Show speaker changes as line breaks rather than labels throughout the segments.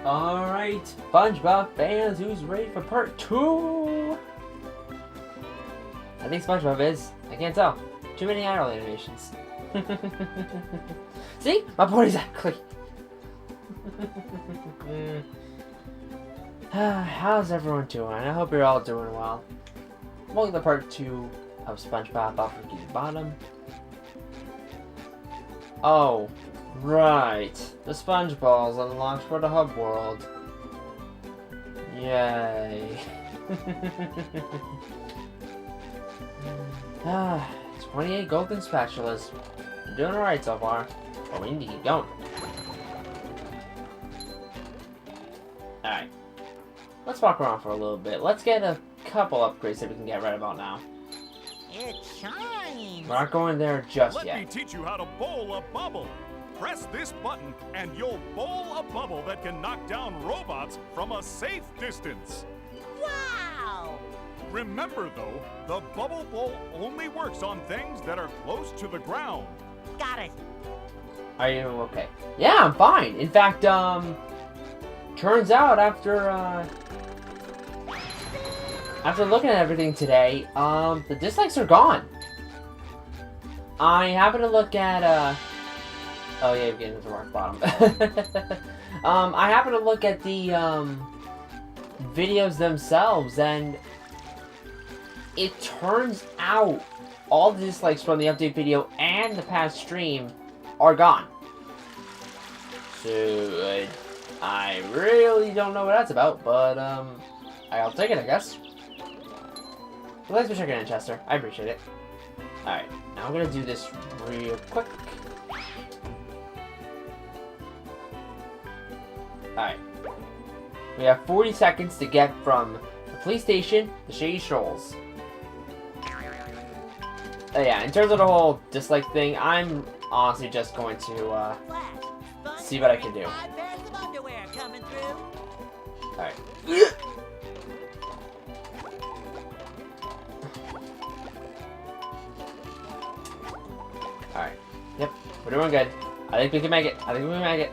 Alright, SpongeBob fans, who's ready for part 2? I think SpongeBob is. I can't tell. Too many idle animations. See? My point exactly. How's everyone doing? I hope you're all doing well. Welcome to part 2 of SpongeBob off Bikini Bottom. Oh, right. The Sponge Balls unlocked for the hub world. Yay. 28 golden spatulas. We're doing alright so far, but we need to keep going. Alright. Let's walk around for a little bit. Let's get a couple upgrades that we can get right about now.
It shines.
We're not going there just yet.
Let me teach you how to bowl a bubble. Press this button and you'll bowl a bubble that can knock down robots from a safe distance.
Wow!
Remember though, the bubble bowl only works on things that are close to the ground.
Got it.
Are you okay? Yeah, I'm fine. In fact, turns out after looking at everything today, the dislikes are gone. I happened to look at, oh yeah, you're getting to the rock bottom. I happened to look at the, videos themselves, and it turns out all the dislikes from the update video and the past stream are gone. So, I really don't know what that's about, but, I'll take it, I guess. Well, thanks for checking in, Chester. I appreciate it. Alright, now I'm gonna do this real quick. Alright. We have 40 seconds to get from the police station to Shady Shoals. Yeah, in terms of the whole dislike thing, I'm honestly just going to, see what I can do. Alright. Alright. Yep, we're doing good. I think we can make it. I think we can make it.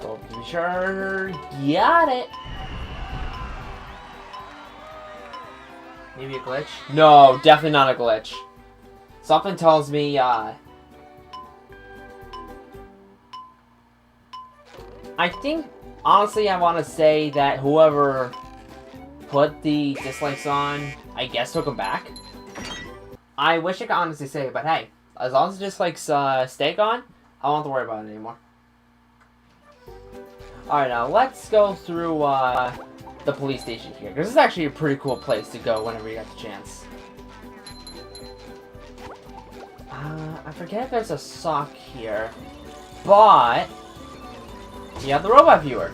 So be sure. Got it. Maybe a glitch? No, definitely not a glitch. Something tells me, I think, honestly, I want to say that whoever put the dislikes on, I guess took them back. I wish I could honestly say it, but hey, as long as the dislikes stay gone, I don't have to worry about it anymore. Alright, now let's go through the police station here, because this is actually a pretty cool place to go whenever you get the chance. I forget if there's a sock here, but you have the robot viewer.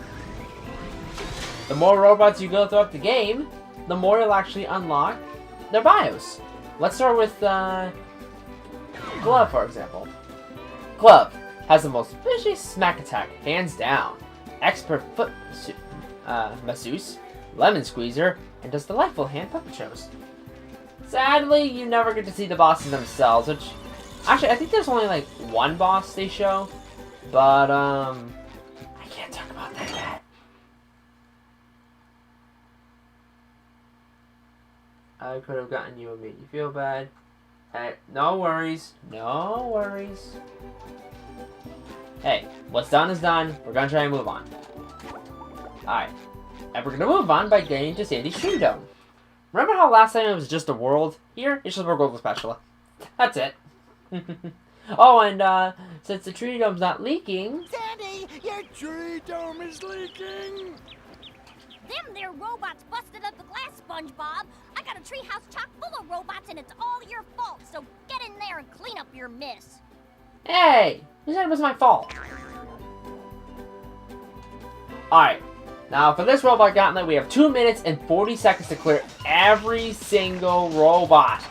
The more robots you go throughout the game, the more you'll actually unlock their bios. Let's start with Glove, for example. Glove has the most vicious smack attack, hands down. Expert foot masseuse, lemon squeezer, and does delightful hand puppet shows. Sadly, you never get to see the bosses themselves, which... Actually, I think there's only, like, one boss they show, but, I can't talk about that yet. I could have gotten you and made you feel bad. Hey, no worries. No worries. Hey, what's done is done. We're gonna try and move on. Alright. And we're gonna move on by getting to Sandy's Tree Dome. Remember how last time it was just a world? Here, it's just more golden spatula. That's it. Oh, and since the tree dome's not leaking...
Sandy, your tree dome is leaking!
Them there robots busted up the glass, SpongeBob. I got a treehouse chock full of robots and it's all your fault, so get in there and clean up your mess.
Hey! You said it was my fault. Alright. Now, for this robot gauntlet, we have 2 minutes and 40 seconds to clear every single robot.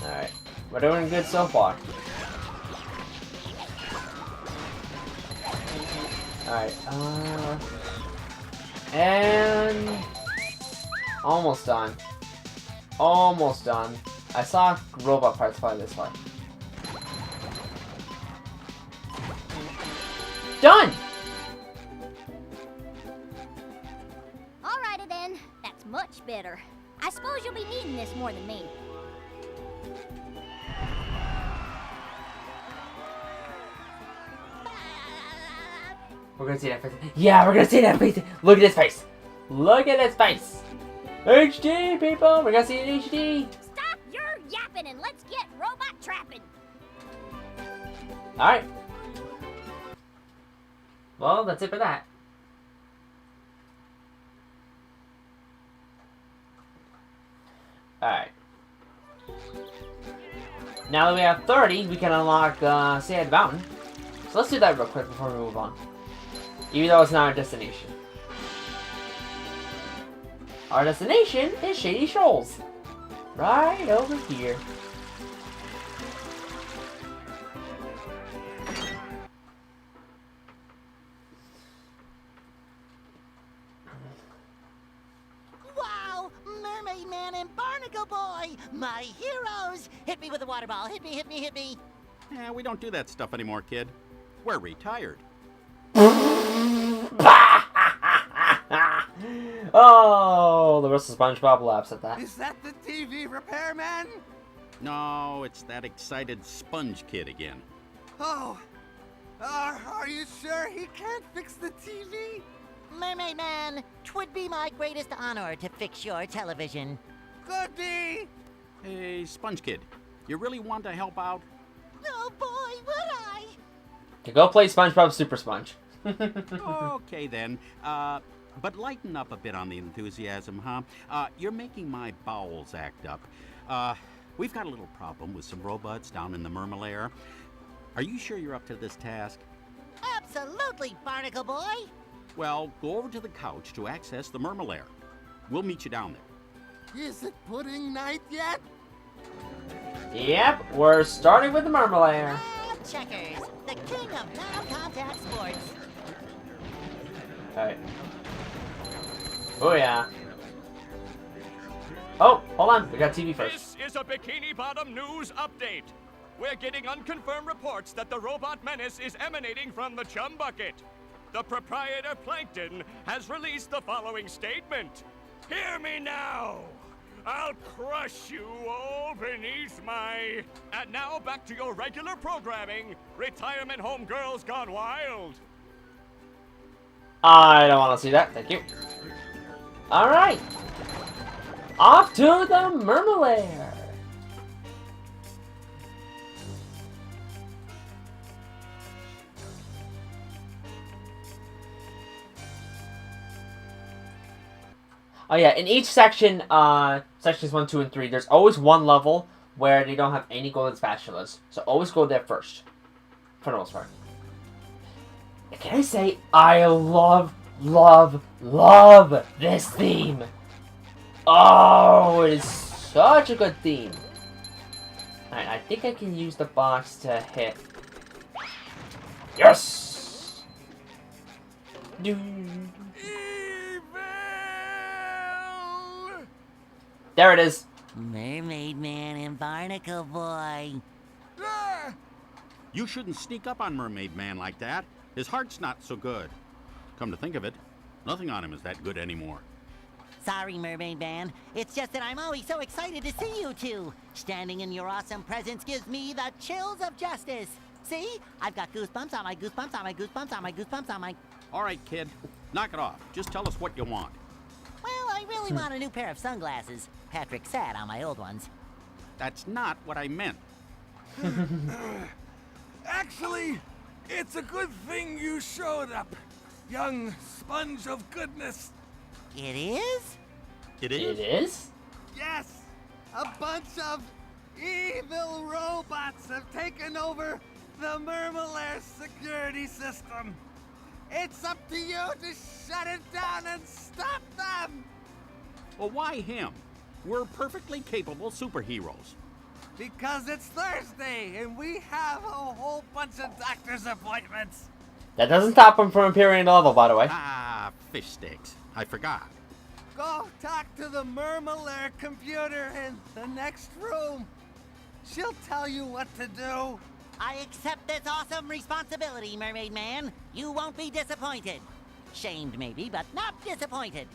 Alright. We're doing good so far. Alright, and... Almost done. Almost done. I saw robot parts fly this way. Done!
Alrighty then. That's much better. I suppose you'll be needing this more than me.
We're gonna see that face. Yeah, we're gonna see that face. Look at his face. Look at his face. HD, people. We're gonna see it in HD.
Stop your yapping and let's get robot trapping.
Alright. Well, that's it for that. Alright. Now that we have 30, we can unlock Stay at the Mountain. So let's do that real quick before we move on. Even though it's not our destination. Our destination is Shady Shoals. Right over here.
Wow! Mermaid Man and Barnacle Boy! My heroes! Hit me with a water ball. Hit me, hit me, hit me.
Yeah, we don't do that stuff anymore, kid. We're retired.
Oh, the rest of SpongeBob laughs at that.
Is that the TV repairman?
No, it's that excited sponge kid again.
Oh, are you sure he can't fix the TV?
Mermaid Man, 'twould be my greatest honor to fix your television.
Goody!
Hey, sponge kid, you really want to help out?
Oh boy, would I!
To go play SpongeBob Super Sponge.
Okay then, but lighten up a bit on the enthusiasm, huh? You're making my bowels act up. We've got a little problem with some robots down in the Mermalair. Are you sure you're up to this task?
Absolutely, Barnacle Boy!
Well, go over to the couch to access the Mermalair. We'll meet you down there.
Is it pudding night yet?
Yep, we're starting with the Mermalair.
Ah, Checkers, the king of non-contact sports.
Alright. Oh yeah. Oh, hold on. We got TV first.
This is a Bikini Bottom news update. We're getting unconfirmed reports that the robot menace is emanating from the chum bucket. The proprietor, Plankton, has released the following statement. Hear me now! I'll crush you all beneath my... And now back to your regular programming. Retirement Home Girls Gone Wild.
I don't want to see that. Thank you. Alright. Off to the Mermalair. Oh yeah, in each section, sections 1, 2, and 3, there's always one level where they don't have any golden spatulas. So always go there first. For the most part. And can I say, I love this theme. Oh, it is such a good theme. Alright, I think I can use the box to hit. Yes! Dude. There it is.
Mermaid Man and Barnacle Boy.
Ah!
You shouldn't sneak up on Mermaid Man like that. His heart's not so good. Come to think of it, nothing on him is that good anymore.
Sorry, Mermaid Man. It's just that I'm always so excited to see you two. Standing in your awesome presence gives me the chills of justice. See? I've got goosebumps on my goosebumps on my goosebumps on my goosebumps on my...
All right, kid, knock it off. Just tell us what you want.
Well, I really want a new pair of sunglasses. Patrick sat on my old ones.
That's not what I meant.
Actually, it's a good thing you showed up, young sponge of goodness.
It is?
It
It
is?
is?
Yes, a bunch of evil robots have taken over the Mermalair security system. It's up to you to shut it down and stop them.
Well, why him? We're perfectly capable superheroes.
Because it's Thursday and we have a whole bunch of doctor's appointments.
That doesn't stop him from appearing in the level, by the way.
Ah, fish sticks. I forgot.
Go talk to the Mermalair computer in the next room. She'll tell you what to do.
I accept this awesome responsibility, Mermaid Man. You won't be disappointed. Shamed, maybe, but not disappointed.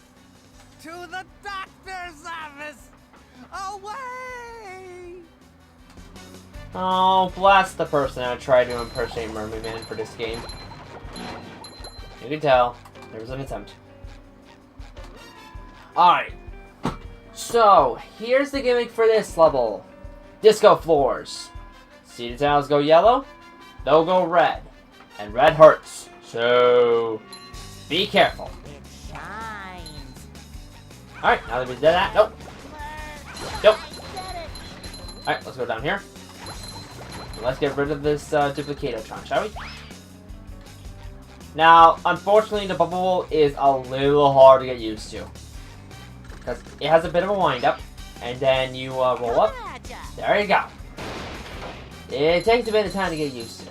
To the doctor's office. Away!
Oh, blast the person that tried to impersonate Mermaid Man for this game. You can tell there was an attempt. Alright. So, here's the gimmick for this level. Disco floors. See the tiles go yellow? They'll go red. And red hurts. So, be careful.
It shines.
Alright, now that we did that, nope. Nope. Alright, let's go down here. Let's get rid of this duplicatotron, shall we? Now, unfortunately, the bubble is a little hard to get used to. Because it has a bit of a wind-up, and then you roll up. There you go. It takes a bit of time to get used to,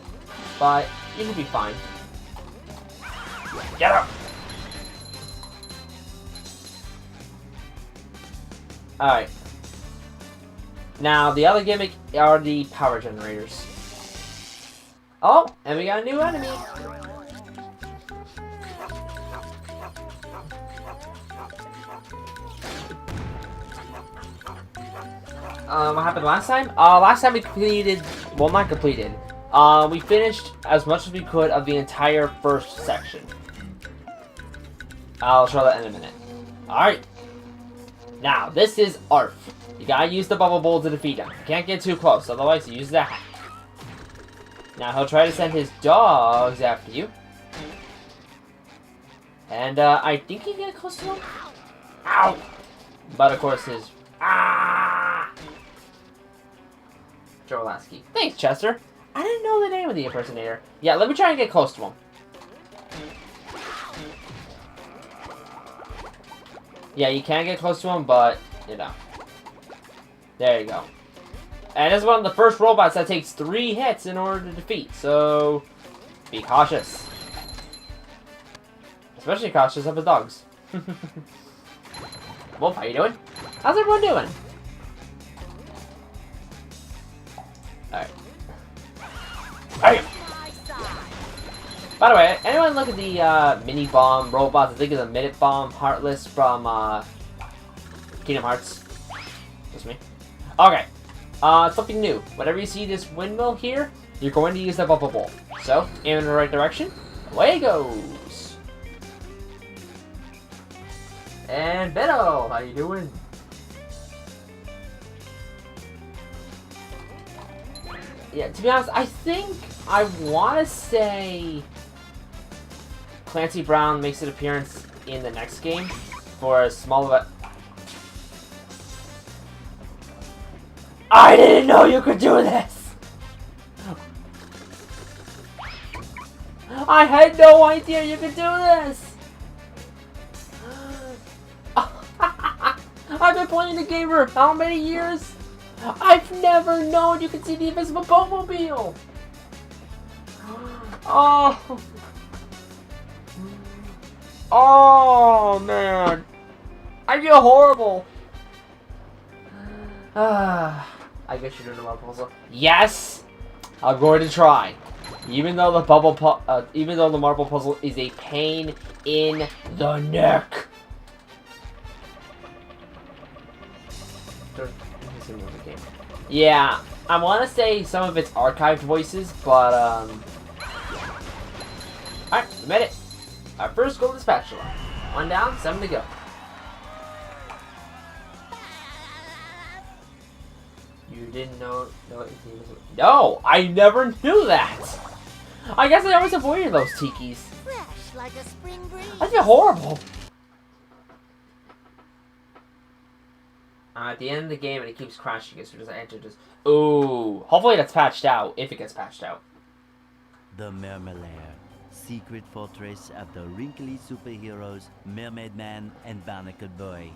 but you should be fine. Get up! Alright. Now, the other gimmick are the power generators. Oh, and we got a new enemy. What happened last time? Last time we completed, well, not completed. We finished as much as we could of the entire first section. I'll show that in a minute. Alright. Now, this is Arf. You gotta use the bubble bowl to defeat him. You can't get too close, otherwise you use that. Now, he'll try to send his dogs after you. And, I think you get close to him. Ow! But, of course, his... Ah! Joe Lasky. Thanks, Chester. I didn't know the name of the impersonator. Yeah, let me try and get close to him. Yeah, you can get close to him, but, you know. There you go. And this is one of the first robots that takes 3 hits in order to defeat, so be cautious. Especially cautious of the dogs. Wolf, how you doing? How's everyone doing? Alright. Alright! By the way, anyone look at the mini bomb robots? I think it's a minute bomb Heartless from Kingdom Hearts. Just me. Okay. Something new. Whenever you see this windmill here, you're going to use the bubble bowl. So, aim in the right direction. Away it goes. And Beto, how you doing? Yeah, to be honest, I think I want to say Clancy Brown makes an appearance in the next game for a small event. I didn't know you could do this! I had no idea you could do this! I've been playing the game for how many years? I've never known you could see the invisible boatmobile! Oh! Oh, man! I feel horrible! I guess you're doing the marble puzzle. Yes! I'm going to try. Even though the marble puzzle is a pain in the neck. Yeah, I want to say some of it's archived voices, but alright, we made it. Our first goal to spatula. 1 down, 7 to go. You didn't know No, I never knew that. I guess I always avoided those tikis.
Fresh like a spring breeze.
I feel horrible. At the end of the game, and it keeps crashing as soon as I enter this. Ooh, hopefully that's patched out, if it gets patched out.
The Mermalair, secret fortress of the wrinkly superheroes Mermaid Man and Barnacle Boy.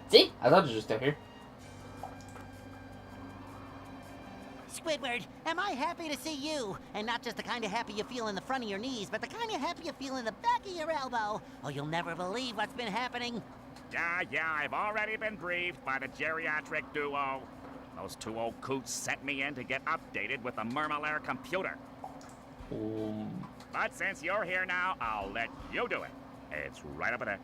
See? I thought you were just down here.
Squidward, am I happy to see you? And not just the kind of happy you feel in the front of your knees, but the kind of happy you feel in the back of your elbow. Oh, you'll never believe what's been happening.
Yeah, I've already been briefed by the geriatric duo. Those two old coots sent me in to get updated with the Murmelair computer. But since you're here now, I'll let you do it. It's right over there.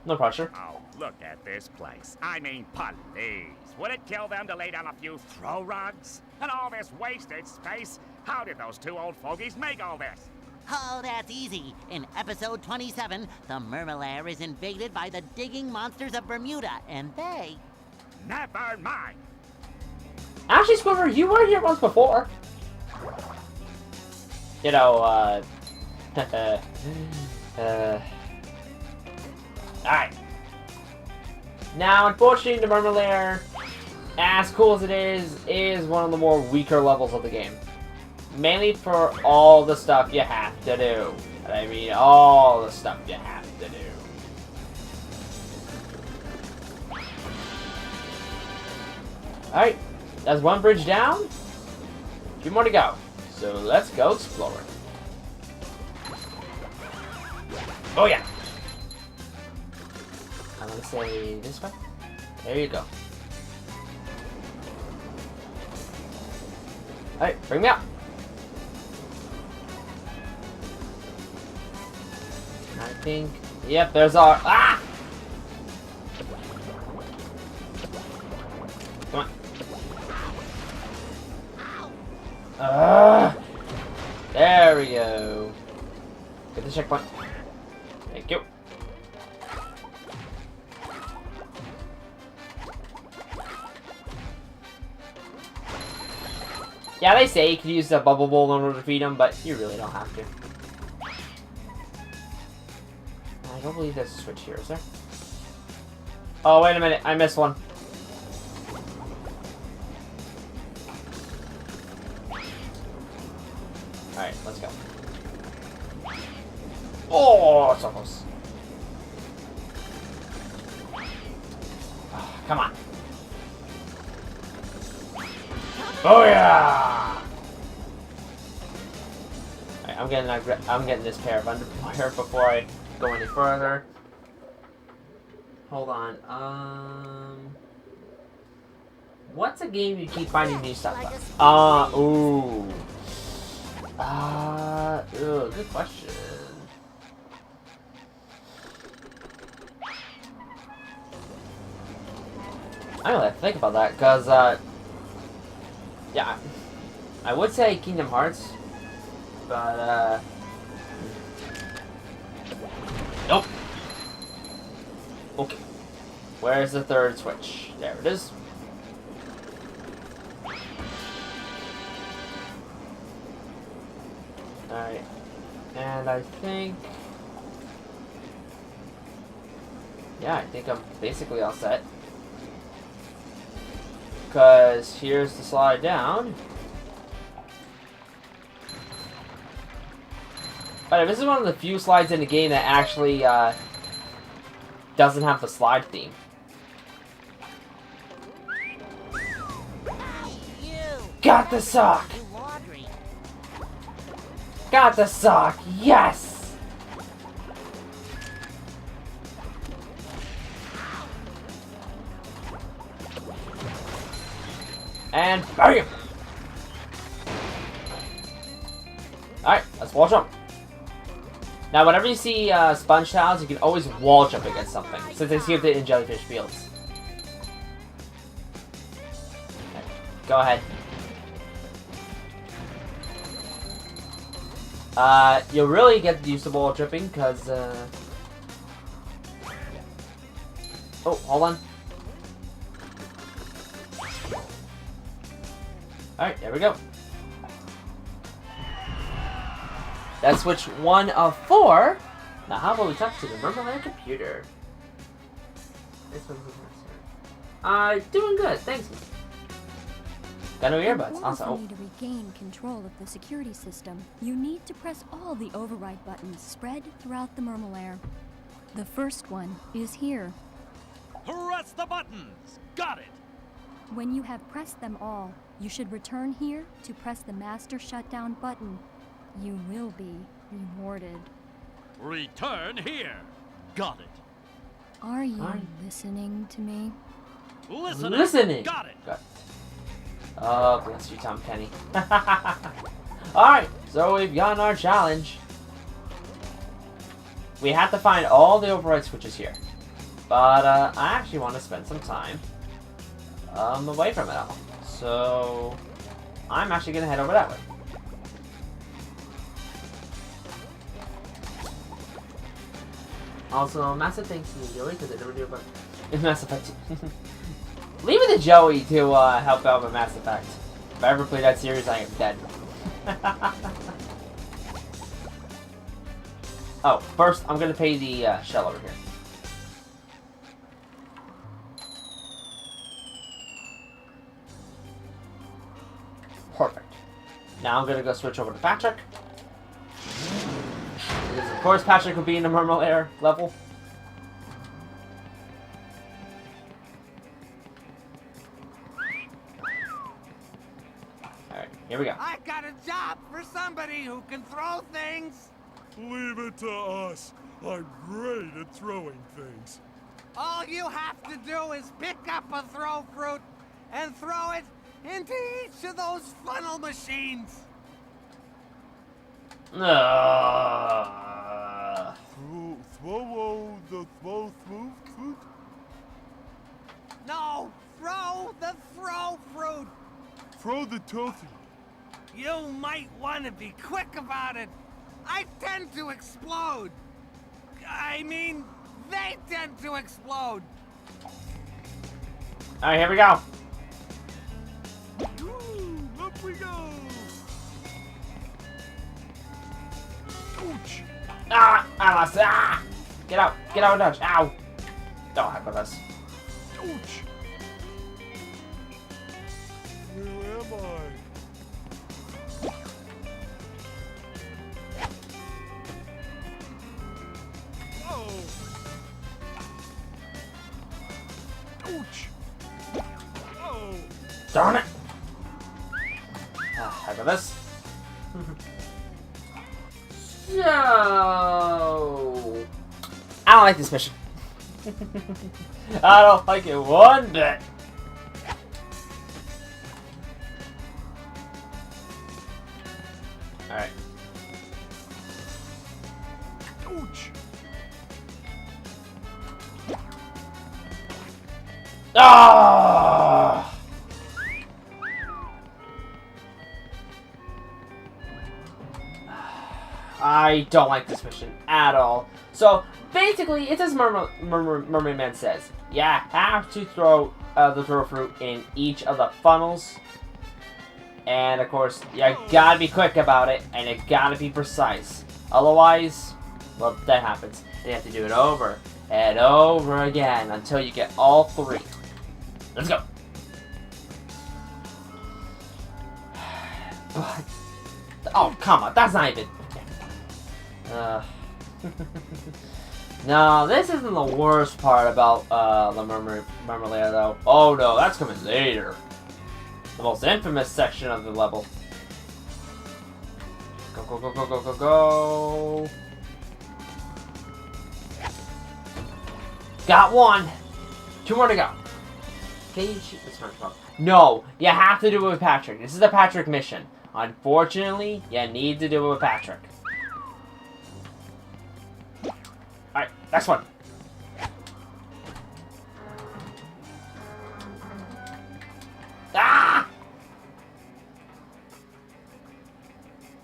No pressure.
Oh, look at this place. I mean, please. Would it kill them to lay down a few throw rugs? And all this wasted space? How did those two old fogies make all this?
Oh, that's easy. In episode 27, the Murmelair is invaded by the digging monsters of Bermuda, and they...
Never mind.
Actually, Squidward, you were here once before. You know, Alright. Now, unfortunately, the Murmelair, as cool as it is one of the more weaker levels of the game. Mainly for all the stuff you have to do. And I mean, all the stuff you have to do. Alright, that's one bridge down. A few more to go. So let's go explore it. Oh yeah! I'm gonna say this way. There you go. Alright, bring me up. I think... Yep, there's our... Ah! Come on. There we go. Get the checkpoint. Thank you. Yeah, they say you can use the bubble bowl in order to defeat them, but you really don't have to. I don't believe there's a switch here, is there? Oh, wait a minute. I missed one. Alright, let's go. Oh, it's almost. Oh, come on. Oh yeah! Alright, I'm getting this pair of underwear before I go any further. Hold on. What's a game you keep finding new stuff about? Ooh. Good question. I don't have to think about that, cause yeah, I would say Kingdom Hearts, but nope. Okay, where's the third switch? There it is. Alright, and I think, yeah, I think I'm basically all set. Because here's the slide down. But this is one of the few slides in the game that actually doesn't have the slide theme. Got the sock! Got the sock! Yes! And bam! Alright, let's wall jump. Now, whenever you see sponge tiles, you can always wall jump against something, since they see it in jellyfish fields. Okay, go ahead. You'll really get used to wall jumping, because, oh, hold on. Alright, there we go. That's switch 1 of 4. Now, how about we talk to the Murmelair computer? This one's doing good, thanks. Got no earbuds, also.
In order for me to regain control of the security system, you need to press all the override buttons spread throughout the Murmelair. The first one is here.
Press the buttons! Got it!
When you have pressed them all, you should return here to press the master shutdown button. You will be rewarded.
Return here.
Got it.
Are you listening to me?
Listening. Got it.
Oh, bless you, Tom Kenny. Alright, so we've gotten our challenge. We have to find all the override switches here. But I actually want to spend some time away from it all. So I'm actually going to head over that way. Also, massive thanks to Joey because I never knew about Mass Effect 2. Leave it to Joey to help out with Mass Effect. If I ever play that series, I am dead. Oh, first, I'm gonna pay the shell over here. Perfect. Now I'm gonna go switch over to Patrick. Because of course Patrick will be in the Mermalair level. Alright, here we go.
I got a job for somebody who can throw things.
Leave it to us. I'm great at throwing things.
All you have to do is pick up a throw fruit and throw it into each of those funnel machines.
Throw the throw fruit?
No, throw the throw fruit.
Throw the tofu.
You might want to be quick about it. I tend to explode. I mean, they tend to explode.
Alright, here we go.
Ooh, up we go. Ouch.
Ah! I lost it. Ah! Get out of dodge. Ow! Don't heck with us.
Ouch. Where am I? Oh. Ouch. Oh.
Darn it! Heck with this. So I don't like this mission. I don't like it one bit. Alright.
Ouch.
Ah! I don't like this mission at all. So basically, it's as Mermaid Man says. You have to throw the throw fruit in each of the funnels, and of course, you gotta be quick about it, and you gotta be precise. Otherwise, well, that happens. You have to do it over and over again until you get all three. Let's go. But, oh, come on, that's not even. No, this isn't the worst part about the Mermalair, though. Oh no, that's coming later. The most infamous section of the level. Go, go, go, go, go, go, go. Got one. Two more to go. Can you shoot the SpongeBob? No, you have to do it with Patrick. This is the Patrick mission. Unfortunately, you need to do it with Patrick. Alright, next one. Ah!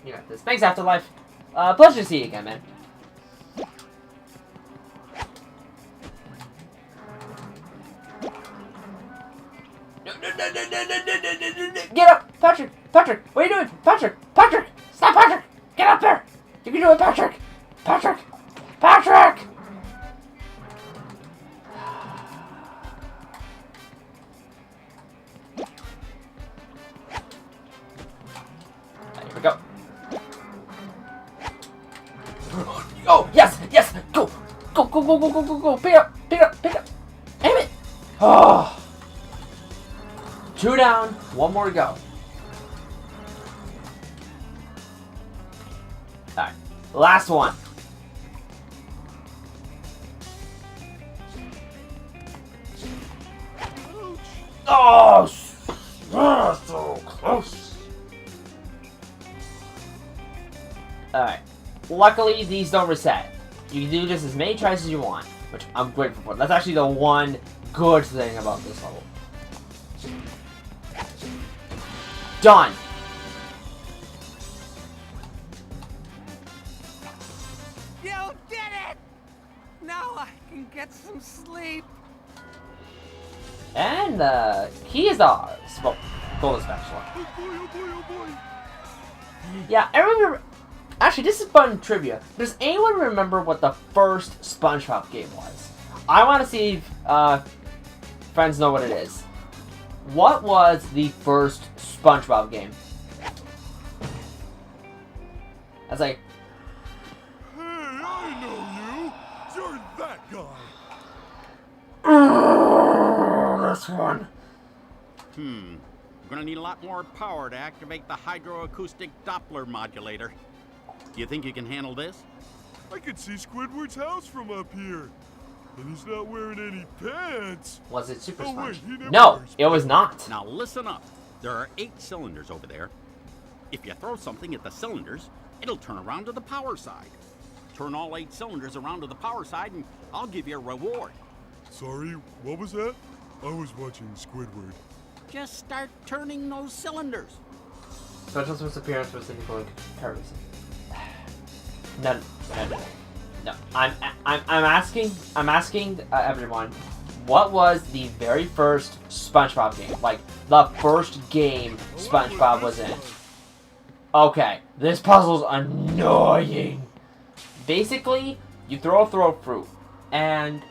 You got this. Thanks, Afterlife. Pleasure to see you again, man. Get up! Patrick! Patrick! What are you doing? Patrick! Patrick! Stop, Patrick! Get up there! You can do it, Patrick! Patrick! Patrick! Here we go. Oh, yes! Yes! Go! Go, go, go, go, go, go, go! Pick up! Pick up! Pick up! Aim it! Oh! 2 down, 1 more to go. Alright, last one. Oh, so close. Alright. Luckily, these don't reset. You can do this as many tries as you want, which I'm grateful for. That's actually the one good thing about this level. Done!
You did it! Now I can get some sleep.
And the key is the golden spatula.
Oh boy, oh boy, oh boy.
Yeah, I remember. Actually, this is fun trivia. Does anyone remember what the first SpongeBob game was? I want to see if friends know what it is. What was the first SpongeBob game? I was like,
Hey, I know you. You're that guy.
this one.
We're gonna need a lot more power to activate the hydroacoustic Doppler modulator. Do you think you can handle this?
I can see Squidward's house from up here. And he's not wearing any pants.
Was it Super
Oh, wait,
Sponge?
he never
No,
wears
it was not.
Now listen up. There are 8 cylinders over there. If you throw something at the cylinders, it'll turn around to the power side. Turn all 8 cylinders around to the power side and I'll give you a reward.
Sorry, what was that? I was watching Squidward.
Just start turning those cylinders.
SpongeBob's appearance was equal to No. I'm asking everyone, what was the very first SpongeBob game? Like, the first game SpongeBob was in. Okay, this puzzle's annoying. Basically, you throw a fruit, and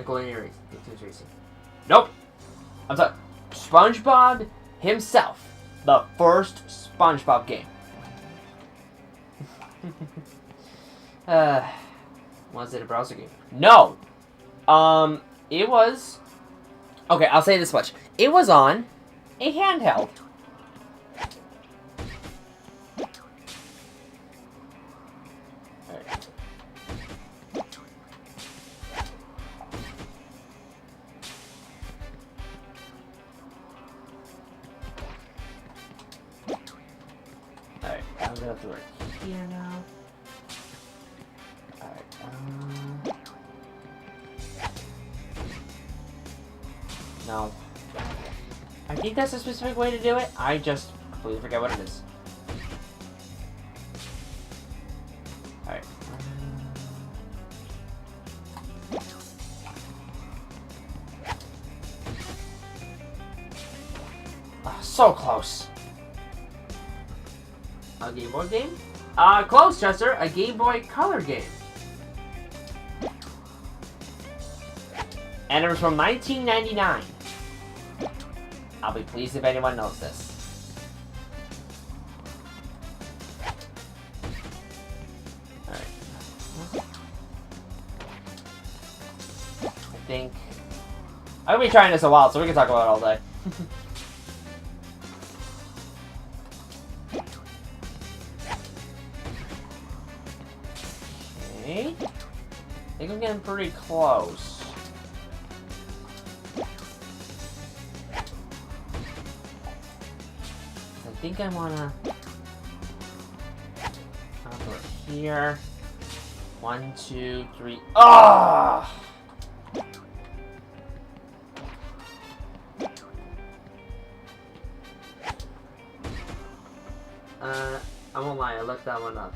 Nickelodeon Racing. Nope. I'm sorry. SpongeBob himself, the first SpongeBob game. Was it a browser game? No. It was. Okay, I'll say this much. It was on a handheld. Alright. Alright, I'm gonna throw it here now. Alright, no. I think that's a specific way to do it. I just completely forget what it is. Alright. So close. A Game Boy game? Close, Chester. A Game Boy Color game. And it was from 1999. I'll be pleased if anyone knows this. Alright. I think... I've been trying this a while, so we can talk about it all day. Okay. I think I'm getting pretty close. I think I wanna over here. 1, 2, 3. Ah! I won't lie, I looked that one up.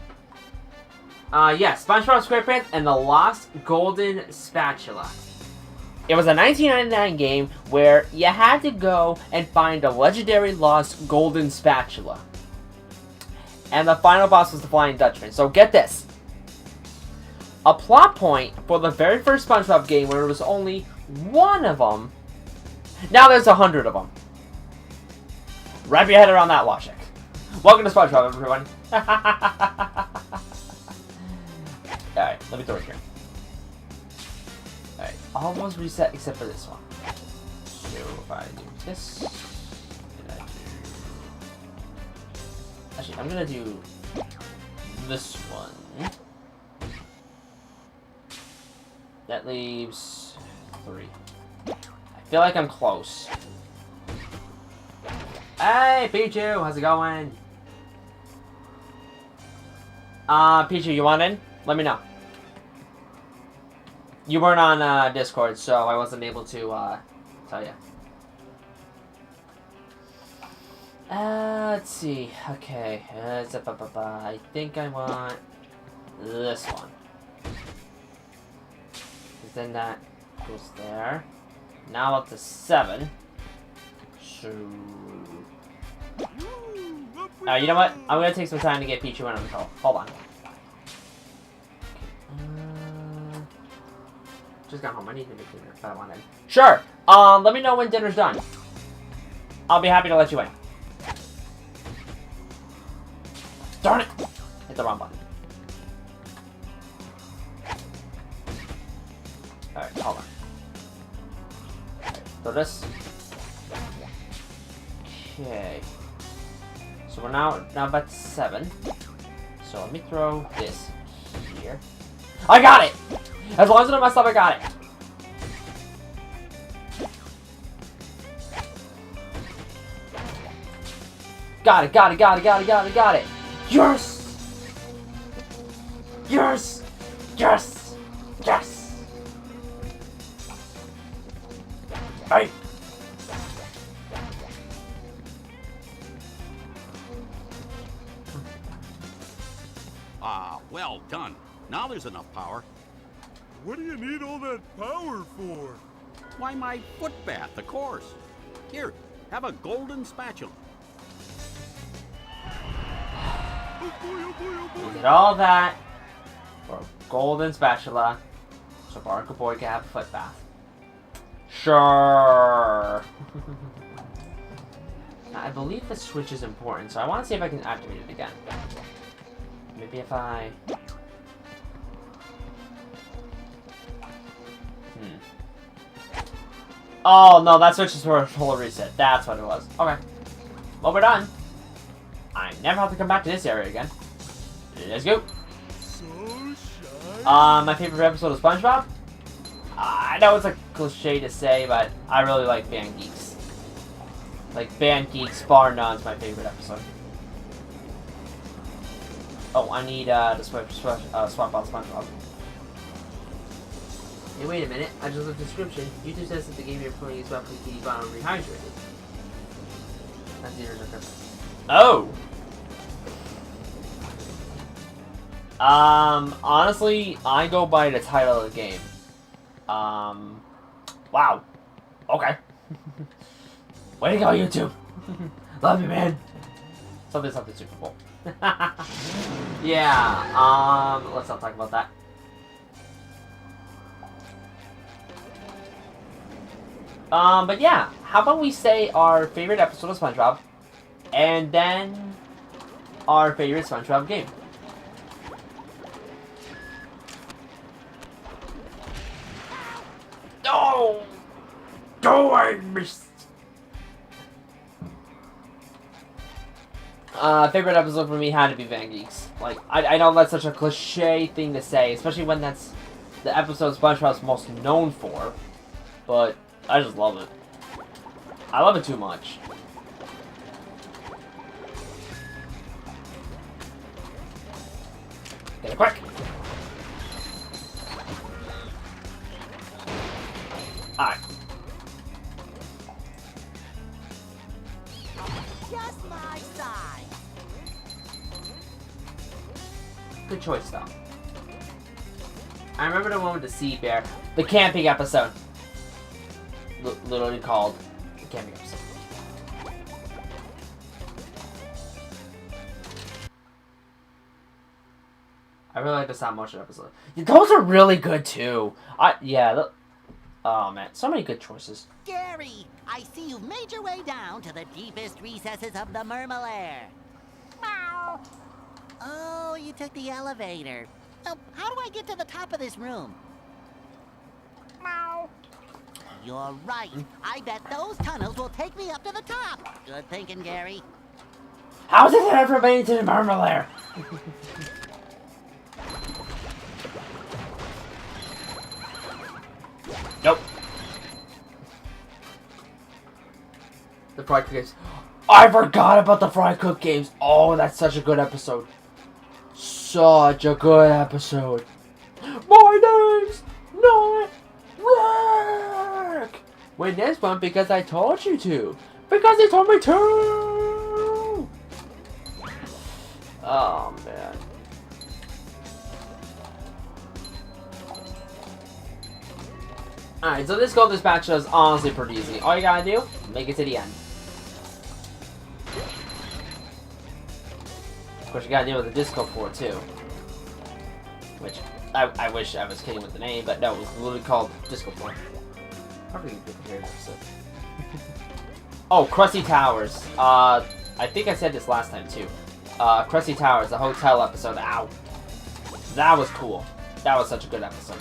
Yeah, SpongeBob SquarePants and the Lost Golden Spatula. It was a 1999 game where you had to go and find a legendary lost golden spatula. And the final boss was the Flying Dutchman. So get this. A plot point for the very first SpongeBob game where there was only one of them. Now there's 100 of them. Wrap your head around that logic. Welcome to SpongeBob, everyone. Alright, let me throw it here. Alright, almost reset except for this one. So if I do this, and I do... Actually, I'm gonna do this one. That leaves 3. I feel like I'm close. Hey, Pichu, how's it going? Pichu, you want in? Let me know. You weren't on Discord, so I wasn't able to tell you. Let's see. Okay, I think I want this one. 'Cause then that goes there. Now up to 7. So, you know what? I'm gonna take some time to get Pichu under control. Hold on. Just got home. I need to make dinner if I want in. Sure. Let me know when dinner's done. I'll be happy to let you in. Darn it! Hit the wrong button. Alright, hold on. Alright, throw this. Okay. So we're now about 7. So let me throw this here. I got it! As long as I don't mess up, I got it. Got it, got it, got it, got it, got it, got it. Yes! Yes! Yes! Yes! Hey!
Ah, well done. Now there's enough power.
What do you need all that power for?
Why, my foot bath, of course. Here, have a golden spatula.
Oh boy, oh boy, oh boy.
We did all that for a golden spatula so Barker Boy can have a foot bath. Sure. Now, I believe the switch is important, so I want to see if I can activate it again. Maybe if I... Oh, no, that switch is for a total reset. That's what it was. Okay. Well, we're done. I never have to come back to this area again. Let's go.
So shy.
My favorite episode of SpongeBob? I know it's a cliche to say, but I really like Band Geeks. Like, Band Geeks, bar none's my favorite episode. Oh, I need to swap out SpongeBob. Hey, wait a minute. I just looked at the description. YouTube says that the game you're playing is about Bikini Bottom Rehydrated. That's the original. Oh! Honestly, I go by the title of the game. Wow. Okay. Way to go, YouTube! Love you, man! Something Super Bowl. Yeah, let's not talk about that. But yeah, how about we say our favorite episode of SpongeBob, and then our favorite SpongeBob game. No! Go away, miss! Favorite episode for me had to be Van Geeks. Like, I know that's such a cliche thing to say, especially when that's the episode SpongeBob's most known for, but I just love it. I love it too much. Get it quick! Alright.
Just my size.
Good choice, though. I remember the one with the sea bear. The camping episode. Literally called the camping episode. I really like the stop motion episode. Yeah, those are really good too. Oh man, so many good choices.
Gary, I see you've made your way down to the deepest recesses of the Mermalair. Meow. Oh, you took the elevator. Oh, how do I get to the top of this room? Meow. You're right. I bet those tunnels will take me up to the top. Good thinking, Gary.
How's it ever made it to the Mermalair? Nope. The project is I forgot about the Fry Cook games. Oh, that's such a good episode. Such a good episode. My name's not Rick. Win this one because I told you to. Because he told me to. Oh, man. Alright, so this gold dispatch is honestly pretty easy. All you gotta do, make it to the end. Of course, you gotta deal with the disco floor, too. Which, I wish I was kidding with the name, but no, it was literally called disco floor. Probably good to hear this. Oh, Krusty Towers. I think I said this last time, too. Krusty Towers, the hotel episode. Ow. That was cool. That was such a good episode.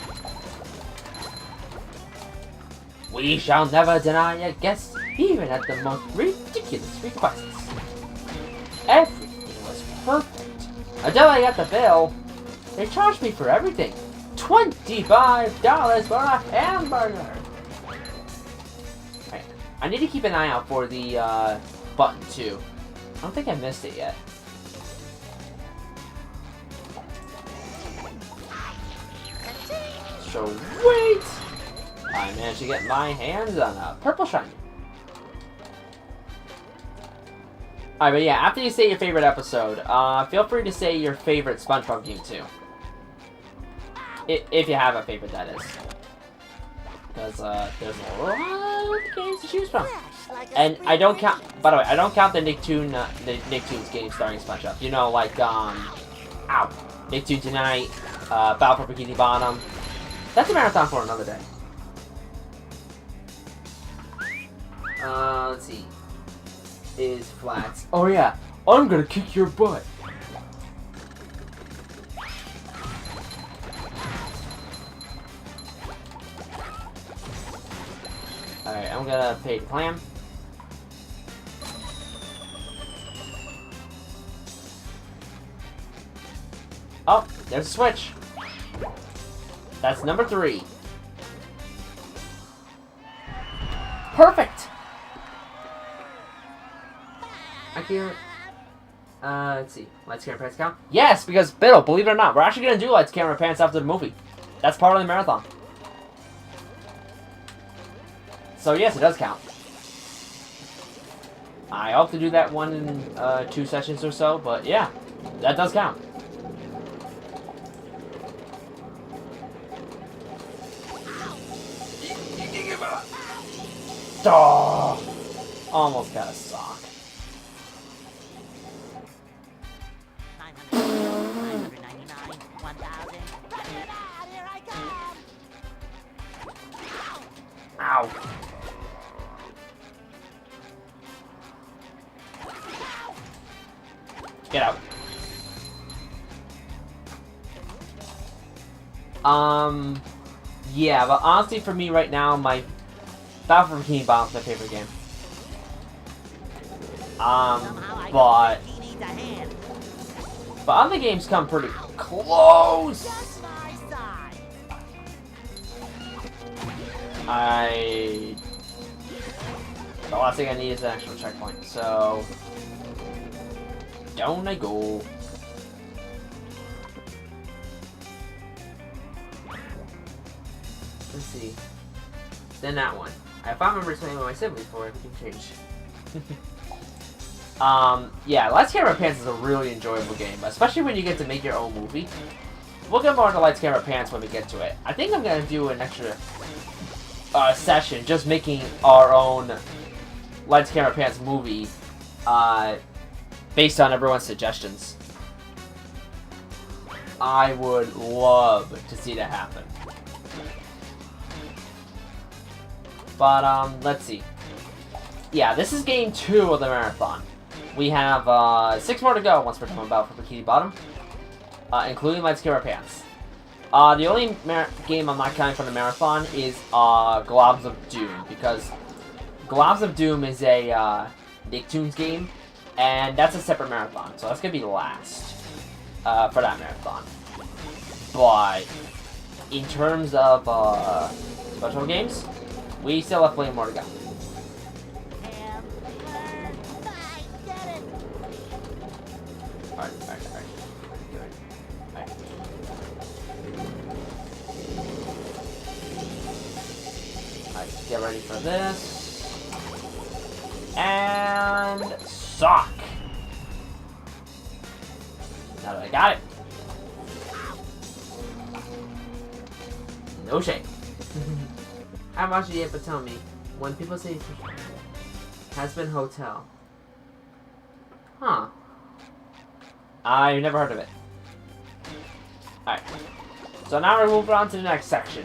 We shall never deny a guest, even at the most ridiculous requests. Everything was perfect. Until I got the bill. They charged me for everything. $25 for a hamburger. Right. I need to keep an eye out for the button, too. I don't think I missed it yet. So wait! I managed to get my hands on a purple shiny. Alright, but yeah, after you say your favorite episode, feel free to say your favorite SpongeBob game too. If you have a favorite, that is. Because, there's a lot of games to choose from. And I don't count, by the way, I don't count the Nicktoons game starring SpongeBob. You know, like, ow. Nicktoons Tonight, Battle for Bikini Bottom. That's a marathon for another day. Let's see. Is flats. Oh yeah, I'm gonna kick your butt. Alright, I'm gonna pay the clam. Oh, there's a switch. That's number 3. Perfect! I can't... let's see. Lights, Camera, Pants count? Yes, because, Biddle, believe it or not, we're actually going to do Lights, Camera, Pants after the movie. That's part of the marathon. So, yes, it does count. I hope to do that one in 2 sessions or so, but yeah, that does count. Oh, almost got a sock.
999, 1,000. Here I come!
Ow. Get out. Yeah, but honestly for me right now, my Battle for Bikini Bottom's my favorite game. But other games come pretty close. The last thing I need is an actual checkpoint, so down I go. Let's see. Then that one. If I remember something with my siblings before, we can change. Yeah, Lights, Camera, Pants is a really enjoyable game, especially when you get to make your own movie. We'll get more into Lights, Camera, Pants when we get to it. I think I'm gonna do an extra session just making our own Lights, Camera, Pants movie based on everyone's suggestions. I would love to see that happen. But, let's see. Yeah, this is game 2 of the marathon. We have, 6 more to go once we're done about for Bikini Bottom. Including Lights, Camera, Pants. The only game I'm not counting from the marathon is, Globs of Doom. Because Globs of Doom is a, Nicktoons game. And that's a separate marathon. So that's gonna be the last, for that marathon. But, in terms of, special games, we still have plenty more to go. Alright. Alright, get ready for this. And sock. Now that I got it. No shame. How much do you have to tell me when people say has been hotel? Huh. I've never heard of it. Alright. So now we're moving on to the next section.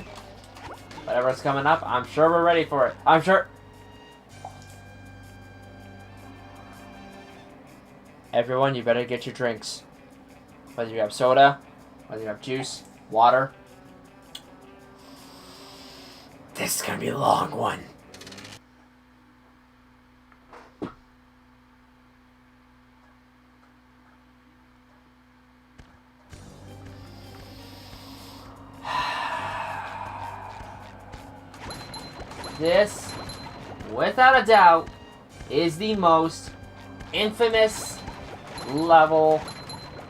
Whatever's coming up, I'm sure we're ready for it. I'm sure. Everyone, you better get your drinks. Whether you have soda, whether you have juice, water. This is gonna be a long one. This, without a doubt, is the most infamous level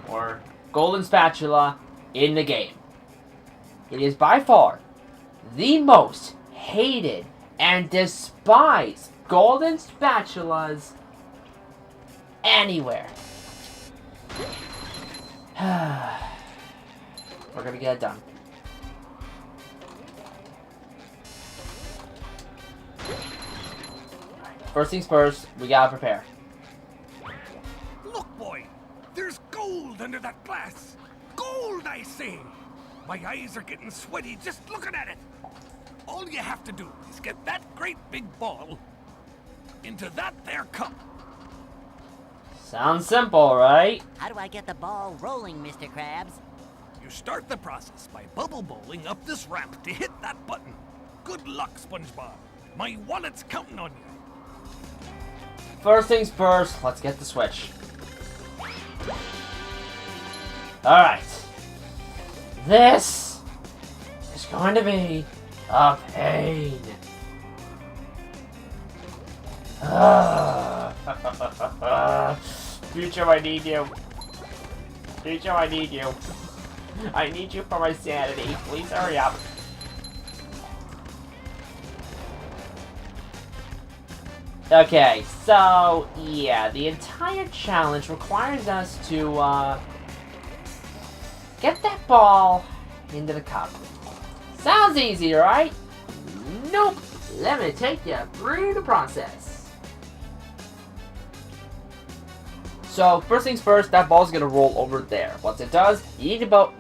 or golden spatula in the game. It is by far the most hated and despised golden spatulas anywhere. We're gonna get it done. First things first, we gotta prepare.
Look, boy, there's gold under that glass. Gold, I say. My eyes are getting sweaty just looking at it. All you have to do is get that great big ball into that there cup.
Sounds simple, right?
How do I get the ball rolling, Mr. Krabs?
You start the process by bubble bowling up this ramp to hit that button. Good luck, SpongeBob. My wallet's counting on you.
First things first, let's get the switch. Alright. This is going to be a pain. Future, I need you. Future, I need you. I need you for my sanity. Please hurry up. Okay, so, yeah, the entire challenge requires us to, get that ball into the cup. Sounds easy, right? Nope! Let me take you through the process. So, first things first, that ball's gonna roll over there. Once it does, you need to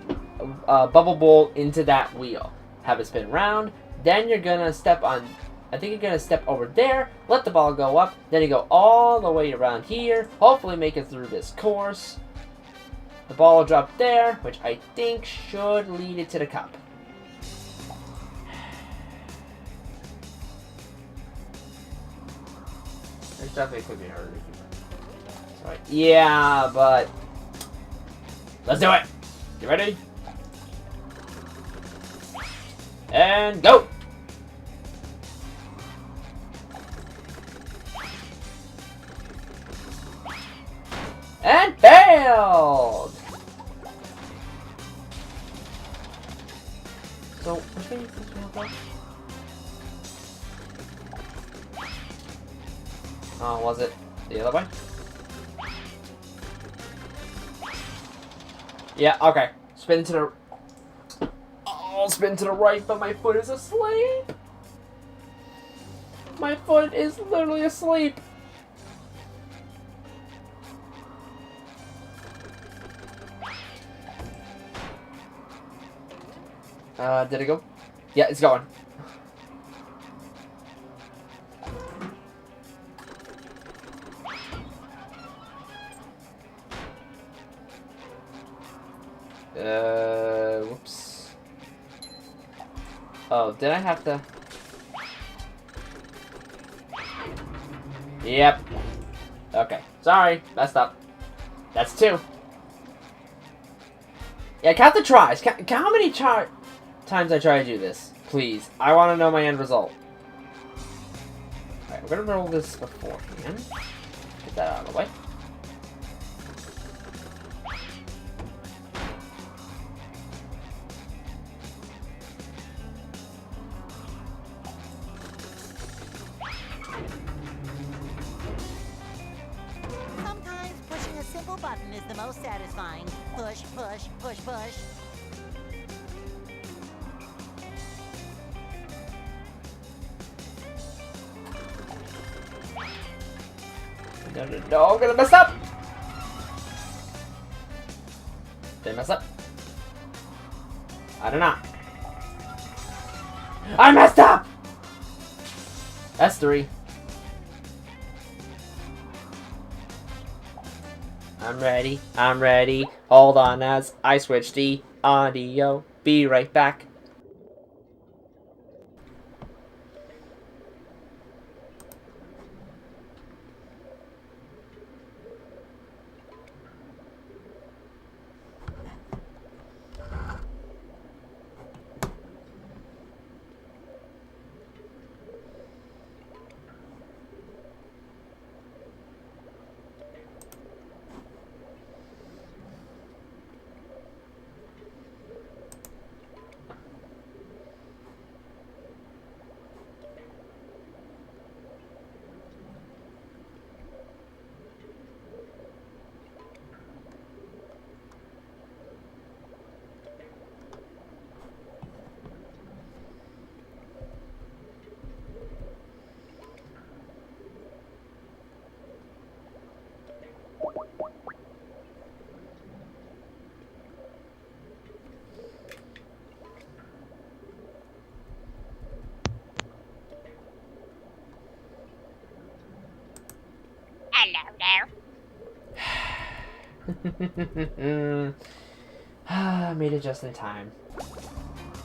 bubble bowl into that wheel. Have it spin round, then you're gonna step on... I think you're going to step over there, let the ball go up, then you go all the way around here, hopefully make it through this course. The ball will drop there, which I think should lead it to the cup. There's definitely could be harder. Sorry. Yeah, but... let's do it! You ready? And go! And failed! So, which way is this one go? Oh, was it the other way? Yeah, okay. Spin to the... oh, spin to the right, but my foot is asleep! My foot is literally asleep! Did it go? Yeah, it's going. Whoops. Oh, did I have to? Yep. Okay. Sorry, messed up. That's 2. Yeah, count the tries. Count how many times I try to do this, please. I want to know my end result. Alright, we're gonna roll this beforehand. Get that out of the way.
oval button is the most satisfying. Push, push, push, push.
No, I'm gonna mess up! Did I mess up? I don't know. I messed up! That's 3. I'm ready. Hold on as I switch the audio. Be right back.
Hello there.
Made it just in time.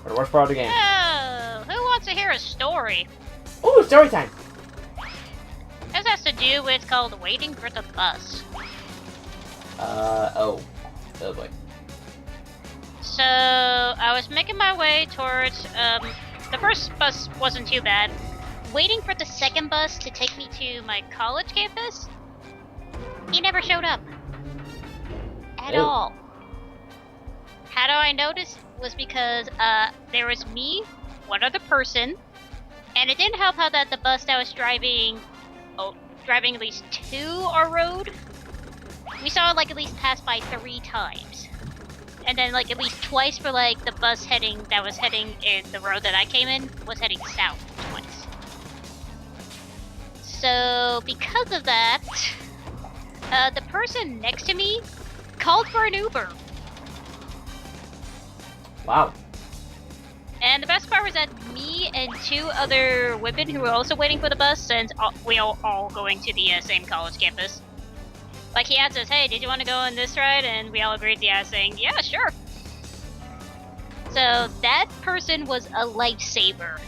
For the worst part of the game.
Oh, who wants to hear a story?
Ooh, story time!
This has to do with called Waiting for the Bus.
Oh boy.
So, I was making my way towards, the first bus wasn't too bad. Waiting for the second bus to take me to my college campus, he never showed up. At
Ew.
all. How do I notice? Was because, there was me, one other person, and it didn't help how that the bus that was driving at least to our road, we saw it like at least pass by 3 times. And then like at least twice for like the bus that was heading in the road that I came in was heading south twice. So because of that, the person next to me called for an Uber.
Wow.
And the best part was that me and 2 other women who were also waiting for the bus, since we are all going to the same college campus. Like, he asked us, hey, did you want to go on this ride? And we all agreed, yeah, saying, yeah, sure. So that person was a lifesaver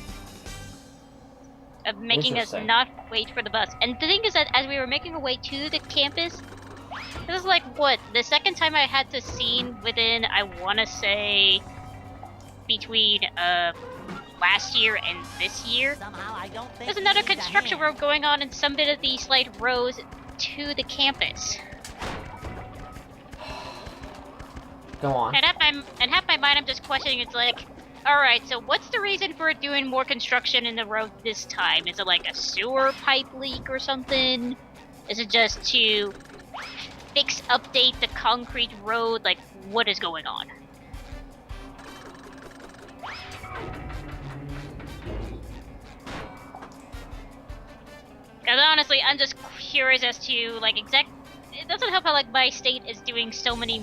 of making us not wait for the bus. And the thing is that as we were making our way to the campus, this was like, what, the second time I had to scene within, I want to say, between last year and this year.
Somehow I don't think
There's another construction road going on in some bit of these like roads to the campus.
Go on.
And half my mind I'm just questioning, it's like, alright, so what's the reason for doing more construction in the road this time? Is it like a sewer pipe leak or something? Is it just to update the concrete road? Like, what is going on? Because honestly, I'm just curious as to like it doesn't help how like my state is doing so many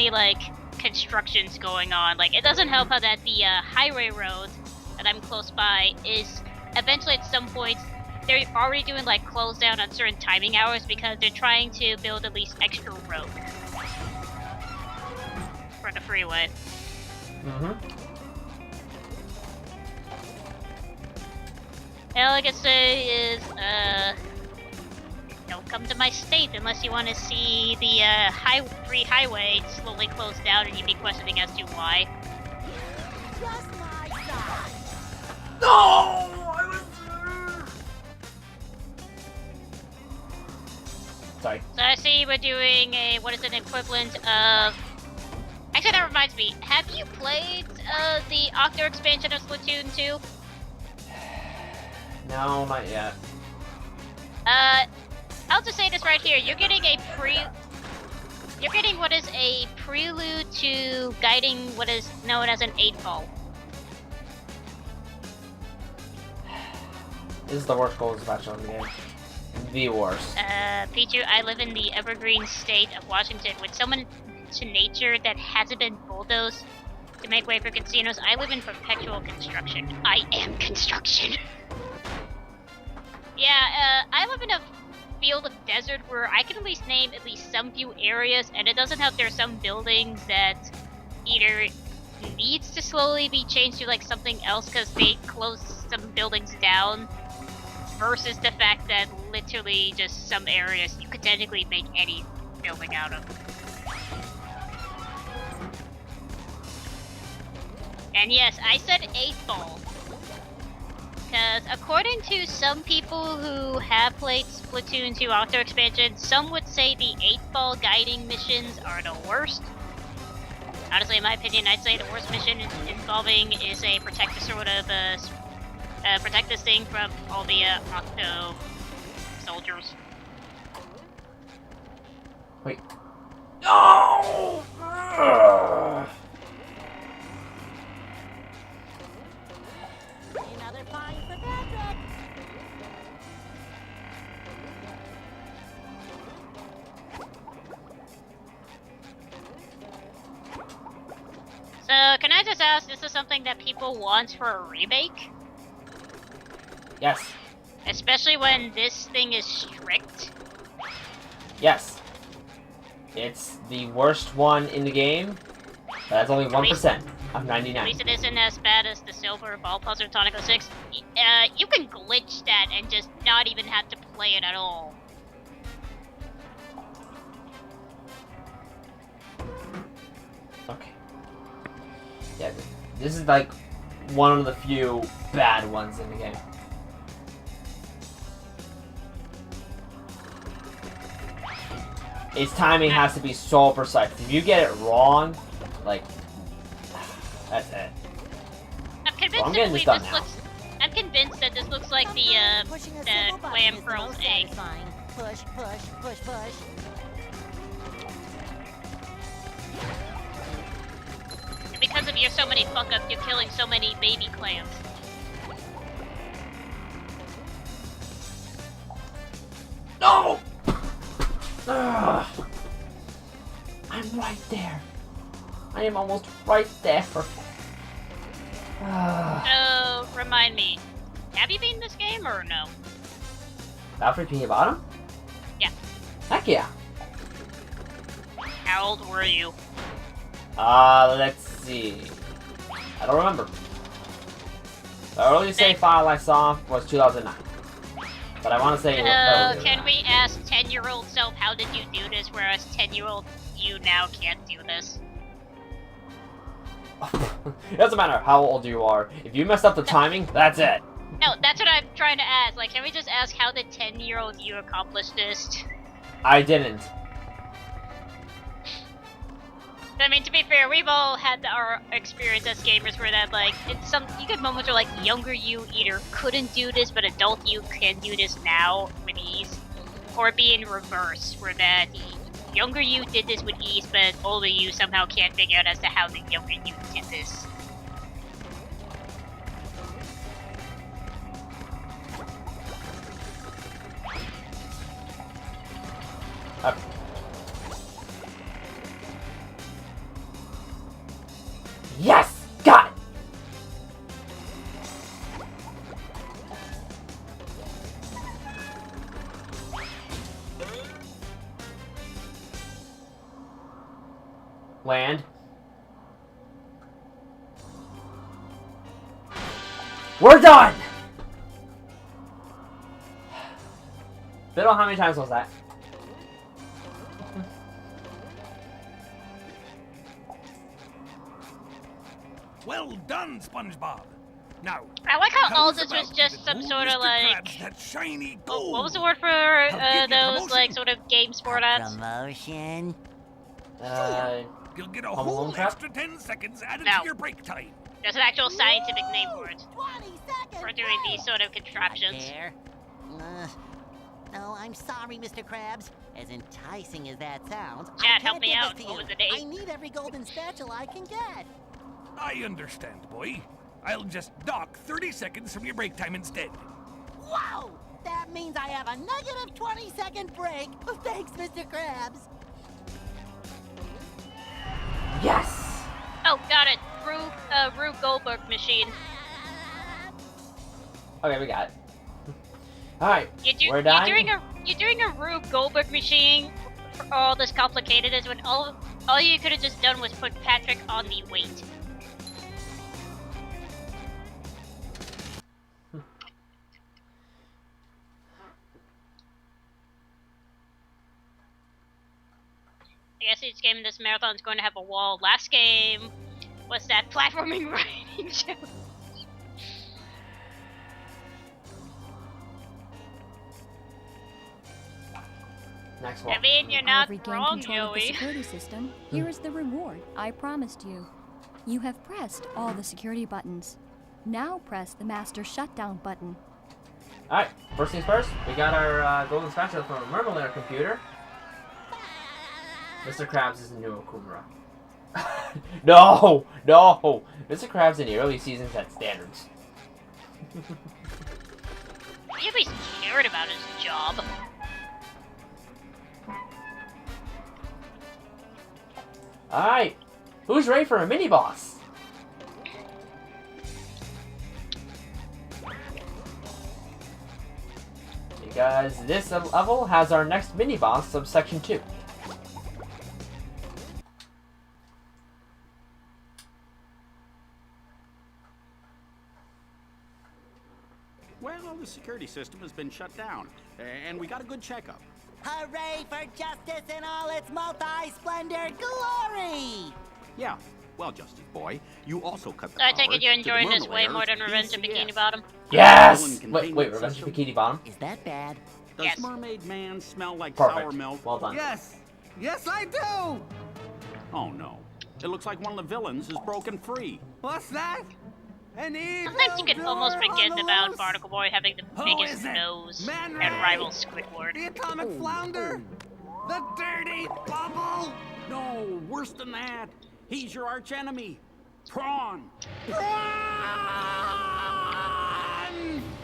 like constructions going on. Like, it doesn't help how that the highway road that I'm close by is eventually at some point they're already doing like close down on certain timing hours because they're trying to build at least extra road for the freeway. All I can say is, don't come to my state unless you want to see the free highway slowly close down and you'd be questioning as to why.
Just my side.
No! Sorry.
So I see we're doing what is an equivalent of... Actually, that reminds me. Have you played the Octo expansion of Splatoon 2?
No, not yet.
I'll just say this right here. You're getting a You're getting what is a prelude to guiding what is known as an 8-ball.
This is the worst goal special in the game. The worst.
Pichu, I live in the evergreen state of Washington with so much nature that hasn't been bulldozed to make way for casinos. I live in perpetual construction. I am construction. Yeah, I live in a field of desert where I can at least name at least some few areas, and it doesn't help there's some buildings that either needs to slowly be changed to like something else because they closed some buildings down, versus the fact that literally just some areas you could technically make any building out of. And yes, I said 8-ball. Because according to some people who have played Splatoon 2 Octo Expansion, some would say the 8-ball guiding missions are the worst. Honestly, in my opinion, I'd say the worst mission involving is a protect this thing from all the Octo soldiers.
Wait. No! Ugh.
Another point for Patrick.
So, can I just ask, this is something that people want for a remake?
Yes.
Especially when this thing is strict?
Yes. It's the worst one in the game, but that's only 1% of 99.
At least it isn't as bad as the Silver Ball Puzzle Tonico 6. You can glitch that and just not even have to play it at all.
Okay. Yeah, this is like one of the few bad ones in the game. Its timing has to be so precise. If you get it wrong, like, that's it.
I'm convinced
I'm getting this done now.
I'm convinced that this looks like the Clam Pearl's egg.
Push, push, push, push.
And because of your so many fuck-ups, you're killing so many baby clams.
No! Ugh. I'm right there. I am almost right there.
So, remind me, have you beaten this game or no?
Alfred P. Bottom?
Yeah.
Heck yeah.
How old were you?
Let's see. I don't remember. The earliest save file I saw was 2009. But I want to say
can we ask 10-year-old self how did you do this, whereas 10-year-old you now can't do this?
It doesn't matter how old you are. If you messed up the timing, that's it.
No, that's what I'm trying to ask. Like, can we just ask how the 10-year-old you accomplished this?
I didn't.
I mean, to be fair, we've all had our experience as gamers where that, like, you get moments where, like, younger you either couldn't do this, but adult you can do this now with ease. Or be in reverse, where that younger you did this with ease, but older you somehow can't figure out as to how the younger you did this.
Yes! Got it! Land. We're done! Biddle, how many times was that?
Well done, SpongeBob. Now,
I like how all
how's
this was
about
just
the
some sort of
Mr.
like...
Krabs, that shiny
What
gold?
was the word for
I'll give you
those
promotion.
like sort of game sport ads?
Promotion.
You'll get a
Home Alone
whole
trap?
extra 10 seconds added
No.
to your break time.
There's an actual scientific name for it.
20 seconds.
For doing these sort of contraptions.
There. No, I'm sorry, Mr. Krabs. As enticing as that sounds, I
Chat,
can't
help me
give
out.
this to
What
you.
was the name?
I need every golden spatula I can get.
I understand, boy. I'll just dock 30 seconds from your break time instead.
Whoa! That means I have a negative 20-second break. Thanks, Mr. Krabs.
Yes!
Oh, got it. Rube Goldberg machine.
Okay, we got it. Alright, we're
You're
done.
doing a Rube Goldberg machine for all this complicated is when all you could have just done was put Patrick on the weight. I guess each game in this marathon is going to have a wall. Last game was that platforming riding show.
Next one.
I mean, you're
I've
not
regained
wrong,
control of the
Joey.
security system. Here is the reward I promised you. You have pressed all the security buttons. Now press the master shutdown button.
Alright, first things first, we got our golden spatula from a Murmur computer. Mr. Krabs is the new Okumura. No! No! Mr. Krabs in the early seasons had standards.
He at least cared about his job.
Alright, who's ready for a mini-boss? Because this level has our next mini-boss of Section 2.
Well, the security system has been shut down, and we got a good checkup.
Hooray for justice in all its multi-splendor glory!
Yeah, well, Justice Boy, you also cut the
So I take
power
it you're
to the
enjoying this way
Murmur
more than
Layer's
Revenge of
DCS.
Bikini Bottom.
Yes!
Villain
Wait,
containment
Revenge of
system.
Bikini Bottom?
Is that bad?
Does
Yes.
Mermaid Man smell like
Perfect.
sour milk?
Well done.
Yes. Yes, I do.
Oh, no. It looks like one of the villains is broken free.
What's that? An evil
Sometimes you can almost
door
forget
on the
about
loose?
Barnacle Boy having the
Who
biggest
is it?
nose
Man
and
Ray?
rival Squidward.
The atomic flounder? The dirty bubble?
No, worse than that. He's your archenemy, Prawn.
Run!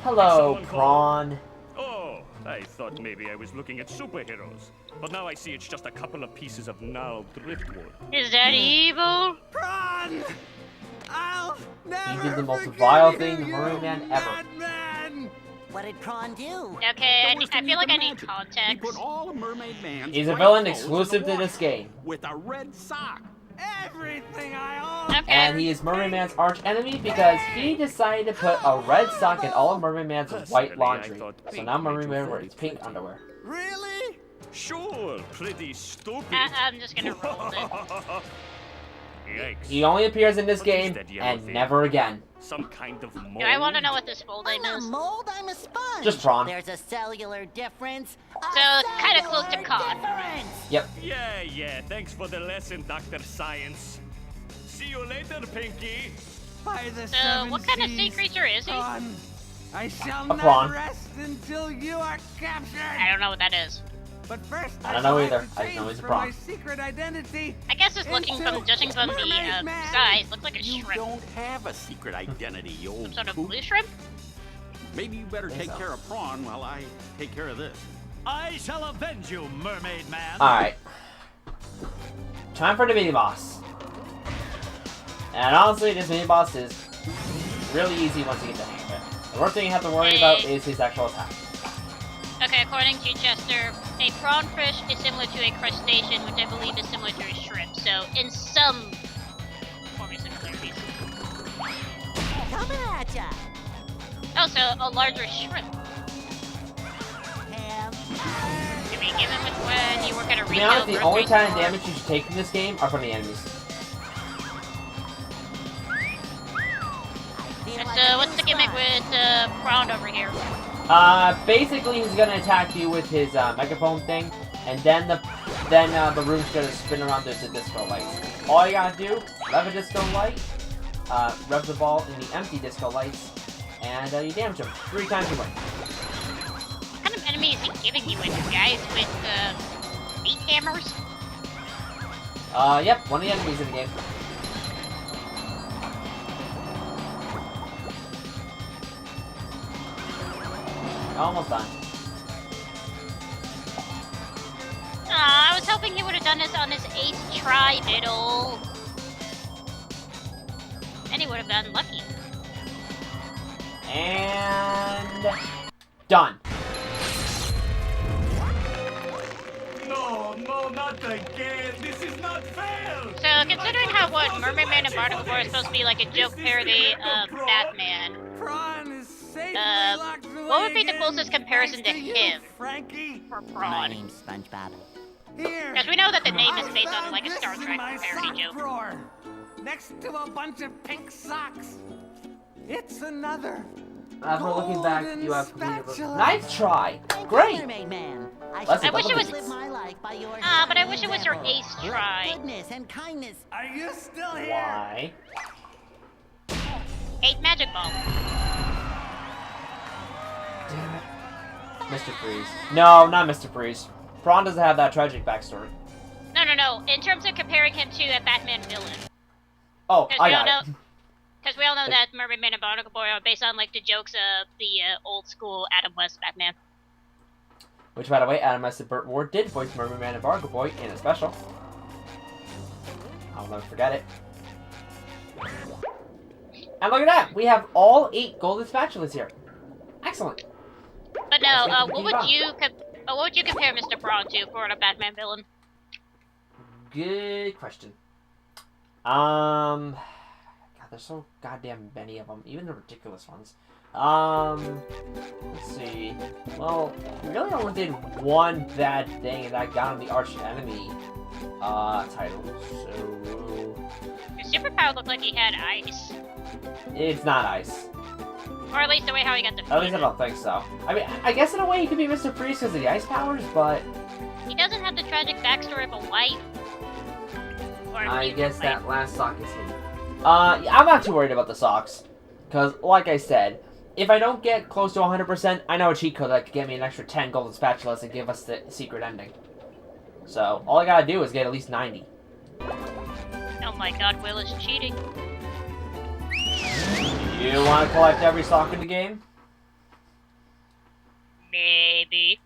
Hello,
Excellent
Prawn.
Oh, I thought maybe I was looking at superheroes. But now I see it's just a couple of pieces of gnarled driftwood.
Is that evil?
Run! I'll never
did the most
forgive
vile
you,
thing
you
Mermaid Man ever.
madman!
What did Prawn do?
Okay,
The worst
I
thing
feel
you
like I
can
need
imagine. He
context.
put all of Mermaid Man's
He's a
bright
villain
clothes in
exclusive
the
to this
water
game.
with a red sock.
Everything I own!
Okay.
And he is Mermaid Man's arch enemy because he decided to put a red sock in all of Mermaid Man's white
Personally, I
laundry.
thought
So
pink
now
made
Mermaid
you
Man
feel
wears pink
pretty.
underwear.
Really?
Sure, pretty stupid.
I'm just gonna roll with it.
Yikes.
He only appears in this
What is
game
that yellow
and
thing?
never again.
Some kind of mold.
Do I want to know what this mold
I'm
name
a
is?
mold, I'm a sponge.
Just Prawn.
There's a cellular difference.
So, kinda close to Cod.
Yep.
Yeah, thanks for the lesson, Dr. Science. See you later, Pinky.
By the
So,
seven
what kind of sea
seas,
creature is he?
Prawn, I shall
A
not
prawn.
rest until you are captured.
I don't know what that is.
But first,
I don't know
shall
either.
have to
I just know
change
he's a
from
prawn.
my secret identity.
I guess it's looking from, judging from the
Mermaid Man.
size, looks like a
You
shrimp.
don't have a secret identity, you old
Some sort of
kook.
blue shrimp?
Maybe you better
Think
take
so.
care of Prawn while I take care of this.
I shall avenge you, Mermaid Man.
Alright. Time for the mini boss. And honestly, this mini boss is really easy once you get the hang of it. The worst thing you have to worry about is his actual attack.
Okay, according to Chester, a prawnfish is similar to a crustacean, which I believe is similar to a shrimp. So, in some form of similarities.
Coming at ya.
Also, a larger shrimp.
Ham.
To be given with when you work at a
To be
retail
honest, the only
grocery
kind of
store.
damage you should take from this game are from the enemies.
So, what's the gimmick with prawn over here?
Basically, he's gonna attack you with his megaphone thing, and then the room's gonna spin around the disco lights. All you gotta do, rev a disco light, rev the ball in the empty disco lights, and you damage him 3 times a win.
What kind of enemy is he giving you? With guys with meat hammers?
Yep, one of the enemies in the game. Almost done.
Aw, I was hoping he would have done this on his 8th try, Biddle. And he would have gotten lucky.
And... done.
No, not again. This is not fair.
So, considering how what Mermaid Man and Barnacle Boy are supposed to be like a joke parody of Batman, what would be the closest comparison to him for
My
Prawn?
name's SpongeBob.
Because we know that the name is based on like a Star Trek parody joke.
Drawer, next to a bunch of pink socks. It's another.
After looking back, you have completed the
spatula.
9th try.
Thank you,
Great.
Mermaid Man.
Let's
I wish it was.
live my life by your
But I wish it was your
example.
8th try.
Goodness and kindness.
Are you still here?
Why?
8 magic ball.
Damn it. Mr. Freeze. No, not Mr. Freeze. Prawn doesn't have that tragic backstory.
No. In terms of comparing him to a Batman villain.
Oh,
Because
I got it.
Because we all know that Mermaid Man and Barnacle Boy are based on like the jokes of the old school Adam West Batman.
Which, by the way, Adam West and Burt Ward did voice Mermaid Man and Barnacle Boy in a special. I'll never forget it. And look at that! We have all 8 golden spatulas here. Excellent.
But no,
Let's get to
what would you compare Mr. Prawn to for a Batman villain?
Good question. God, there's so goddamn many of them, even the ridiculous ones. Let's see. Well, we really only did one bad thing, and that got him the arch enemy title. So
His superpower looked like he had ice,
it's not ice.
or at least the way how he got
At least
defeated.
I don't think so. I mean, I guess in a way he could be Mr. Freeze because of the ice powers, but
He doesn't have the tragic backstory of a wife. Or a
I
mutant
guess
wife.
that last sock is hidden. I'm not too worried about the socks. Because, like I said, if I don't get close to 100%, I know a cheat code that could get me an extra 10 golden spatulas and give us the secret ending. So, all I gotta do is get at least 90.
Oh my god, Will is cheating.
You want to collect every sock in the game?
Maybe.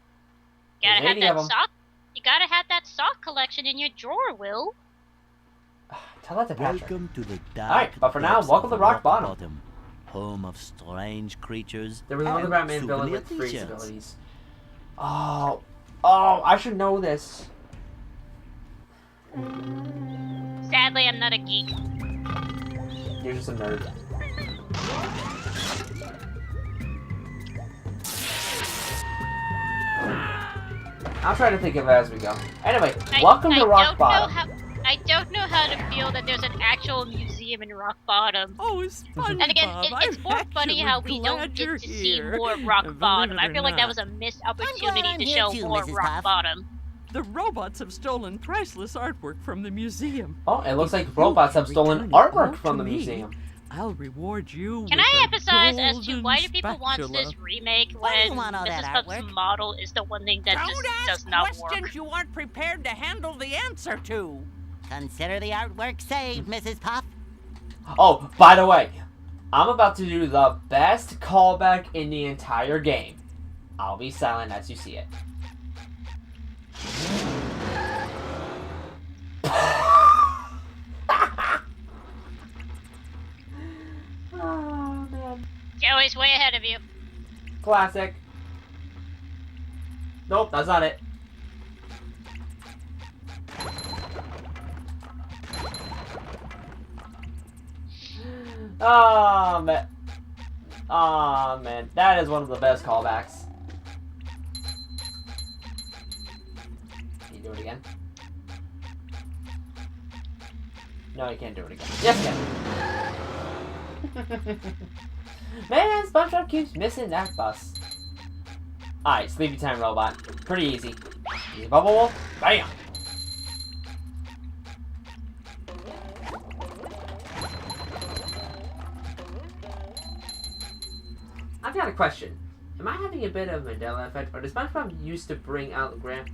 There's
Gotta have
80 of
that
'em.
sock. You gotta have that sock collection in your drawer, Will.
Tell that to Patrick.
Welcome to the dark
Alright, but for now,
depths
welcome
of
to Rock Bottom.
home of strange creatures.
There was another
and
Batman villain
souvenir
with freeze
t-shirts.
abilities. Oh, I should know this.
Sadly, I'm not a geek.
You're just a nerd. I'll try to think of it as we go. Anyway, welcome to Rock Bottom.
I don't know how to feel that there's an actual museum in Rock Bottom.
Oh, SpongeBob,
And again, it's more funny how we don't get to see more Rock Bottom. I feel like that was a missed opportunity
I'm
to
here
show
too,
more
Mrs.
Rock
Puff.
Bottom.
The robots have stolen priceless artwork from the museum.
Oh, it looks like
If
robots
you
have stolen
return it all
artwork from
to
the
me,
museum.
I'll reward you.
Can
with
I
a
emphasize as to
golden
why do people want
spatula.
this remake
Why do you
when
want all that
Mrs. Puff's
artwork?
model is the one thing that
Don't
just
ask
does not
questions
work?
you aren't prepared to handle the answer to.
Consider the artwork saved, Mrs. Puff.
Oh, by the way, I'm about to do the best callback in the entire game. I'll be silent as you see it. Oh, man.
Joey's way ahead of you.
Classic. Nope, that's not it. Oh, man. Oh, man. That is one of the best callbacks. Can you do it again? No, you can't do it again. Yes, you can. Man, SpongeBob keeps missing that bus. Alright, Sleepy Time Robot. Pretty easy. Easy bubble wolf. Bam! I've got a question. Am I having a bit of a Mandela effect, or does SpongeBob used to bring out Grandpa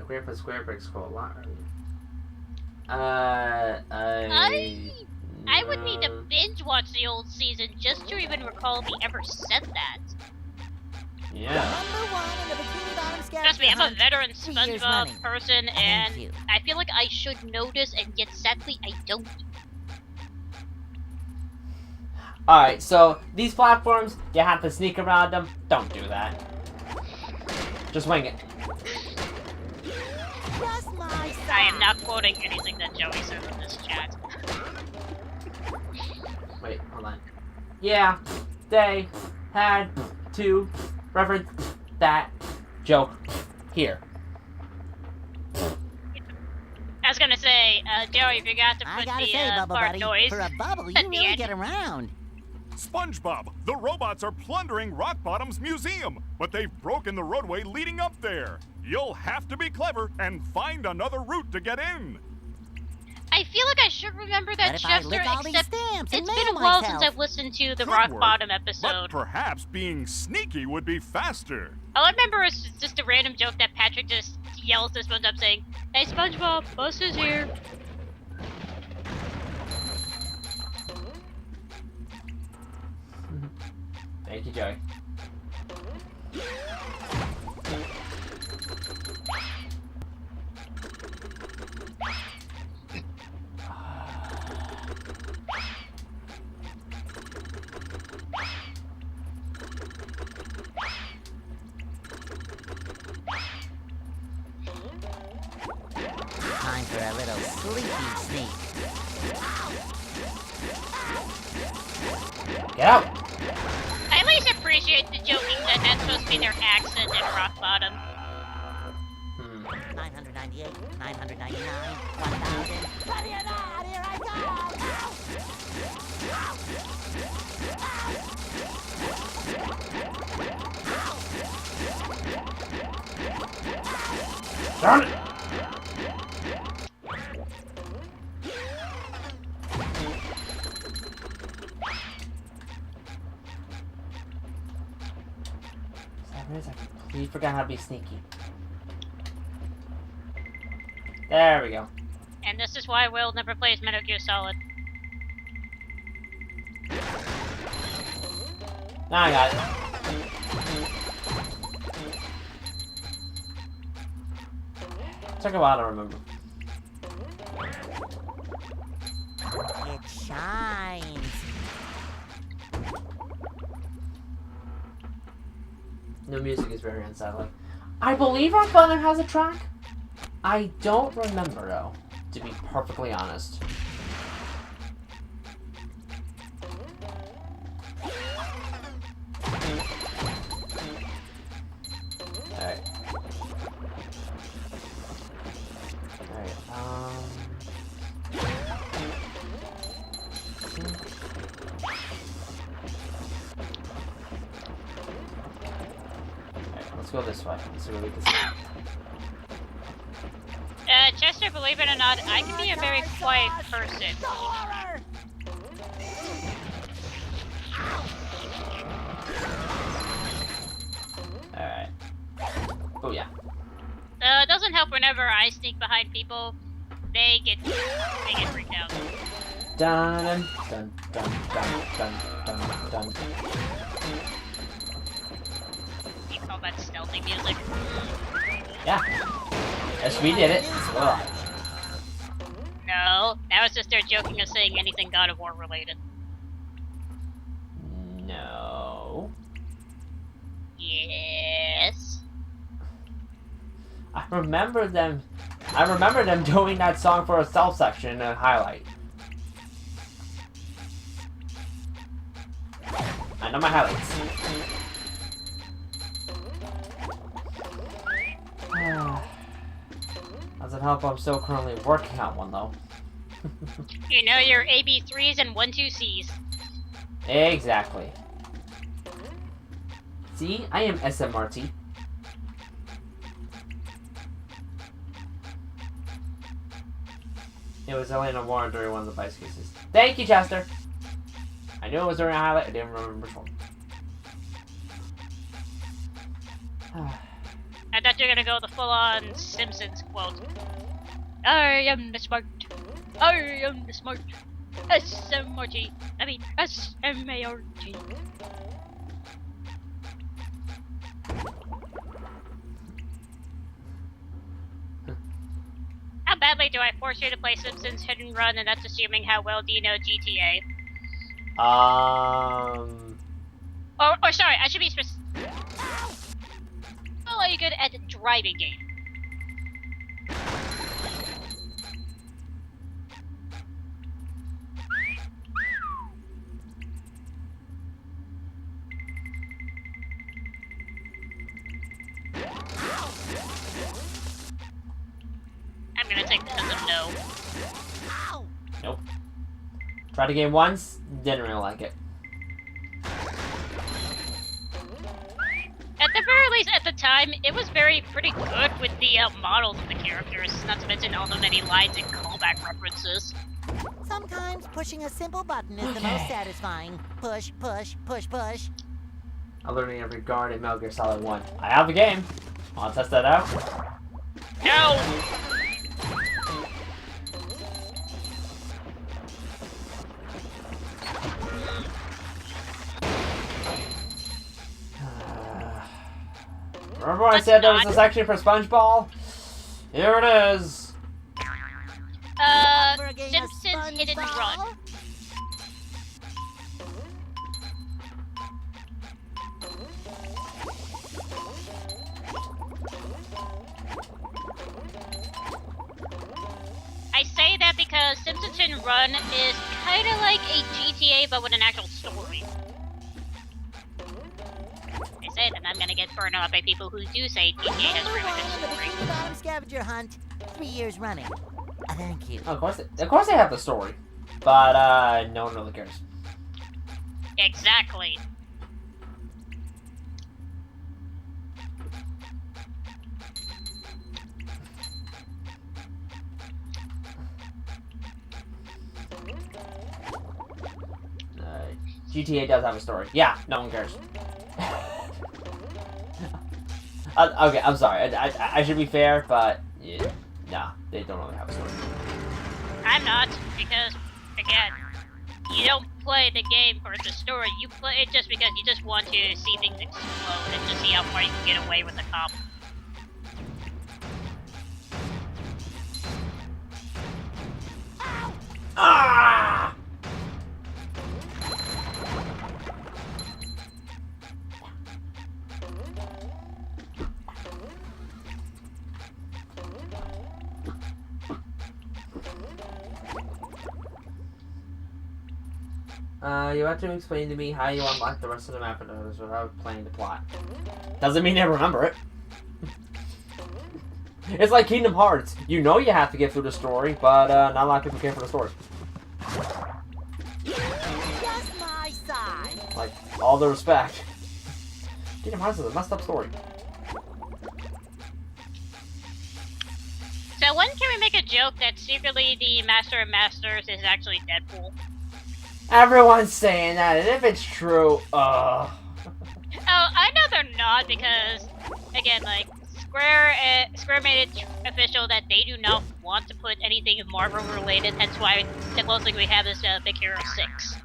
Squarebrick scroll a lot earlier?
I would need to binge watch the old season just to even recall if he ever said that.
Yeah.
Number 1 in the Bikini Bottom scavenger
Trust me, I'm a
hunt.
veteran
3 years
SpongeBob
running.
person,
Thank
and
you.
I feel like I should notice, and yet sadly I don't.
Alright, so these platforms, you have to sneak around them. Don't do that. Just wing it.
Just my
I am not quoting anything that Joey says in this chat.
Wait, hold on. Yeah, they had to reference that joke here.
I was gonna say, Joey, you forgot to
I
put
gotta
the
say, Bubble
fart
Buddy,
noise
for a bubble,
at
you
the
really
end.
get around.
SpongeBob, the robots are plundering Rock Bottom's museum, but they've broken the roadway leading up there. You'll have to be clever and find another route to get in.
I feel like I should remember that
What if I
gesture,
lick all these
except
stamps and
it's been a
mail
while
myself?
since I've listened to the
Good
Rock
work,
Bottom
But
episode.
perhaps being sneaky would be faster.
All I remember is just a random joke that Patrick just yells to SpongeBob saying, "Hey SpongeBob, bus is here."
Thank you, Joey.
Time for a little sleepy sneak.
Get out!
I at least appreciate the joking that that's supposed to be their accent in Rock Bottom.
998, 999, 1,000. Ready or not, here I go!
Darn it! I completely forgot how to be sneaky. There we go.
And this is why Will never plays Metal Gear Solid.
Now I got it. Took a while to remember.
It shines.
No music is very unsettling. I believe Rock Bottom has a track. I don't remember though, to be perfectly honest. Alright. Let's go this way. Let's see what we can see.
Chester, believe it or not, I can be a very quiet person.
Alright. Oh yeah.
It doesn't help whenever I sneak behind people. They get freaked out.
Dun dun dun dun dun dun dun.
You call that stealthy music?
Yeah. Yes, we did it. Ugh.
No, that was just their joking of saying anything God of War related.
No.
Yes.
I remember them doing that song for a self section in a highlight. I know my highlights. Doesn't help I'm still currently working on one though.
You know your AB3s and 1-2Cs.
Exactly. See, I am SMRT. It was Elena Warren during one of the vice cases. Thank you, Chester! I knew it was during a highlight, I didn't remember which one.
I thought you were gonna go the full-on Simpsons quote. I am the smart. I am the smart. S-M-R-T. I mean, S-M-A-R-T. How badly do I force you to play Simpsons Hit and Run, and that's assuming how well do you know GTA? Or sorry, I should be specific. How are you good at the driving game? I'm gonna take this as a no.
Nope. Tried the game once, didn't really like it.
At the very least, at the time, it was pretty good with the models of the characters, not to mention all the many lines and callback references.
Sometimes pushing a simple button is the most satisfying. Push, push, push, push.
I'm learning every guard in Metal Gear Solid 1. I have the game. Wanna test that out?
No!
Remember when I said there was a section for SpongeBob? Here it is.
Simpsons Hit and Run. I say that because Simpsons Hit and Run is kind of like a GTA but with an actual story. I say that I'm gonna get burned out by people who do say GTA has a really good story.
Bikini Bottom scavenger hunt, 3 years running. Thank you.
Of course they have the story, but no one really cares.
Exactly.
GTA does have a story. Yeah, no one cares. Okay, I'm sorry. I should be fair, but yeah, nah, they don't really have a story.
I'm not, because, again, you don't play the game for the story. You play it just because you just want to see things explode and to see how far you can get away with the cop.
Ah! You have to explain to me how you unlock the rest of the map without playing the plot. Doesn't mean I remember it. It's like Kingdom Hearts. You know you have to get through the story, but not a lot of people care for the story.
Just my side.
Like, all the respect. Kingdom Hearts is a messed up story.
So when can we make a joke that secretly the Master of Masters is actually Deadpool?
Everyone's saying that, and if it's true,
Oh, I know they're not, because, again, like, Square made it official that they do not want to put anything Marvel related, hence why the closest thing we have is Big Hero 6.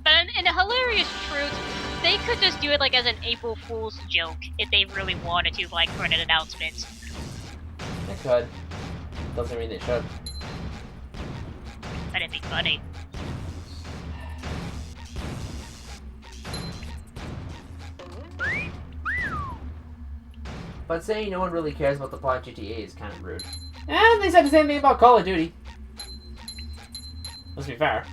But in a hilarious truth, they could just do it like as an April Fool's joke if they really wanted to, like, for an announcement.
they could. Doesn't mean they should.
But it'd be funny.
But saying no one really cares about the plot of GTA is kind of rude. And they said the same thing about Call of Duty. Let's be fair.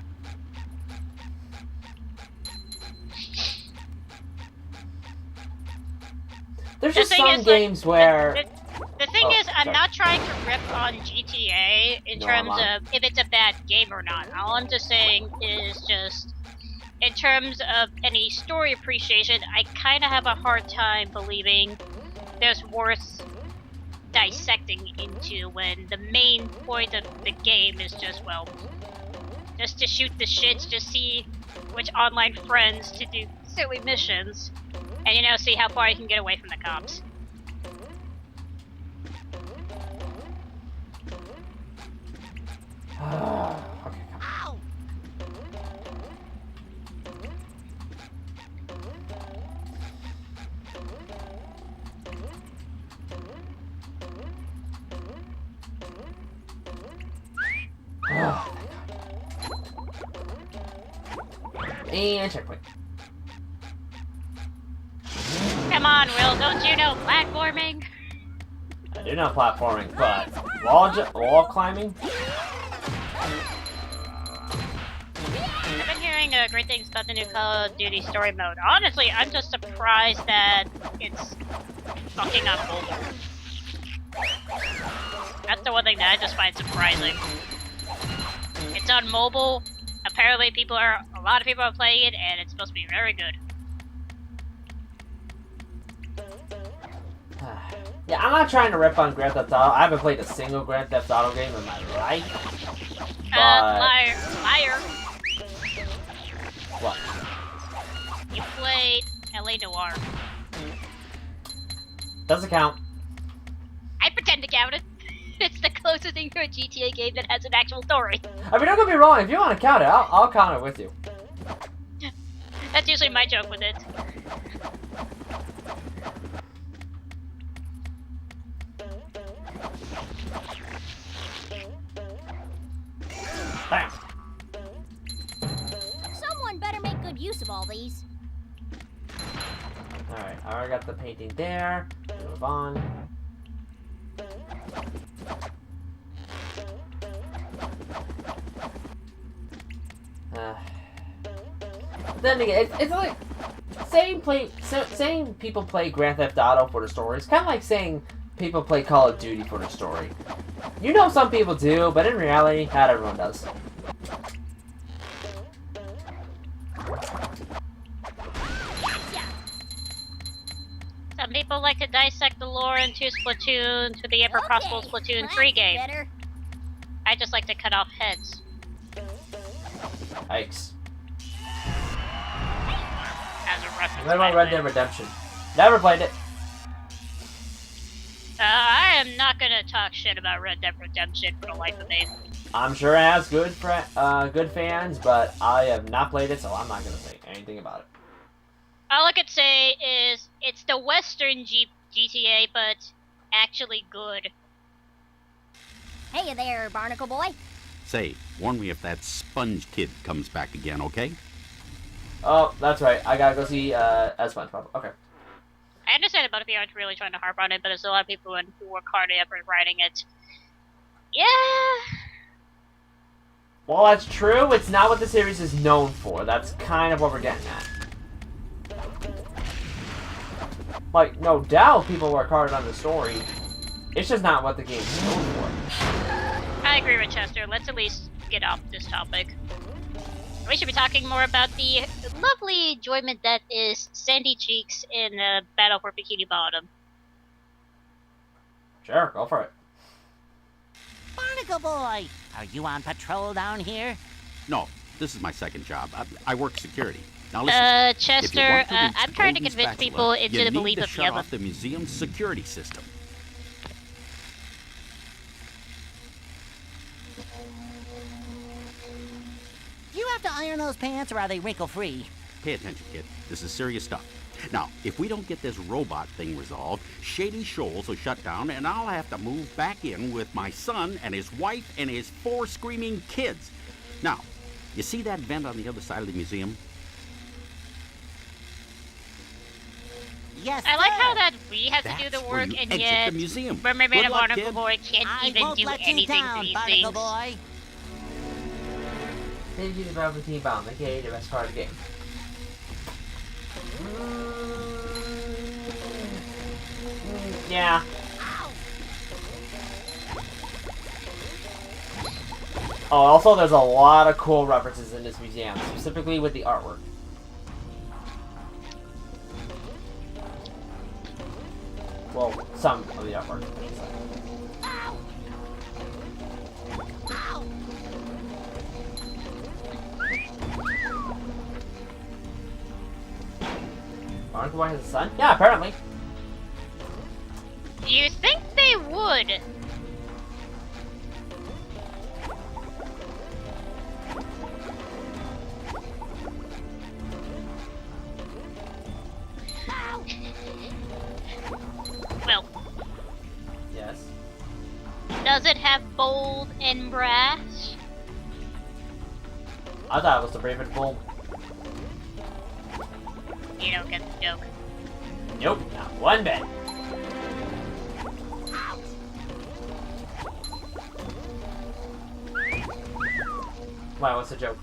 There's just some games where...
The thing is, I'm not trying to rip on GTA in terms of if it's a bad game or not. All I'm just saying is just, in terms of any story appreciation, I kind of have a hard time believing there's worth dissecting into when the main point of the game is just, well, just to shoot the shits, just see which online friends to silly missions, and you know, see how far you can get away from the cops.
Okay.
Ow!
And checkpoint.
Come on, Will, don't you know platforming?
I do know platforming, but wall climbing?
I've been hearing great things about the new Call of Duty story mode. Honestly, I'm just surprised that it's fucking on mobile. That's the one thing that I just find surprising. It's on mobile. Apparently, a lot of people are playing it, and it's supposed to be very good.
Yeah, I'm not trying to rip on Grand Theft Auto. I haven't played a single Grand Theft Auto game in my life. But...
Liar.
What?
You played LA Noire.
Doesn't count.
I pretend to count it. It's the closest thing to a GTA game that has an actual story.
I mean, don't get me wrong. If you want to count it, I'll count it with you.
That's usually my joke with it.
Bam.
Someone better make good use of all these.
Alright, I already got the painting there. Move on. Then again, it's like saying people play Grand Theft Auto for the story. It's kind of like saying people play Call of Duty for the story. You know some people do, but in reality, not everyone does.
Some people like to dissect the lore into Splatoon to the ever possible Splatoon 3 game.
Better.
I just like to cut off heads.
Yikes.
As a reference.
What about Red Dead Redemption? Never played it.
I am not gonna talk shit about Red Dead Redemption for the life of me.
I'm sure it has good fans, but I have not played it, so I'm not gonna say anything about it.
All I could say is it's the Western GTA, but actually good.
Hey there, Barnacle Boy.
Say, warn me if that Sponge Kid comes back again, okay?
Oh, that's right. I gotta go see SpongeBob. Okay.
I understand about if you aren't really trying to harp on it, but there's a lot of people who work hard at writing it. Yeah.
Well, that's true. It's not what the series is known for. That's kind of what we're getting at. Like, no doubt people work hard on the story. It's just not what the game is known for.
I agree with Chester. Let's at least get off this topic. We should be talking more about the lovely enjoyment that is Sandy Cheeks in Battle for Bikini Bottom.
Sure, go for it.
Barnacle Boy, are you on patrol down here?
No, this is my second job. I work security. Now listen,
Chester, I'm trying to convince people into the belief of
you need to shut off the museum's security system.
You have to iron those pants or are they wrinkle-free?
Pay attention, kid. This is serious stuff. Now, if we don't get this robot thing resolved, Shady Shoals will shut down and I'll have to move back in with my son and his wife and his 4 screaming kids. Now, you see that vent on the other side of the museum?
Yes,
I like
sir.
how that we have to do
That's
the
where
work
you
and
exit
yet
the museum.
Mermaid and
Good luck,
Barnacle
kid.
Boy can't
I
even
won't
do
let you
anything
down,
for these
Barnacle
things.
Boy.
Thank you to Battle Team Bomb, aka the best part of the game. Yeah. Oh, also there's a lot of cool references in this museum, specifically with the artwork. Well, some of the artwork.
Ow! Ow!
Monica Boy has a son? Yeah, apparently.
Do you think they would? Well.
Yes.
Does it have gold and brass?
I thought it was the Brave and Bold.
You don't get the joke.
Nope, not one bit. Why, what's the joke?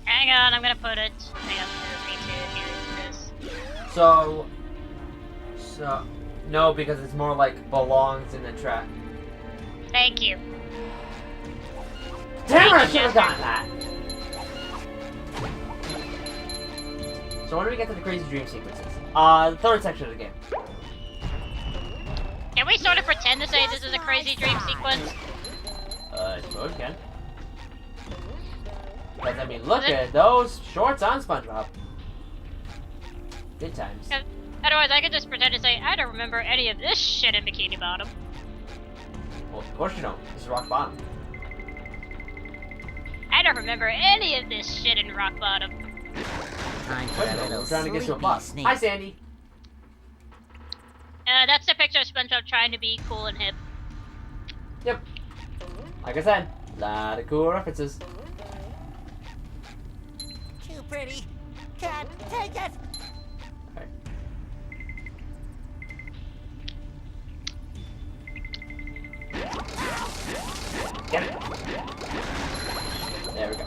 Hang on, I'm gonna put it. Hang on, here it is.
So, no, because it's more like belongs in the track.
Thank you.
Damn it, I should have gotten that! So when do we get to the crazy dream sequences? The third section of the game.
Can we sort of pretend to say this is a crazy dream sequence?
I suppose we can. Because, I mean, look at those shorts on SpongeBob. Good times.
Otherwise, I could just pretend to say, I don't remember any of this shit in Bikini Bottom.
Well, of course you don't. This is Rock Bottom.
I don't remember any of this shit in Rock Bottom.
Time for that little
We're trying to get to a
sleepy
bus.
sneak.
Hi, Sandy.
That's the picture of SpongeBob trying to be cool and hip.
Yep. Like I said, a lot of cool references.
Too pretty. Can't take it.
Okay. Get it. There we go.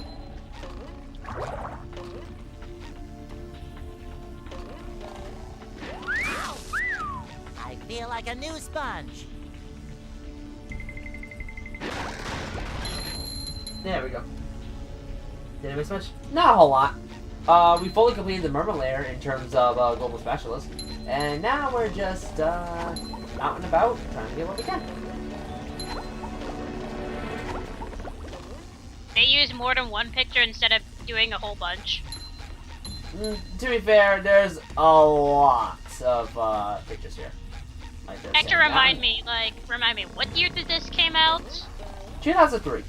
I feel like a new sponge.
There we go. Did I miss much? Not a whole lot. We fully completed the Murmur Lair in terms of Global Specialist. And now we're just out and about trying to get what we can.
They use more than one picture instead of doing a whole bunch.
To be fair, there's a lot of pictures here. Like
Hector, remind me, what year did this came out?
2003.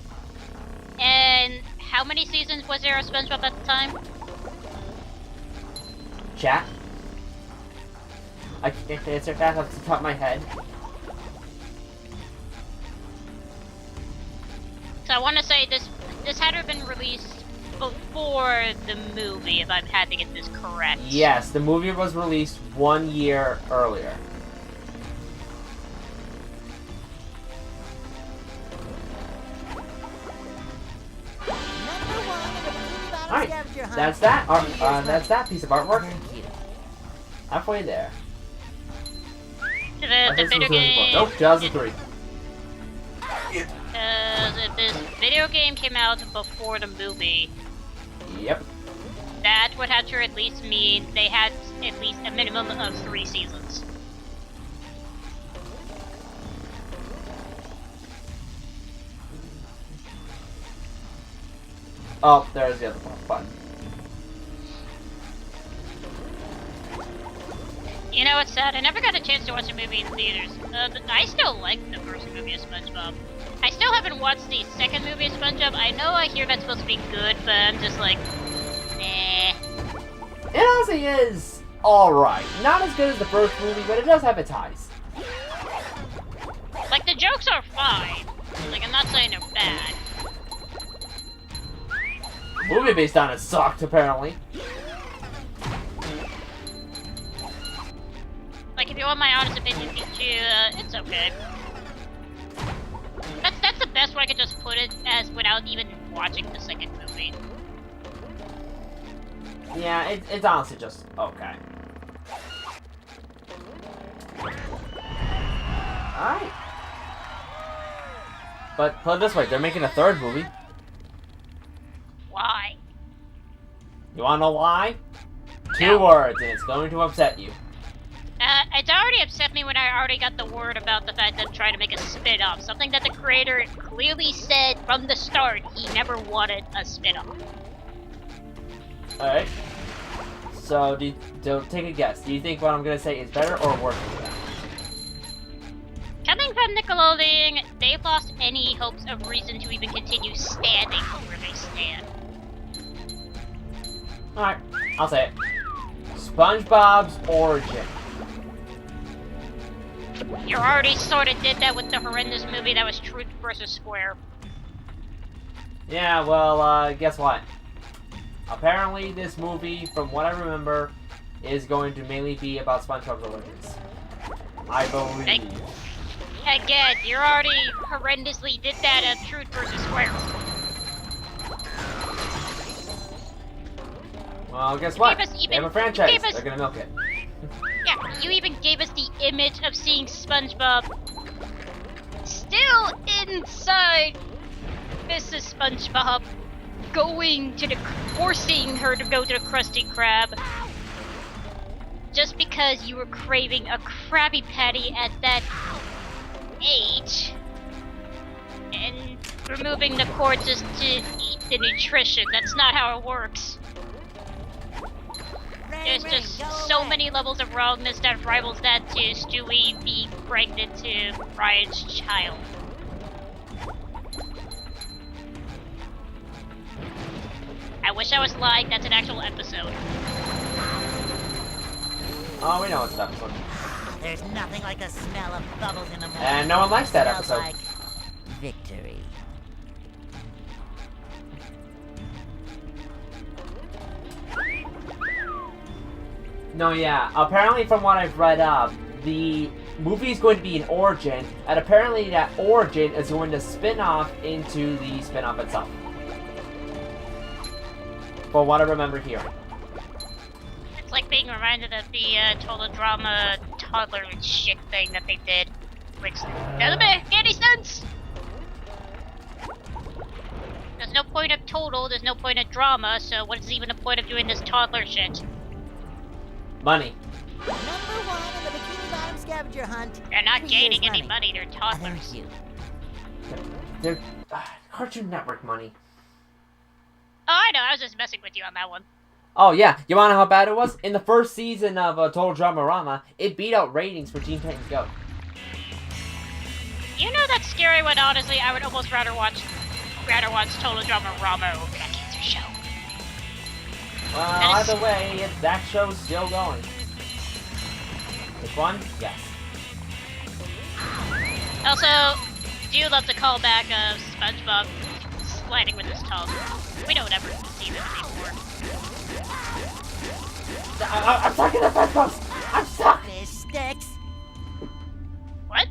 And how many seasons was there of SpongeBob at the time?
Chat? I can't answer that off the top of my head.
So I want to say this had to have been released before the movie, if I've had to get this correct.
Yes, the movie was released 1 year earlier. Alright, that's that. That's that piece of artwork. Halfway there.
The video game.
Nope, 2003.
If this video game came out before the movie,
Yep.
that would have to at least mean they had at least a minimum of 3 seasons.
Oh, there's the other button.
You know what's sad? I never got a chance to watch a movie in theaters. But I still like the first movie of SpongeBob. I still haven't watched the second movie of SpongeBob. I know I hear that's supposed to be good, but I'm just like, nah.
It honestly is alright. Not as good as the first movie, but it does have its highs.
Like, the jokes are fine. Like, I'm not saying they're bad.
The movie based on it sucked, apparently.
Like, if you want my honest opinion, Pichu, it's okay. That's the best way I could just put it, as without even watching the second movie.
Yeah, it's honestly just okay. Alright. But put it this way, they're making a third movie.
Why?
You wanna know why? 2 words, and it's going to upset you.
It's already upset me when I already got the word about the fact that I'm trying to make a spin-off. Something that the creator clearly said from the start he never wanted a spin-off.
Alright. So, take a guess. Do you think what I'm gonna say is better or worse than that?
Coming from Nickelodeon, they've lost any hopes of reason to even continue standing where they stand.
Alright, I'll say it. SpongeBob's origin.
You already sort of did that with the horrendous movie that was Truth vs. Square.
Yeah, well, guess what? Apparently, this movie, from what I remember, is going to mainly be about SpongeBob's origins. I believe.
Again, you already horrendously did that at Truth vs. Square.
Well, guess what? They have a franchise. They're gonna milk it.
Yeah, you even gave us the image of seeing SpongeBob still inside Mrs. SpongeBob forcing her to go to the Krusty Krab. Just because you were craving a Krabby Patty at that age. And removing the cord just to eat the nutrition. That's not how it works. There's just so many levels of wrongness that rivals that to Stewie being pregnant to Ryan's child. I wish I was lying, that's an actual episode.
Oh, we know it's an episode.
There's nothing like the smell of bubbles in the morning.
And no one likes that
Smells
episode.
like victory.
No, yeah. Apparently, from what I've read up, the movie is going to be an origin, and apparently that origin is going to spin off into the spin-off itself. From what I remember hearing.
It's like being reminded of the total drama toddler shit thing that they did, which doesn't make any sense. There's no point of total, there's no point of drama, so what is even the point of doing this toddler shit?
Money.
Number one in the Bikini Bottom scavenger hunt.
They're not gaining any money, they're toddlers.
They're Cartoon Network money.
Oh, I know, I was just messing with you on that one.
Oh, yeah. You wanna know how bad it was? In the first season of Total Drama-Rama, it beat out ratings for Teen Titans Go.
You know that's scary when honestly I would almost rather watch Total Drama-Rama over that cancer show.
Well, either way, that show's still going. Which one? Yes.
Also, do you love the callback of SpongeBob sliding with his tongue? We don't ever see this anymore.
I'm stuck in the fence post! I'm stuck!
This sticks.
What?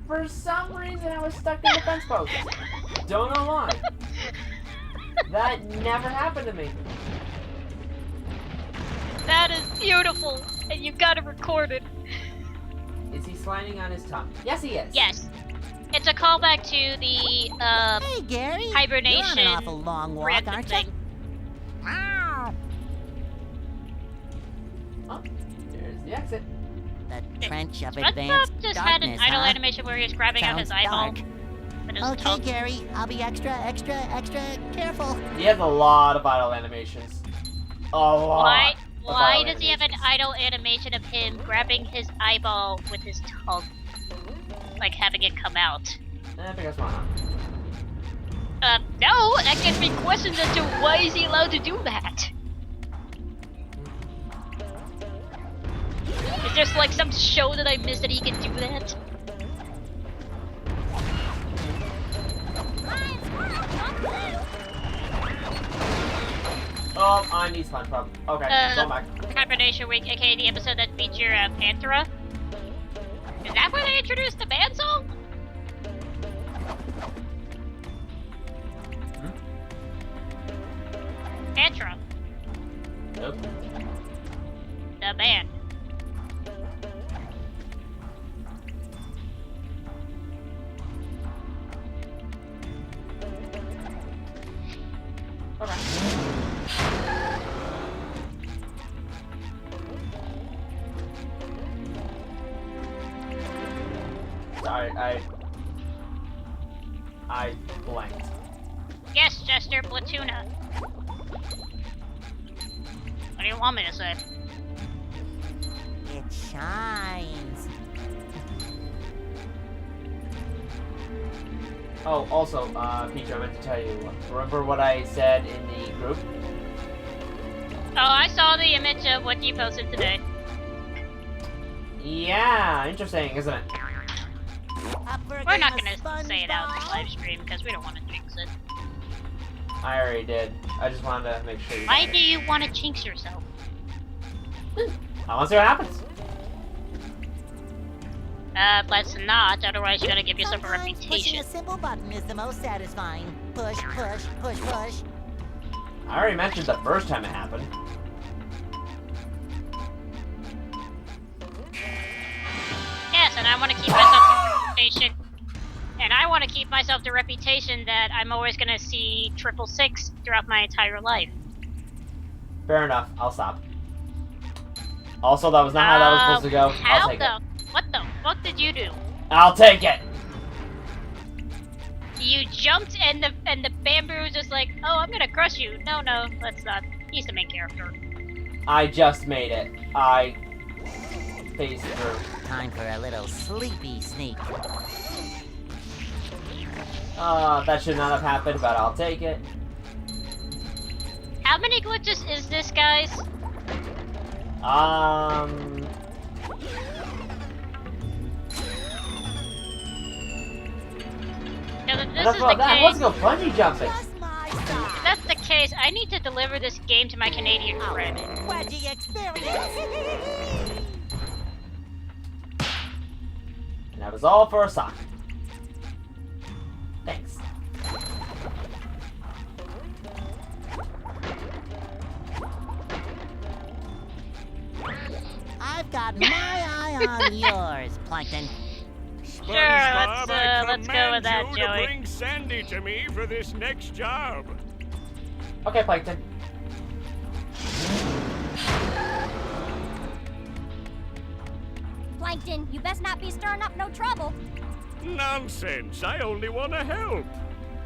For some reason, I was stuck in the fence post. Don't know why. That never happened to me.
That is beautiful, and you gotta record it.
Is he sliding on his tongue? Yes, he is.
Yes. It's a callback to the,
Hey, Gary.
hibernation
You're on an awful long walk,
random
aren't
thing.
you?
Oh, there's the exit.
The trench of
SpongeBob
advanced
just had an
darkness,
idle
huh?
animation where he was grabbing out his
Sounds
eyeball.
dark.
With his
Okay,
tongue.
Gary. I'll be extra careful.
He has a lot of idle animations. A lot.
Why does he have an idle animation of him grabbing his eyeball with his tongue? Like having it come out.
Because why not?
No! That gives me questions as to why is he allowed to do that? Is there like some show that I missed that he can do that?
Oh, I need SpongeBob. Okay, go back.
Hibernation Week, aka the episode that featured Panthera. Is that where they introduced the band song? Panthera.
Nope.
The band.
Sorry, I blanked.
Yes, Jester Platoona. What do you want me to say?
It shines.
Oh, also, Peter, I meant to tell you. Remember what I said in the group?
Oh, I saw the image of what you posted today.
Yeah, interesting, isn't it?
We're not gonna say it out in the live stream because we don't want to jinx it.
I already did. I just wanted to make sure you
Why do you want to jinx yourself?
I want to see what happens.
Let's not, otherwise you're gonna give yourself a
Pushing
reputation.
a simple button is the most satisfying. Push, push, push, push.
I already mentioned the first time it happened.
Yes, and I want to keep myself the reputation. And I want to keep myself the reputation that I'm always gonna see 666 throughout my entire life.
Fair enough. I'll stop. Also, that was not how that was supposed to go. I'll take it.
What the fuck did you do?
I'll take it.
You jumped and the bamboo was just like, oh, I'm gonna crush you. No, let's not. He's the main character.
I just made it. I phased through.
Time for a little sleepy sneak.
That should not have happened, but I'll take it.
How many glitches is this, guys?
Enough about that. Let's go bungee jumping.
If that's the case, I need to deliver this game to my Canadian friend.
Wedgie experience.
And that was all for a sock. Thanks.
I've got my eye on yours, Plankton.
Sure, let's go with that,
you
Joey.
To bring Sandy to me for this next job.
Okay, Plankton.
Plankton, you best not be stirring up no trouble.
Nonsense. I only want to help.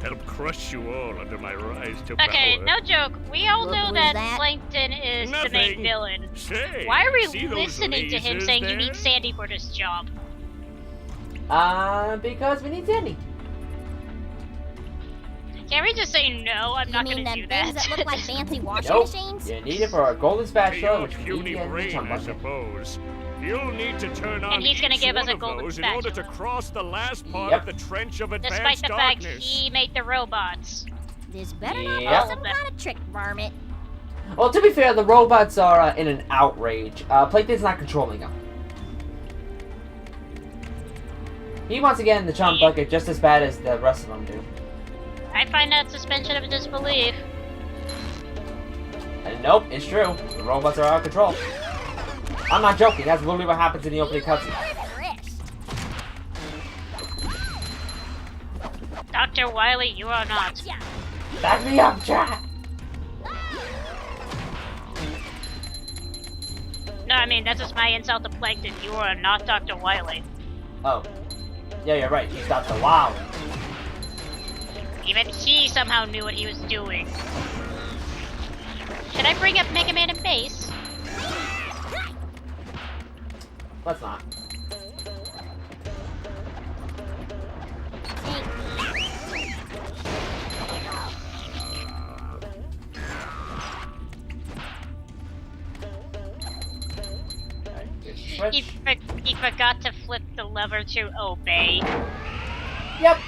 Help crush you all under my rise to
Okay,
power.
no joke. We all know that,
that?
Plankton is the main
Nothing.
villain.
Say,
Why are we
see those
listening to him
lasers
saying
there?
you need Sandy for this job?
Because we need Sandy.
Can't we just say no? I'm
You
not
mean
gonna
them
do
things
that.
that look like fancy washing
Nope.
machines?
You need it for a golden spatula,
Your
which we
puny
need in the
brain,
chum
I
bucket.
suppose. You'll need to turn on
And he's gonna
each
give us
one
a
of
golden
those in order to
spatula.
cross the last part
Yep.
of the trench of advanced
Despite the fact
darkness.
he made the robots.
This better not be
Yep.
some kind of trick, varmint.
Well, to be fair, the robots are in an outrage. Plankton's not controlling them. He wants to get in the chum bucket just as bad as the rest of them do.
I find that suspension of disbelief.
And nope, it's true. The robots are out of control. I'm not joking. That's literally what happens in the opening cutscene.
Dr. Wily, you are not.
Back me up, chat!
No, I mean, that's just my insult to Plankton. You are not Dr. Wily.
Oh. Yeah, you're right. He's Dr. Wow.
Even he somehow knew what he was doing. Should I bring up Mega Man and Bass?
Let's not.
He forgot to flip the lever to obey.
Yep.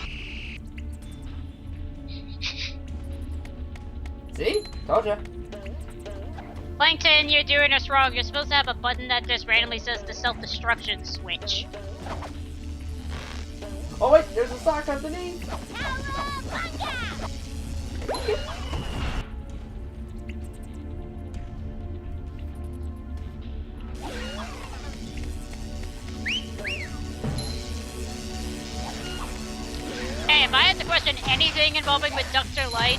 See? Told ya.
Plankton, you're doing us wrong. You're supposed to have a button that just randomly says the self-destruction switch.
Oh wait, there's a sock underneath.
Hey, if I had to question anything involving with Dr. Light,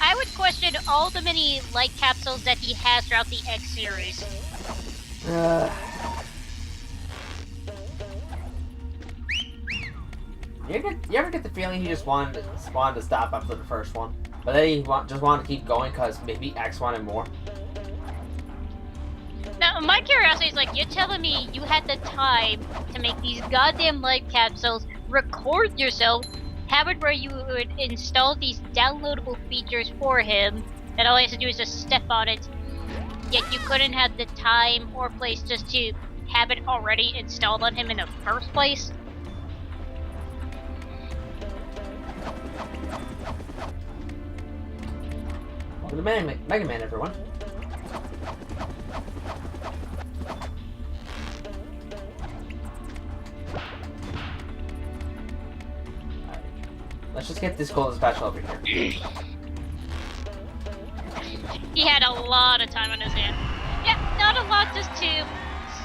I would question all the many light capsules that he has throughout the X series.
You ever get the feeling he just wanted to stop after the first one? But then he just wanted to keep going because maybe X wanted more?
My curiosity is like, you're telling me you had the time to make these goddamn life capsules, record yourself, have it where you would install these downloadable features for him, and all he has to do is just step on it, yet you couldn't have the time or place just to have it already installed on him in the first place?
Welcome to Mega Man, everyone. Let's just get this golden spatula over here.
He had a lot of time on his hand. Yeah, not a lot, just to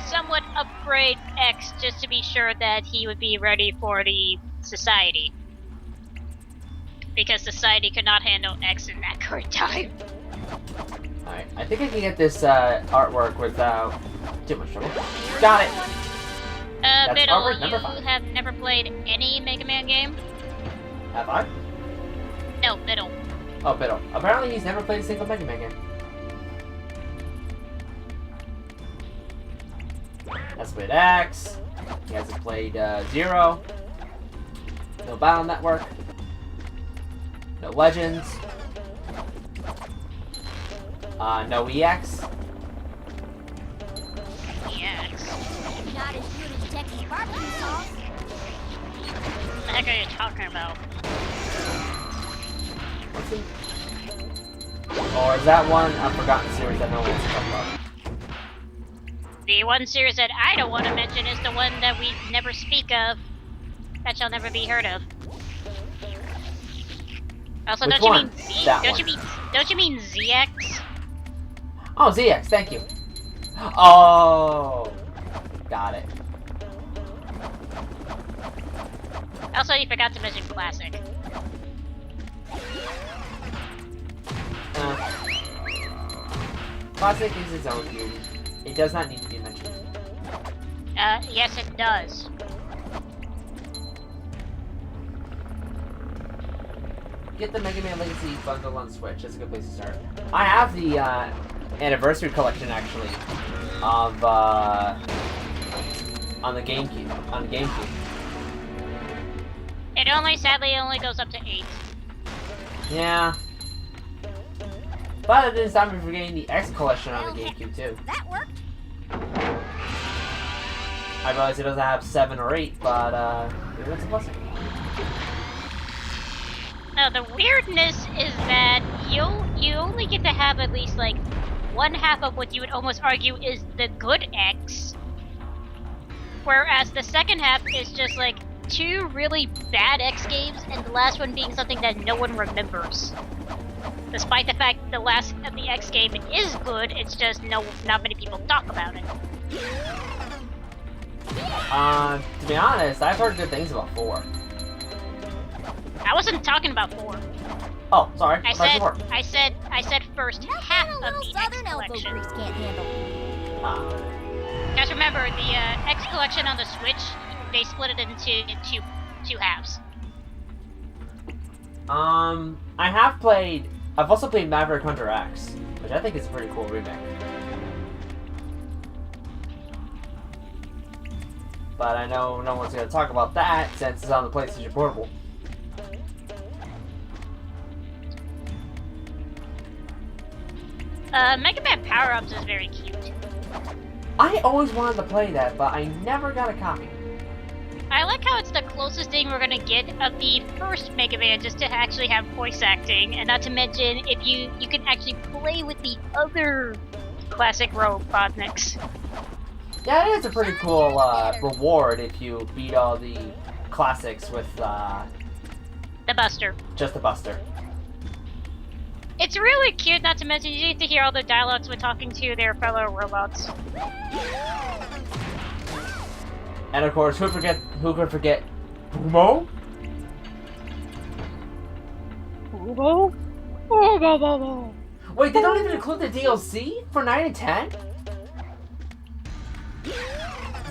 somewhat upgrade X just to be sure that he would be ready for the society. Because society could not handle X in that short time.
Alright, I think I can get this artwork without too much trouble. Got it! That's
Biddle,
artwork number 5.
you have never played any Mega Man game?
Have I?
No, Biddle.
Oh, Biddle. Apparently he's never played a single Mega Man game. That's played X. He hasn't played 0. No Battle Network. No Legends. No EX.
EX.
Not as good as Texas barbecue sauce.
What the heck are you talking about?
What's it? Or is that one a forgotten series that no one's talking about?
The one series that I don't want to mention is the one that we never speak of, that shall never be heard of. Also,
Which
don't you
one?
mean Z?
That
Don't you mean ZX?
Oh, ZX, thank you. Oh, got it.
Also, you forgot to mention Classic.
Classic is its own beauty. It does not need to be mentioned.
Yes, it does.
Get the Mega Man Legacy bundle on Switch. That's a good place to start. I have the anniversary collection actually of on the GameCube. On the GameCube.
It sadly only goes up to 8.
Yeah. But it didn't stop me from getting the X collection on the GameCube too.
That worked.
I realize it doesn't have 7 or 8, but maybe that's a blessing.
Now the weirdness is that you only get to have at least like one half of what you would almost argue is the good X, whereas the second half is just like 2 really bad X games, and the last one being something that no one remembers. Despite the fact the last of the X game is good, it's just not many people talk about it.
To be honest, I've heard good things about 4.
I wasn't talking about 4.
Oh, sorry.
I said first half of the X collection.
Can't handle.
Guys, remember the X collection on the Switch? They split it into two halves.
I've also played Maverick Hunter X, which I think is a pretty cool remake. But I know no one's gonna talk about that since it's on the PlayStation Portable.
Mega Man Power-Ups is very cute.
I always wanted to play that, but I never got a copy.
I like how it's the closest thing we're gonna get of the first Mega Man just to actually have voice acting, and not to mention if you can actually play with the other classic Robotniks.
Yeah, it is a pretty cool reward if you beat all the classics with
The Buster.
just the Buster.
It's really cute, not to mention you get to hear all the dialogues when talking to their fellow robots.
And of course, who could forget Bumo?
Bumo? Oh,
Wait, they don't even include the DLC for 9 and 10?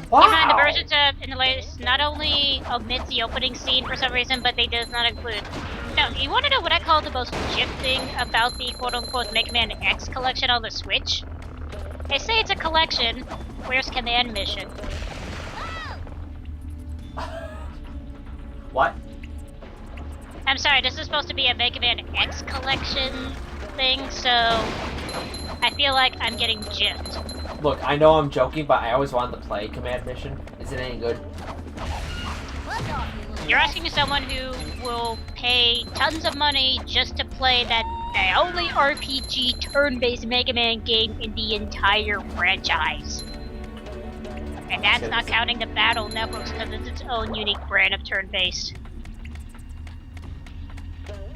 Wow!
Yeah, the versions in the latest not only omits the opening scene for some reason, but they does not include. No, you want to know what I call the most Jip thing about the quote-unquote Mega Man X collection on the Switch? They say it's a collection. Where's command mission?
What?
I'm sorry, this is supposed to be a Mega Man X collection thing, so I feel like I'm getting gypped.
Look, I know I'm joking, but I always wanted to play Command Mission. Is it any good?
You're asking someone who will pay tons of money just to play the only RPG turn-based Mega Man game in the entire franchise. And that's not counting the Battle Networks because it's its own unique brand of turn-based.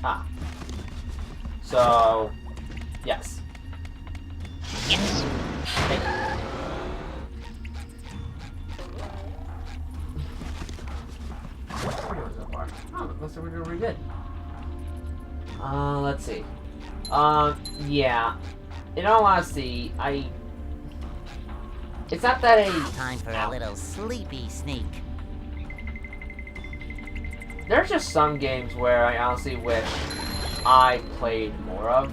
Ah. So, yes.
Yes.
Thank you. Oh, looks like we're doing pretty good. Let's see. Yeah. In all honesty, it's not that
Time for a little sleepy sneak.
There's just some games where I honestly wish I played more of.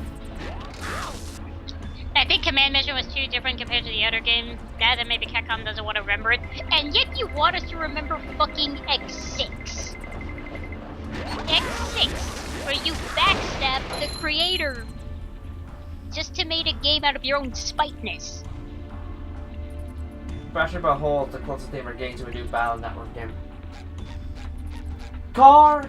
I think Command Mission was too different compared to the other game. That and maybe Capcom doesn't want to remember it. And yet you want us to remember fucking X6. X6, where you backstab the creator just to make a game out of your own spiteness.
Pressure but hold the closest they were getting to a new Battle Network game. Car!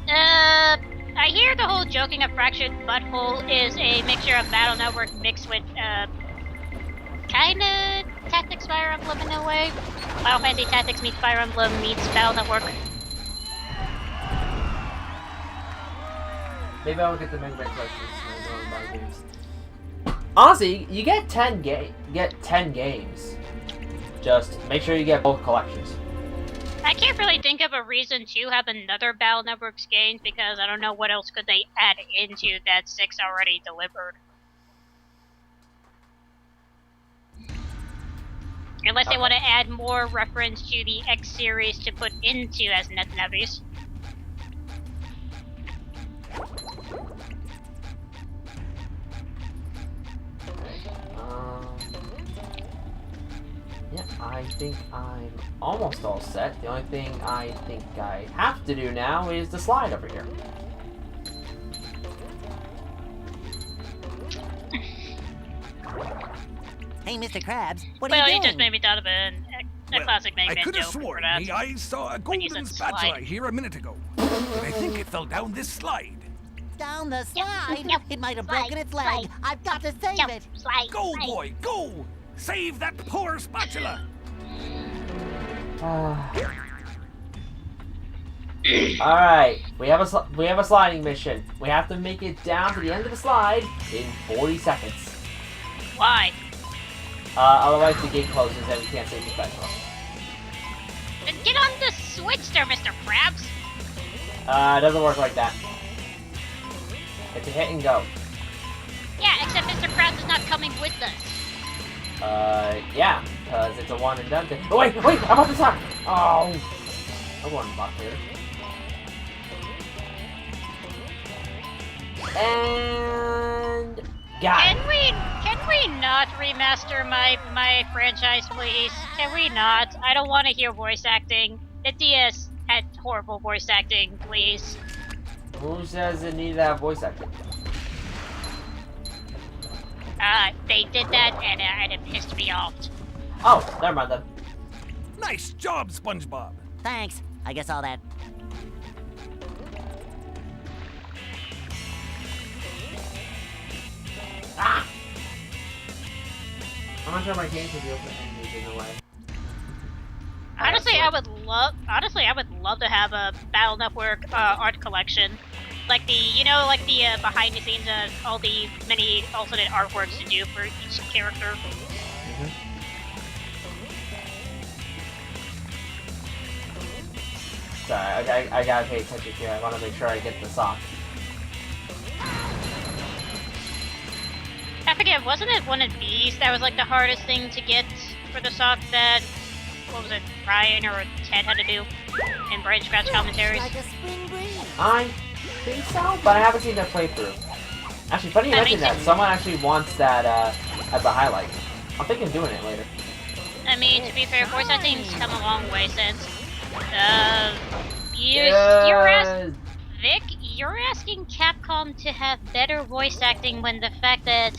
I hear the whole joking of Fractured Butthole is a mixture of Battle Network mixed with, kinda Tactics Fire Emblem in a way. Final Fantasy Tactics meets Fire Emblem meets Battle Network.
Maybe I'll get the Mega Man collections when I go and buy games. Honestly, you get 10 games. Just make sure you get both collections.
I can't really think of a reason to have another Battle Networks game because I don't know what else could they add into that 6 already delivered. Unless they want to add more reference to the X series to put into as NetNavis.
Yeah, I think I'm almost all set. The only thing I think I have to do now is the slide over here.
Hey, Mr. Krabs, what are you
Well,
doing?
you just made me thought of a classic Mega
I
Man
could have
joke
sworn
for that.
me I saw a
When you
golden
said
spatula
slide.
here a minute ago. But I think it fell down this slide.
Down the slide?
Yep.
It might have
Slide,
broken its leg.
slide.
I've got to save
Jump,
it.
slide,
Go,
slide.
boy, go! Save that poor spatula!
Alright, we have a sliding mission. We have to make it down to the end of the slide in 40 seconds.
Why?
Otherwise the gate closes and we can't save the spatula.
Then get on the switch there, Mr. Krabs!
It doesn't work like that. It's a hit and go.
Yeah, except Mr. Krabs is not coming with us.
Yeah, because it's a one and done thing. Oh, wait, I'm about to stop! Oh! I wasn't back here. And... got it.
Can we not remaster my franchise, please? Can we not? I don't want to hear voice acting. The DS had horrible voice acting, please.
Who says it needed that voice acting?
They did that and it pissed me off.
Oh, never mind then.
Nice job, SpongeBob.
Thanks. I guess all that.
Ah! I'm not sure my games will be able to end these in a way.
Honestly, I would love to have a Battle Network art collection. Like the behind the scenes of all the many alternate artworks to do for each character.
Sorry, I gotta pay attention here. I want to make sure I get the sock.
I forget, wasn't it one of these that was like the hardest thing to get for the sock that, what was it, Ryan or Ted had to do in Brain Scratch commentaries?
Like a spring breeze.
I think so, but I haven't seen their playthrough. Actually, funny you mention that. Someone actually wants that as a highlight. I'm thinking of doing it later.
I mean, to be fair, voice acting's come a long way since. Vic, you're asking Capcom to have better voice acting when the fact that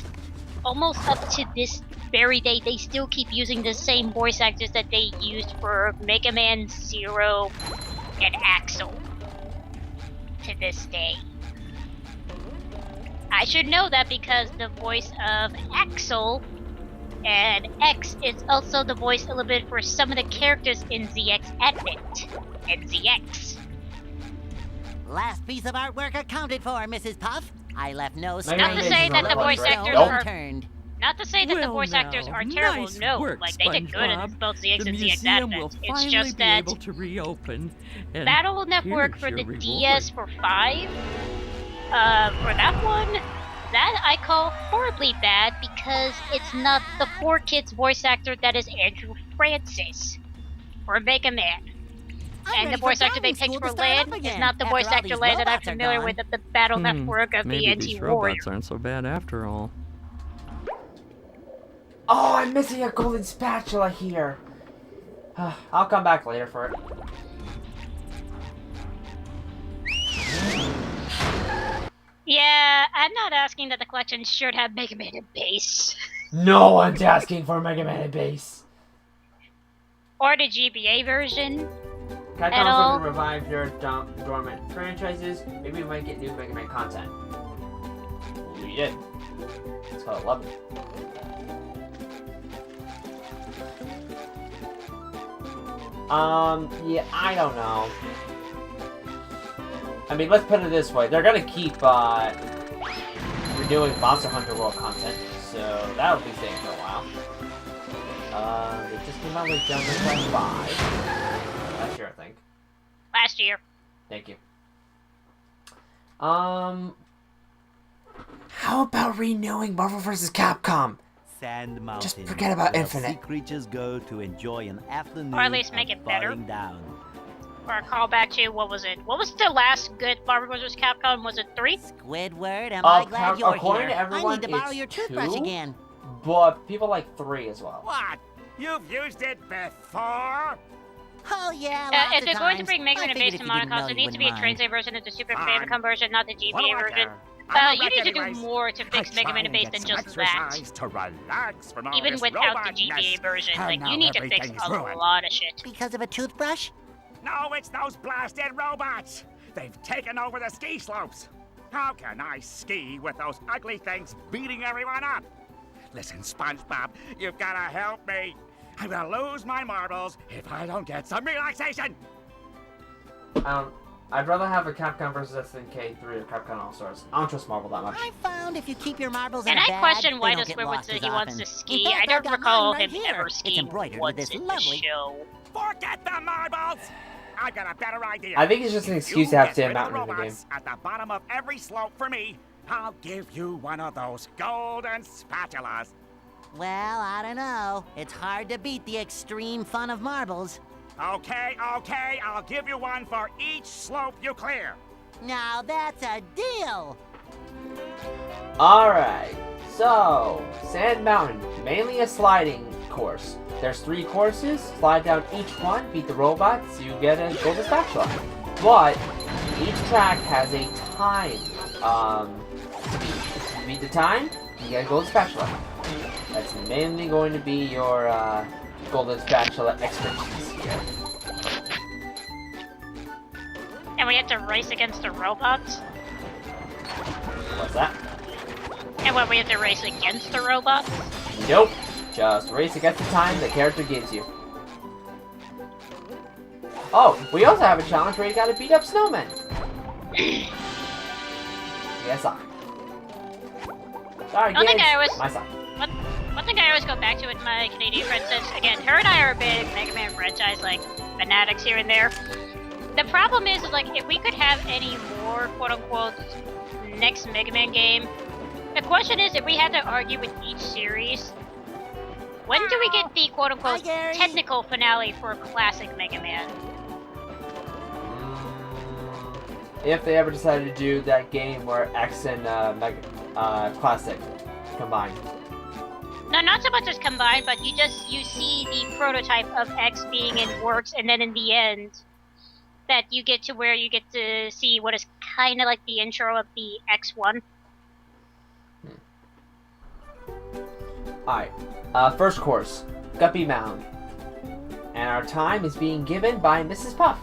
almost up to this very day, they still keep using the same voice actors that they used for Mega Man 0 and Axel to this day. I should know that because the voice of Axel and X is also the voice a little bit for some of the characters in ZX Advent and ZX.
Last piece of artwork accounted for, Mrs. Puff. I left no stone
Not to say that the voice actors are
unturned.
not to say that the voice actors are terrible.
Nice
no,
work,
like they did good in
SpongeBob.
both ZX
The
and ZX
museum will
Advent. It's
finally
just
be
that
able to reopen. And
Battle Network for
here's
the
your
DS for 5. For that one, that I call horribly bad because it's not the 4Kids voice actor that is Andrew Francis for Mega Man. And the voice actor they picked for Lyn is not the voice actor Lyn that I'm familiar with of the Battle Network of
maybe
the
these
NT Warrior.
robots aren't so bad after all.
Oh, I'm missing a golden spatula here. I'll come back later for it.
Yeah, I'm not asking that the collection should have Mega Man and base.
No one's asking for Mega Man and base.
Or the GBA version. At
Capcom's
all.
looking to revive their dormant franchises. Maybe we might get new Mega Man content. We did. It's called 11. Yeah, I don't know. I mean, let's put it this way. They're gonna keep, renewing Monster Hunter World content, so that'll be staying for a while. They just came out with Jungle Quest 5. Last year, I think.
Last year.
Thank you. How about renewing Marvel vs. Capcom?
Sand Mountain.
Just forget about
where
Infinite.
Sea creatures go to enjoy an afternoon
Or at least make
of
it better.
falling down.
Or a callback to, what was it? What was the last good Marvel vs. Capcom? Was it 3?
Squidward, am I glad you're
according
here.
to everyone,
I need to borrow
it's
your toothbrush
2,
again.
But people like 3 as well.
What? You've used it before?
Oh yeah,
If they're going to bring Mega Man and base to Monocoms, it needs to be a Translate version of the Super
Fine.
Famicom version, not the GBA
What do I
version.
care? I'm a
You need to
wreck
do
anyways.
more to fix
I
Mega
try
Man and
and
base
get
than
some
just that.
exercise to relax from all
Even
this
without the
robot
GBA
mess.
version,
And
like
now
you need to fix
everything's
a
ruined.
lot of shit.
Because of a toothbrush?
No, it's those blasted robots. They've taken over the ski slopes. How can I ski with those ugly things beating everyone up? Listen, SpongeBob, you've got to help me. I'm gonna lose my marbles if I don't get some relaxation.
I'd rather have a Capcom vs. SNK 3 or Capcom All-Stars. I don't trust Marvel that much.
I found if you keep your marbles in
And
a
I
bag,
question why
they don't
does
get
Squidward
lost
say
as
he wants
often.
to ski.
In fact,
I don't
I've got
recall
mine
him
right here.
ever
It's
skiing
embroidered with
once
this
in
lovely...
the show.
Forget the marbles. I've got a better idea.
I think it's just an
If
excuse
you
to have
get
Sand
rid of the
Mountain in the game.
robots at the bottom of every slope for me, I'll give you one of those golden spatulas.
Well, I don't know. It's hard to beat the extreme fun of marbles.
Okay, I'll give you one for each slope you clear.
Now that's a deal!
Alright, so, Sand Mountain, mainly a sliding course. There's 3 courses, slide down each one, beat the robots, you get a golden spatula. But, each track has a time, if you beat the time, you get a golden spatula. That's mainly going to be your, golden spatula expertise here.
And we have to race against the robots?
What's that?
And what, we have to race against the robots?
Nope. Just race against the time the character gives you. Oh, we also have a challenge where you gotta beat up snowmen. Yes, I. Sorry,
One thing
kids.
I always-
My son.
One thing I always go back to with my Canadian friends is, again, her and I are big Mega Man franchise, like, fanatics here and there. The problem is, like, if we could have any more, quote-unquote, next Mega Man game, the question is, if we had to argue with each series, when do we get the, quote-unquote, technical finale for classic Mega Man?
If they ever decided to do that game where X and Classic combined.
No, not so much as combined, but you see the prototype of X being in works, and then in the end, that you get to where you get to see what is kind of like the intro of the X1.
Alright, first course, Guppy Mound. And our time is being given by Mrs. Puff.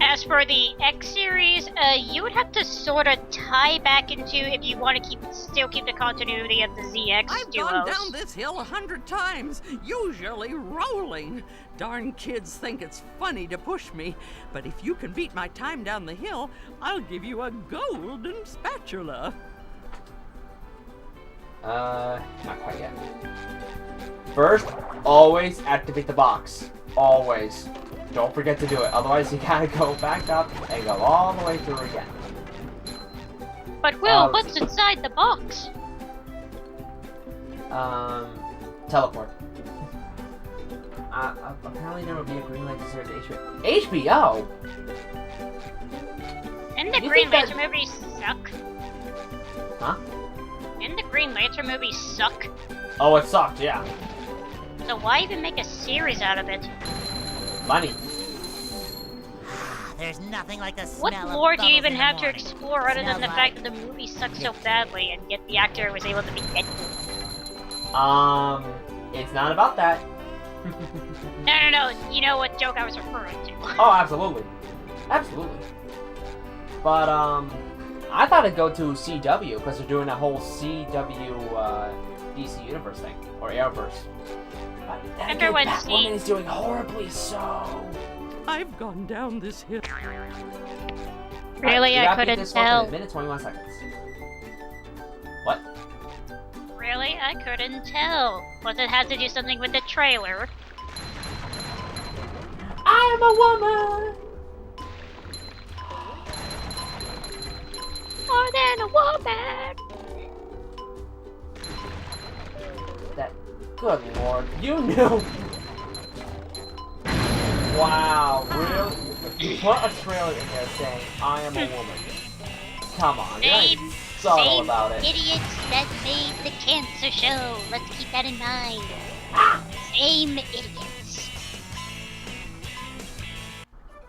As for the X series, you would have to sort of tie back into if you want to still keep the continuity of the ZX
I've
duos.
gone down this hill 100 times, usually rolling. Darn kids think it's funny to push me, but if you can beat my time down the hill, I'll give you a golden spatula.
Not quite yet. First, always activate the box. Always. Don't forget to do it, otherwise you gotta go back up and go all the way through again.
But Will, what's inside the box?
Teleport. Apparently there will be a green light to HBO. HBO?
Didn't the Green Lantern movies suck?
Huh?
Didn't the Green Lantern movies suck?
Oh, it sucked, yeah.
So why even make a series out of it?
Money.
There's nothing like the
What
smell
lore
of
do you
bubbles
even
in
have
the
to
morning.
explore other than
Smells
the
like-
fact that the movie sucked so badly and yet the actor was able to be Deadpool?
It's not about that.
No, you know what joke I was referring to.
Oh, absolutely. Absolutely. But, I thought I'd go to CW, because they're doing a whole CW, DC Universe thing. Or Arrowverse. But then again,
Everyone's
Batwoman
seen-
is doing horribly, so...
I've gone down this hill.
Really, I couldn't tell.
In a minute, 21 seconds. What?
Really, I couldn't tell. Was it had to do something with the trailer?
I am a woman!
More than a woman!
That... Good lord, you knew! Wow, really? Put a trailer in there saying, I am a woman. Come on, you're not subtle about it.
Idiots that made the cancer show. Let's keep that in mind. Same idiots.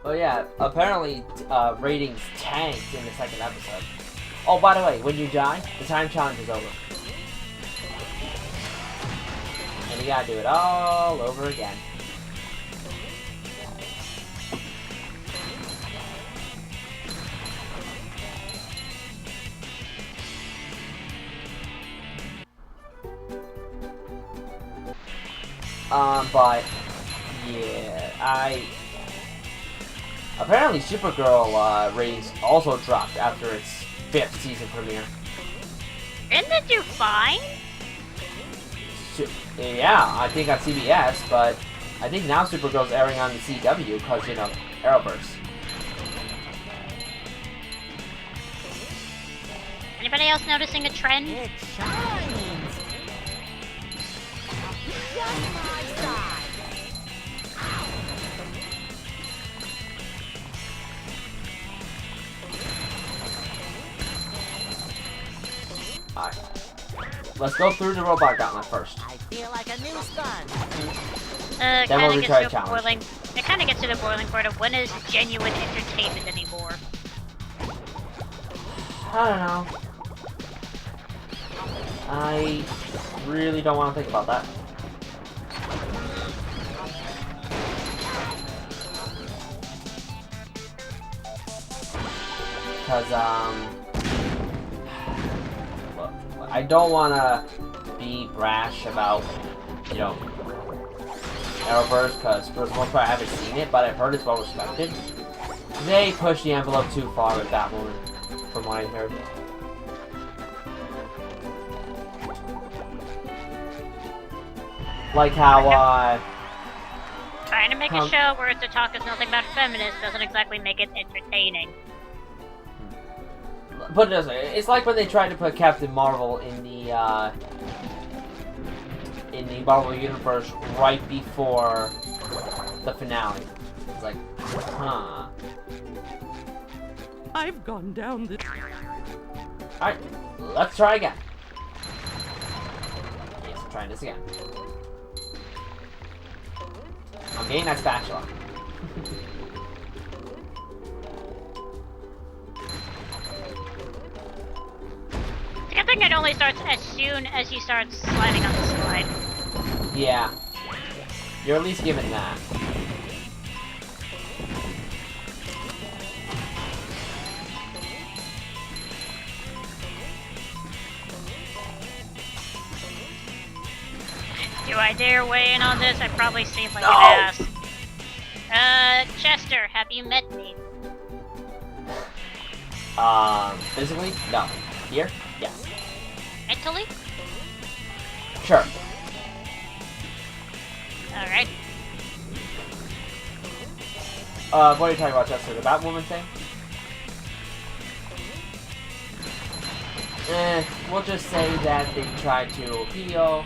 Oh yeah, apparently ratings tanked in the second episode. Oh, by the way, when you die, the time challenge is over. And you gotta do it all over again. But yeah, apparently Supergirl ratings also dropped after its 5th season premiere.
Didn't it do fine?
Yeah, I think on CBS, but I think now Supergirl's airing on the CW because, you know, Arrowverse.
Anybody else noticing a trend?
It shines. Just my side.
Alright. Let's go through the robot gauntlet first.
I feel like a new sponge.
Then
Kind
we'll
of
retry
gets
the
to a
challenge.
boiling. It kind of gets to the boiling point of when is genuine entertainment anymore.
I don't know. I really don't want to think about that. Because, look, I don't want to be brash about, you know, Arrowverse, because for the most part I haven't seen it, but I've heard it's well respected. They push the envelope too far with Batwoman, from what I heard. Like how,
Trying to make a show where the talk is nothing about feminists doesn't exactly make it entertaining.
put it this way, it's like when they tried to put Captain Marvel in the Marvel Universe right before the finale. It's like, huh.
I've gone down the...
Alright, let's try again. Yes, trying this again. I'm getting that spatula.
I think it only starts as soon as you start sliding on the slide.
Yeah. You're at least given that.
Do I dare weigh in on this? I probably seem like an ass. Chester, have you met me?
Physically? No. Here? Yes.
Mentally?
Sure.
Alright.
What are you talking about, Chester? The Batwoman thing? We'll just say that they tried to appeal,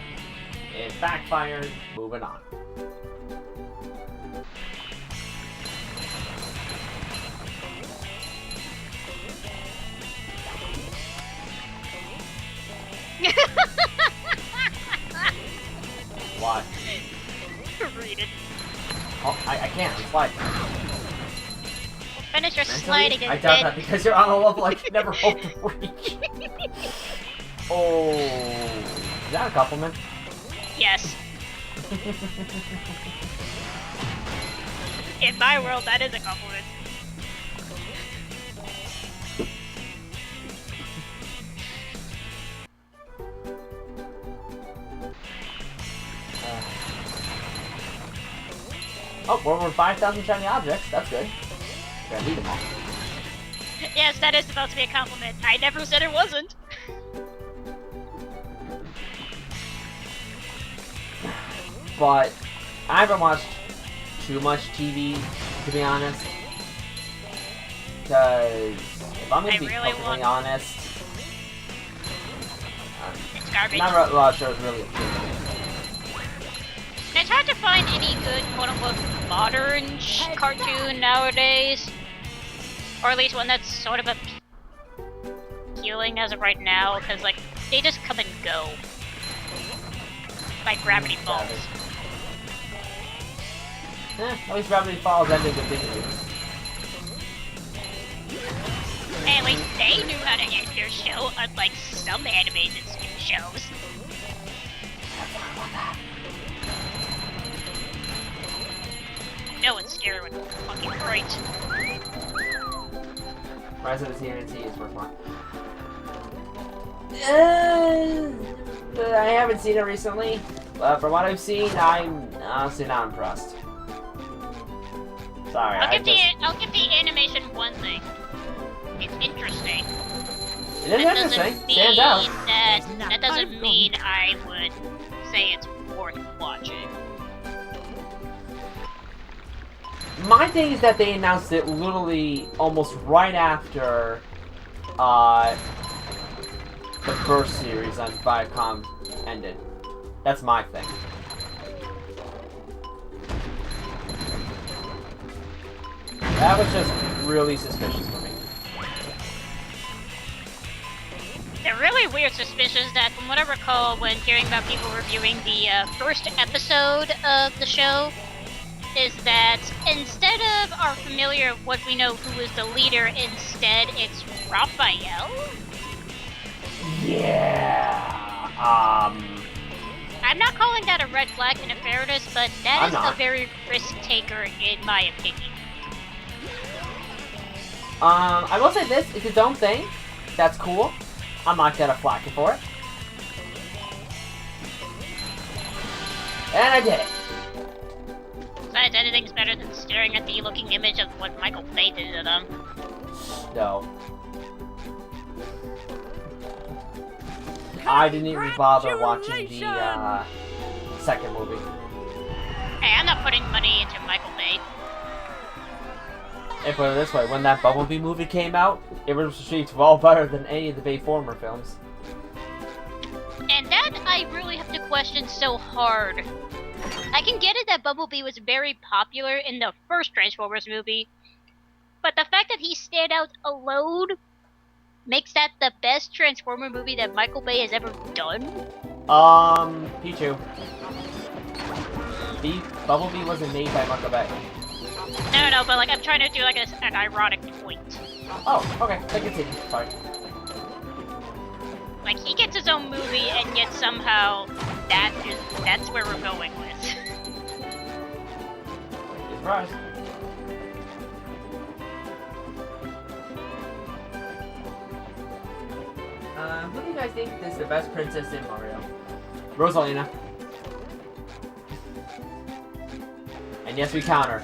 it backfired, moving on. What?
Read it.
Oh, I can't. I'm sliding.
Finish your
Mentally?
sliding and
I doubt
then...
that because you're on a level I could never hope to reach. Oh, is that a compliment?
Yes. In my world, that is a compliment.
Oh, we're over 5,000 shiny objects. That's good. Gotta need them all.
Yes, that is supposed to be a compliment. I never said it wasn't.
But I haven't watched too much TV, to be honest. Because if I'm gonna be perfectly honest,
it's garbage.
Not a lot of shows really appeal to me.
It's hard to find any good quote-unquote modern cartoon nowadays. Or at least one that's sort of appealing as of right now, because like, they just come and go. Like Gravity Falls.
At least Gravity Falls ended with Bikini.
At least they knew how to end their show, unlike some animated shows. No one's scared when fucking great.
Rise of the TNT is worth more. I haven't seen it recently. From what I've seen, I'm honestly not impressed. Sorry,
I'll give the animation one thing. It's interesting.
It is interesting. Stands out.
That doesn't mean I would say it's worth watching.
My thing is that they announced it literally almost right after the first series on Viacom ended. That's my thing. That was just really suspicious for me.
The really weird suspicion is that, from what I recall when hearing about people reviewing the first episode of the show, is that instead of our familiar what we know who is the leader, instead it's Raphael?
Yeah.
I'm not calling that a red flag in fairness, but that is a very risk taker in my opinion.
I will say this, it's its own thing. That's cool. I'm not gonna flack it for it. And I did it.
Besides, anything's better than staring at the looking image of what Michael Bay did to them.
No. I didn't even bother watching the second movie.
Hey, I'm not putting money into Michael Bay.
And put it this way, when that Bumblebee movie came out, it was received well better than any of the Bay former films.
And that I really have to question so hard. I can get it that Bumblebee was very popular in the first Transformers movie, but the fact that he stayed out alone makes that the best Transformer movie that Michael Bay has ever done?
Pichu. Bumblebee wasn't made by Marco Bay.
No, but like I'm trying to do like an ironic point.
Oh, okay. I can see. Sorry.
Like he gets his own movie, and yet somehow that's where we're going with.
Surprise. Who do you guys think is the best princess in Mario? Rosalina. And yes, we count her.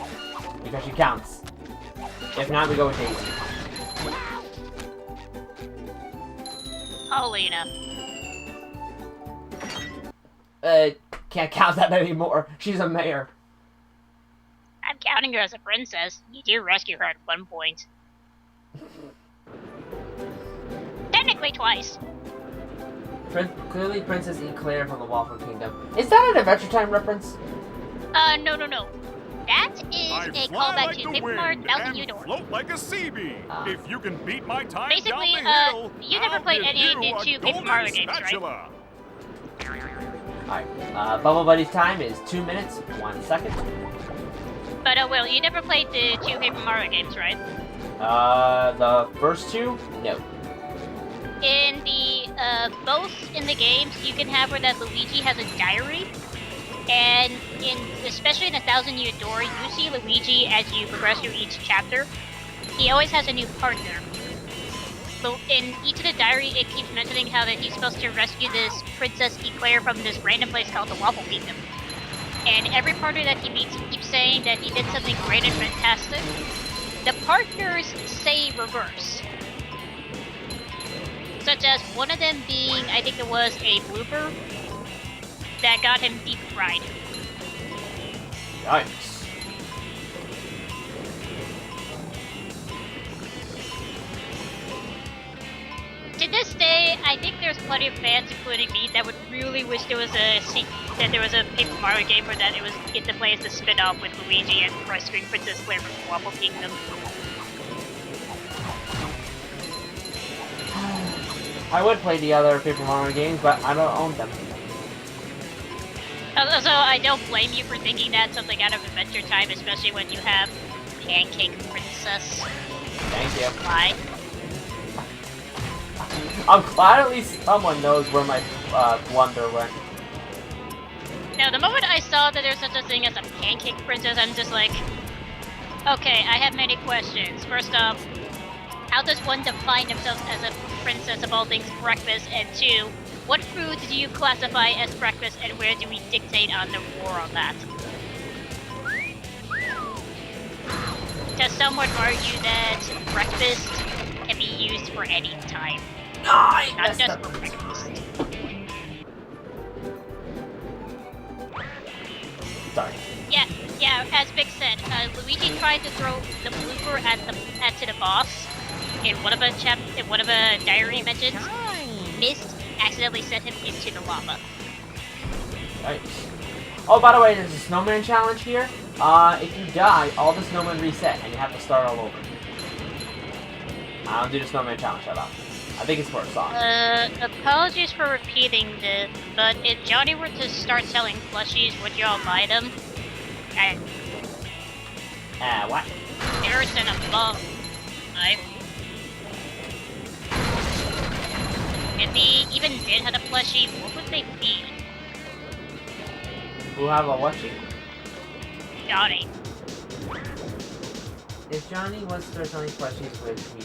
Because she counts. If not, we go with Daisy.
Paulina.
Can't count that anymore. She's a mayor.
I'm counting her as a princess. You do rescue her at one point. Technically twice.
Clearly Princess Eclair from the Waffle Kingdom. Is that an Adventure Time reference?
No. That is a callback to Paper Mario Thousand Year Door.
Float like a sea bee. If you can beat my time
Basically,
down the hill,
you never played any of the two Paper Mario games, right?
Alright, Bubble Buddy's time is 2 minutes, 1 second.
But, Will, you never played the two Paper Mario games, right?
The first two? No.
In the, both in the games, you can have where that Luigi has a diary. And especially in the Thousand Year Door, you see Luigi as you progress through each chapter. He always has a new partner. But in each of the diary, it keeps mentioning how that he's supposed to rescue this Princess Eclair from this random place called the Waffle Kingdom. And every partner that he meets, he keeps saying that he did something great and fantastic. The partners say reverse. Such as one of them being, I think it was a blooper that got him deep fried.
Yikes.
To this day, I think there's plenty of fans, including me, that would really wish there was a Paper Mario game where that it was get to play as the spin-off with Luigi and rescuing Princess Claire from the Waffle Kingdom.
I would play the other Paper Mario games, but I don't own them.
Also, I don't blame you for thinking that's something out of Adventure Time, especially when you have Pancake Princess.
Thank you.
Why?
I'm glad at least someone knows where my blunder went.
Now, the moment I saw that there's such a thing as a Pancake Princess, I'm just like, okay, I have many questions. First off, how does one define themselves as a princess of all things breakfast? And two, what foods do you classify as breakfast, and where do we dictate on the war on that? Because some would argue that breakfast can be used for any time. Not just for breakfast.
Sorry.
Yeah, as Vic said, Luigi tried to throw the blooper to the boss in one of a diary mentions. Missed, accidentally sent him into the lava.
Nice. Oh, by the way, there's a snowman challenge here. If you die, all the snowmen reset, and you have to start all over. I don't do the snowman challenge at all. I think it's for a song.
Apologies for repeating this, but if Johnny were to start selling plushies, would y'all buy them?
What?
There's an above. Right? If he even did have a plushie, what would they be?
Who have a whatchie?
Johnny.
If Johnny was to start selling plushies with me.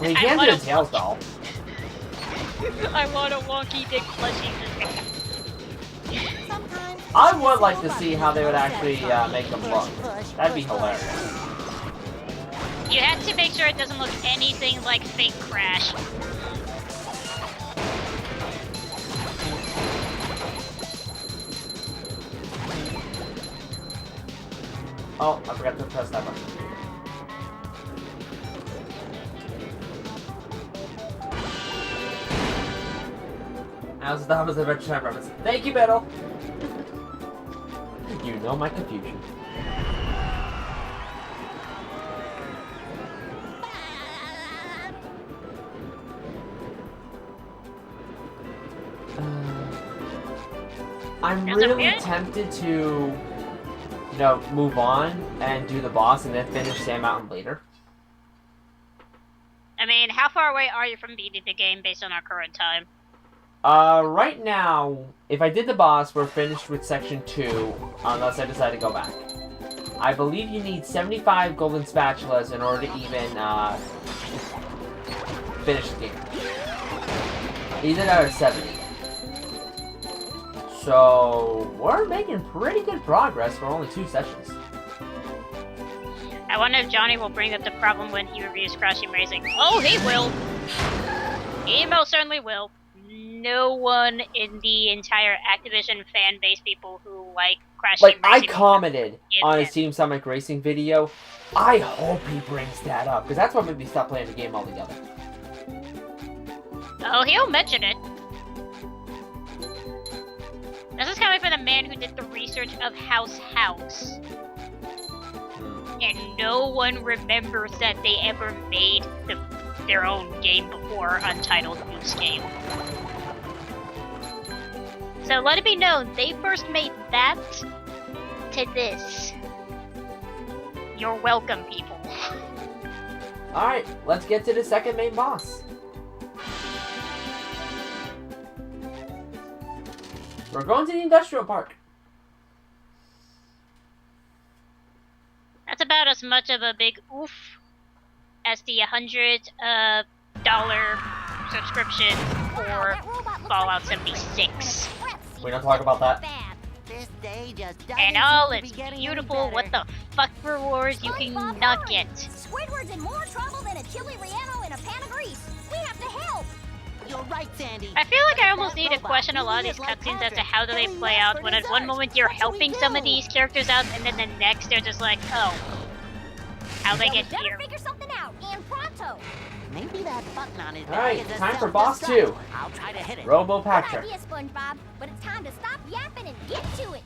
Well, you can't do a Tails doll.
I want a wonky dick plushie.
I would like to see how they would actually make them look. That'd be hilarious.
You have to make sure it doesn't look anything like Fake Crash.
Oh, I forgot to press that button. That was Adventure Time reference. Thank you, Battle! You know my confusion. I'm
There's a
really
bit?
tempted to, you know, move on and do the boss and then finish Sand Mountain later.
I mean, how far away are you from beating the game based on our current time?
Right now, if I did the boss, we're finished with section 2, unless I decide to go back. I believe you need 75 golden spatulas in order to even, finish the game. Either that or 70. So, we're making pretty good progress for only 2 sessions.
I wonder if Johnny will bring up the problem when he reviews Crash Team Racing. Oh, he will! He most certainly will. No one in the entire Activision fan base, people who like Crash Team
Like,
Racing...
I commented on his
him.
Team Summit Racing video. I hope he brings that up, because that's what made me stop playing the game altogether.
Oh, he'll mention it. This is coming from the man who did the research of House. And no one remembers that they ever made their own game before, Untitled Goose Game. So let it be known, they first made that to this. You're welcome, people.
Alright, let's get to the second main boss. We're going to the industrial park.
That's about as much of a big oof as the $100 subscription for Fallout 76.
We don't talk about that.
This day just doesn't
And all
seem to
its
be getting
beautiful
any
what
better.
the fuck rewards you can not get.
Squidward's in more trouble than a chili relleno in a pan of grease. We have to help.
You're right, Sandy.
I feel like I almost need to question a lot of these cutscenes as to how do they play out when at one moment you're helping some of these characters out and then the next they're just like, oh, how they get
Better
here.
figure something out, and pronto.
Maybe that button on his
Alright,
bag is a
time for boss
self-destruct.
2.
I'll try to hit it.
Robo
Good
Patrick.
idea, SpongeBob, but it's time to stop yapping and get to it.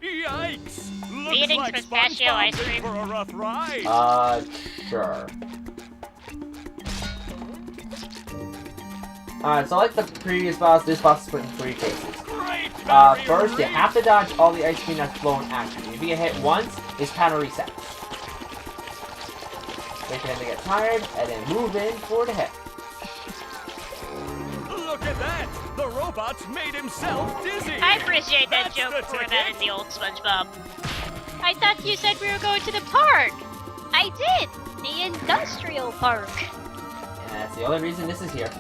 Yikes! Looks
Eating
like
pistachio
SpongeBob's
ice
in
cream.
for a rough ride.
Sure. Alright, so like the previous boss, this boss is split in 3 phases. First, you have to dodge all the ice cream that's blown at you. If you get hit once, it's counter reset. Wait for him to get tired, and then move in for the hit.
Look at that! The robot's made himself dizzy!
I appreciate that
That's
joke
the
for that
ticket.
in the old SpongeBob. I thought you said we were going to the park. I did. The industrial park.
And that's the only reason this is here.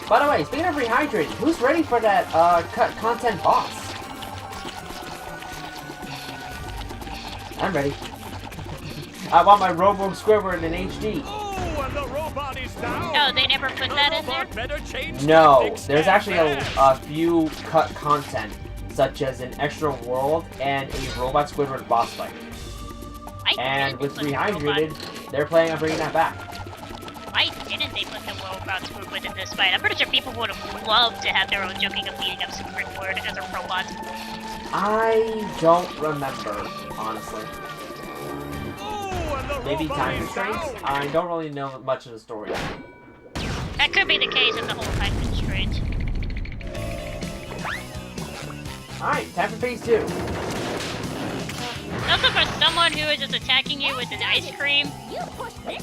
By the way, speaking of rehydrating, who's ready for that cut content boss? I'm ready. I want my Robo Squidward in HD.
Oh, and the robot is down!
Oh, they never put that in there?
Robot better change
No,
tactics
there's
and
actually a few cut content, such as an extra world and a Robot Squidward boss fight. And with Rehydrated, they're planning on bringing that back.
Why didn't they put the robot Squidward in this fight? I'm pretty sure people would have loved to have their own joking of beating up Squidward as a robot.
I don't remember, honestly. Maybe time constraints? I don't really know much of the story.
That could be the case with the whole time constraint.
Alright, time for phase 2.
Also, for someone who is just attacking you with an ice cream,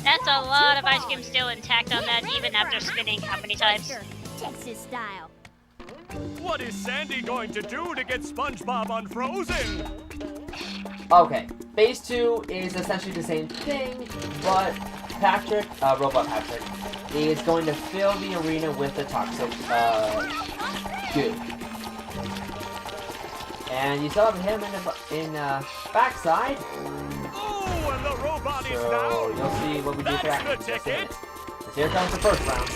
that's a lot of ice cream still intact on that, even after spinning how many times?
Texas style.
What is Sandy going to do to get SpongeBob unfrozen?
Okay, phase 2 is essentially the same thing, but Patrick, Robot Patrick, is going to fill the arena with the toxic, goo. And you still have him in the backside.
Oh, and the robot is
So
down!
you'll see what we do for that.
That's
in
the
just a
ticket!
minute. 'Cause here comes the first round.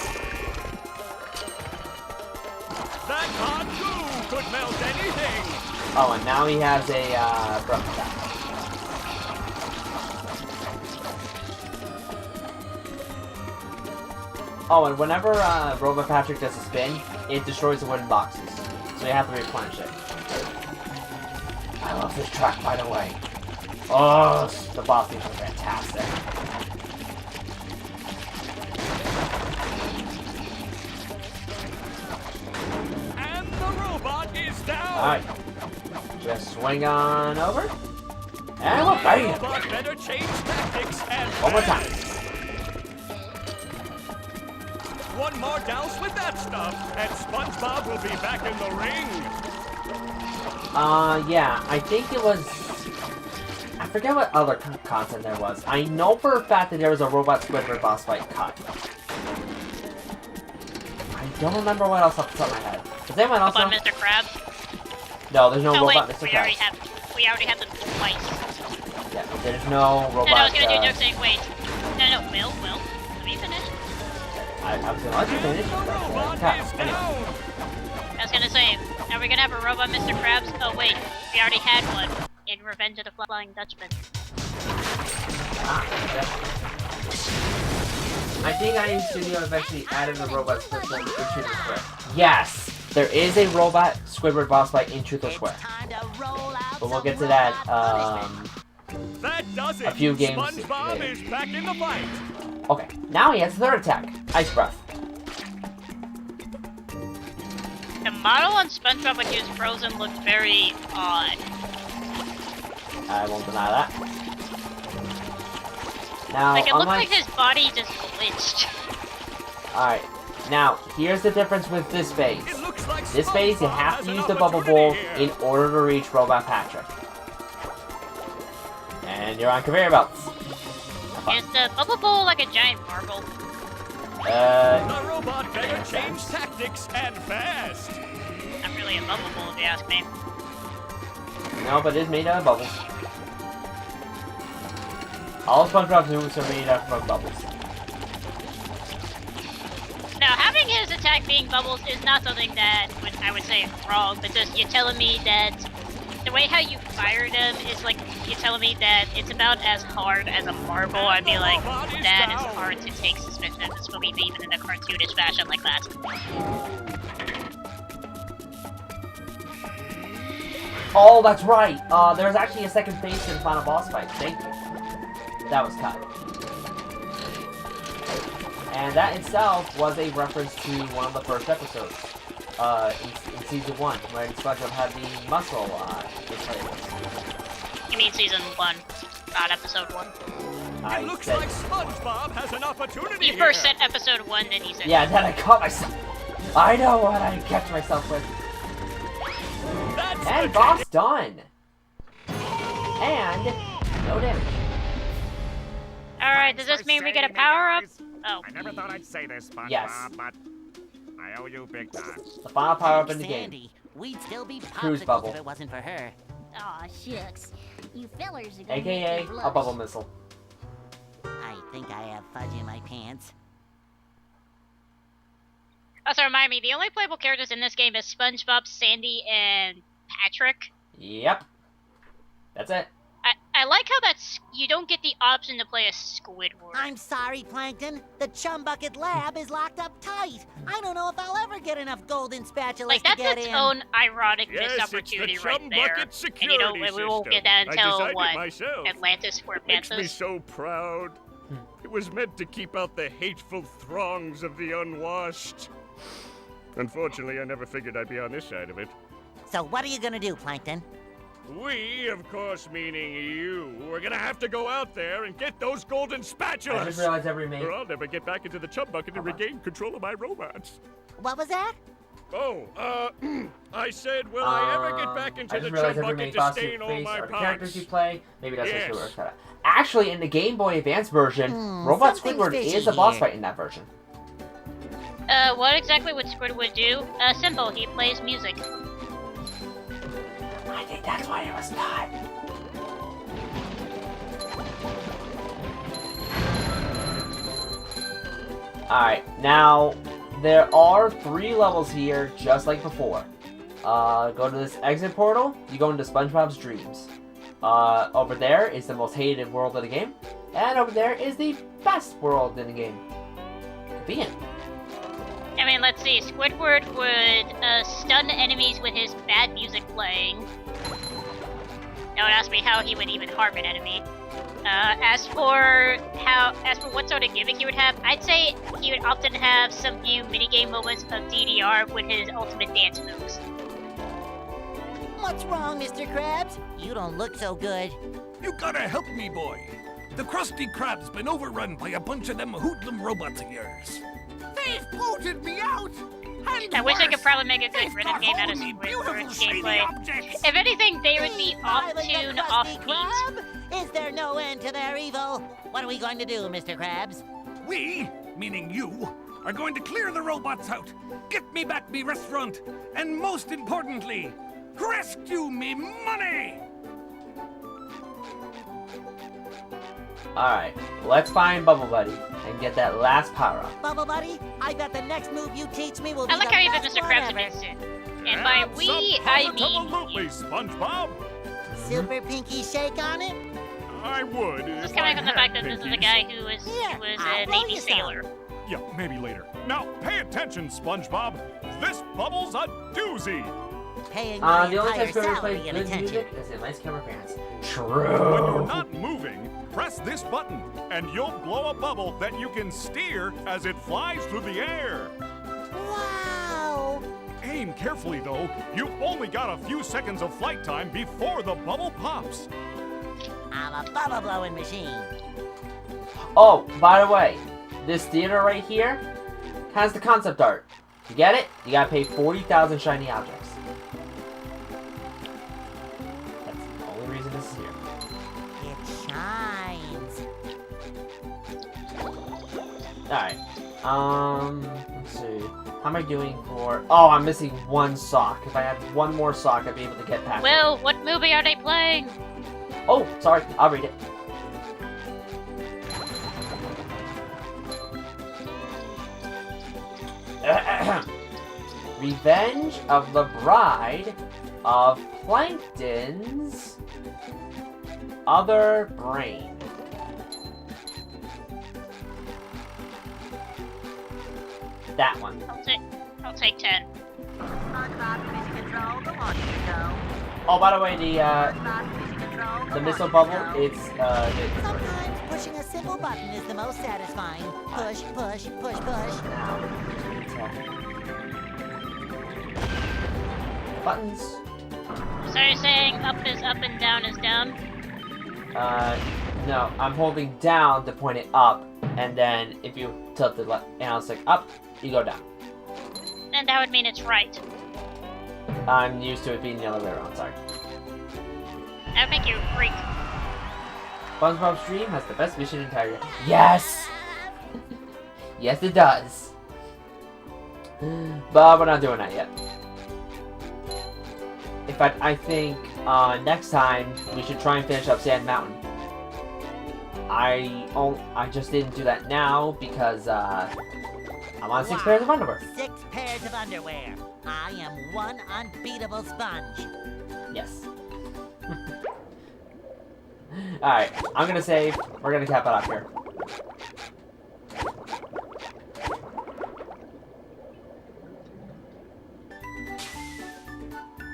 That hot goo could melt anything!
Oh, and now he has a, breath attack. Oh, and whenever, Robot Patrick does a spin, it destroys the wooden boxes. So you have to replenish it. I love this track, by the way. Oh, the boss themes are fantastic. Alright. Just swing on over. And we'll bang it.
Robot better change tactics and
One more time.
One more douse with that stuff, and SpongeBob will be back in the ring.
Yeah, I think it was... I forget what other content there was. I know for a fact that there was a Robot Squidward boss fight cut. I don't remember what else off the top of my head. Does anyone else know?
Robot Mr. Krabs?
No, there's no
Oh,
Robot
wait,
Mr.
we
Krabs.
already have them twice.
Yeah, there's no Robot...
No, I was gonna do a joke saying, wait. No, Will, let me finish.
I was gonna let you finish. Anyway.
I was gonna say, are we gonna have a Robot Mr. Krabs? Oh wait, we already had one in Revenge of the Flying Dutchman.
I think I Studio eventually added the Robot Squidward in Truth Square. Yes! There is a Robot Squidward boss fight in Truth Square. But we'll get to that,
That does it.
a few games
SpongeBob
later.
is back in the fight.
Okay, now he has a third attack. Ice Breath.
The model on SpongeBob when he was frozen looked very odd.
I won't deny that. Now,
Like, it looked like his body just glitched.
Alright, now, here's the difference with this phase.
It looks like
This phase, you
SpongeBob
have
has
to
an
use the bubble bowl
opportunity
in
here.
order to reach Robot Patrick. And you're on conveyor belts.
Is the bubble bowl like a giant marble?
The robot better change tactics and fast.
Not really a bubble bowl, if you ask me.
No, but it is made out of bubbles. All SpongeBob's moves are made out from bubbles.
Now, having his attack being bubbles is not something that I would say is wrong, but just you're telling me that the way how you fire them is like you're telling me that it's about as hard as a marble. I'd be like, that is hard to take suspension of disbelief even in a cartoonish fashion like that.
Oh, that's right! There's actually a second phase to the final boss fight. Thank you. That was cut. And that itself was a reference to one of the first episodes. In Season 1, when SpongeBob had the muscle, inflatables.
You mean Season 1, not Episode 1?
It looks like SpongeBob has an opportunity
You first said Episode 1, then you said...
Yeah, then I caught myself. I know what I catch myself with. And boss done! And no damage.
Alright, does this mean we get a power-up? Oh.
I never thought I'd say this, SpongeBob,
Yes.
but I owe you big time.
The final power-up in the game.
Sandy, we'd still be
Cruise
popsicles
bubble.
if it wasn't for her.
Aw, shucks. You fellers are gonna
AKA
make me
a
blush.
bubble missile.
I think I have fudge in my pants.
Also, remind me, the only playable characters in this game is SpongeBob, Sandy, and Patrick.
Yep. That's it.
I like how that's you don't get the option to play a Squidward.
I'm sorry, Plankton. The Chum Bucket Lab is locked up tight. I don't know if I'll ever get enough golden spatulas
Like,
to
that's
get
its
in.
own ironic
Yes,
missed
it's the
opportunity
Chum
right there.
Bucket
And
security
you know, we won't get that
system. I
until
designed it
what?
myself.
Atlantis Square
Makes me
Panthers.
so proud. It was meant to keep out the hateful throngs of the unwashed. Unfortunately, I never figured I'd be on this side of it.
So what are you gonna do, Plankton?
We, of course, meaning you, we're gonna have to go out there and get those golden spatulas.
I just realized every
Or I'll never get back into the Chum Bucket and regain control of my robots.
What was that?
Oh, I said, will I ever get back into
I
the
just realized
Chum
every
Bucket
main
to
boss you
stain all
face
my
are the characters
pots?
you play. Maybe that's
Yes.
what it works out. Actually, in the Game Boy Advance version, Robot
something's
Squidward
fishy
is a boss
here.
fight in that version.
What exactly would Squidward do? Simple, he plays music.
I think that's why it was cut. Alright, now, there are 3 levels here, just like before. Go to this exit portal, you go into SpongeBob's Dreams. Over there is the most hated world of the game, and over there is the best world in the game. Convenient.
I mean, let's see. Squidward would stun enemies with his bad music playing. That would ask me how he would even harm an enemy. As for what sort of gimmick he would have, I'd say he would often have some few minigame moments of DDR with his ultimate dance moves.
What's wrong, Mr. Krabs? You don't look so good.
You gotta help me, boy. The Krusty Krab's been overrun by a bunch of them hoodlum robots of yours.
They've booted me out! And
I wish I could
worse,
probably make a good
they've
rhythm
got
game out
hold
of
me
Squidward's
beautiful shiny
gameplay.
objects.
If anything, they would be off
Island of
tune,
Krusty
off beat.
Krab? Is there no end to their evil? What are we going to do, Mr. Krabs?
We, meaning you, are going to clear the robots out, get me back me restaurant, and most importantly, rescue me money!
Alright, let's find Bubble Buddy and get that last power up.
Bubble Buddy, I bet the next move you teach me will be
I like
the
how even
best
Mr.
one
Krabs
ever.
admits it. And by we, I mean
Absolutely,
you.
SpongeBob.
Super pinky shake on it?
I would.
Just
if
coming
I
from the
had
fact that this is a
pinkies.
guy who was
I'll
a
blow
Navy
you some.
sailor.
Yeah, maybe later. Now, pay attention, SpongeBob. This bubble's a doozy.
Paying my
The only
entire
time Squidward
salary
plays
and
good
attention.
music is in Nice Camera Pants.
When you're
True.
not moving, press this button, and you'll blow a bubble that you can steer as it flies through the air.
Wow!
Aim carefully, though. You've only got a few seconds of flight time before the bubble pops.
I'm a bubble blowing machine.
Oh, by the way, this theater right here has the concept art. You get it? You gotta pay 40,000 shiny objects. That's the only reason this is here.
It shines.
Alright. Let's see. How am I doing for... Oh, I'm missing one sock. If I had one more sock, I'd be able to get past it.
Will, what movie are they playing?
Oh, sorry. I'll read it. Revenge of the Bride of Plankton's Other Brain. That one.
I'll take 10.
Oh, by the way, the missile bubble, it's
Sometimes pushing a simple button is the most satisfying. Push, push, push, push.
Buttons.
So you're saying up is up and down is down?
No, I'm holding down to point it up, and then if you tilt the analytic up, you go down.
And that would mean it's right.
I'm used to it being the other way around, sorry.
That would make you a freak.
SpongeBob's Dream has the best mission in entire year. Yes! Yes, it does. But we're not doing that yet. In fact, I think next time we should try and finish up Sand Mountain. I just didn't do that now because I'm on 6 pairs of underwear.
6 pairs of underwear. I am one unbeatable sponge.
Yes. Alright, I'm gonna save. We're gonna cap it off here.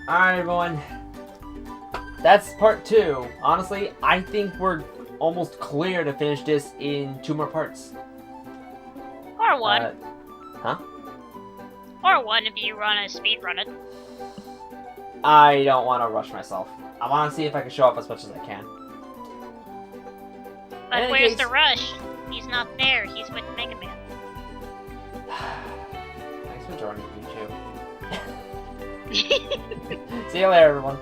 Alright, everyone. That's part 2. Honestly, I think we're almost clear to finish this in 2 more parts.
Or one.
Huh?
Or one if you run a speed run it.
I don't want to rush myself. I want to see if I can show up as much as I can.
But
In any
where's
case-
the rush? He's not there. He's with Mega Man.
Thanks for joining, YouTube. See you later, everyone.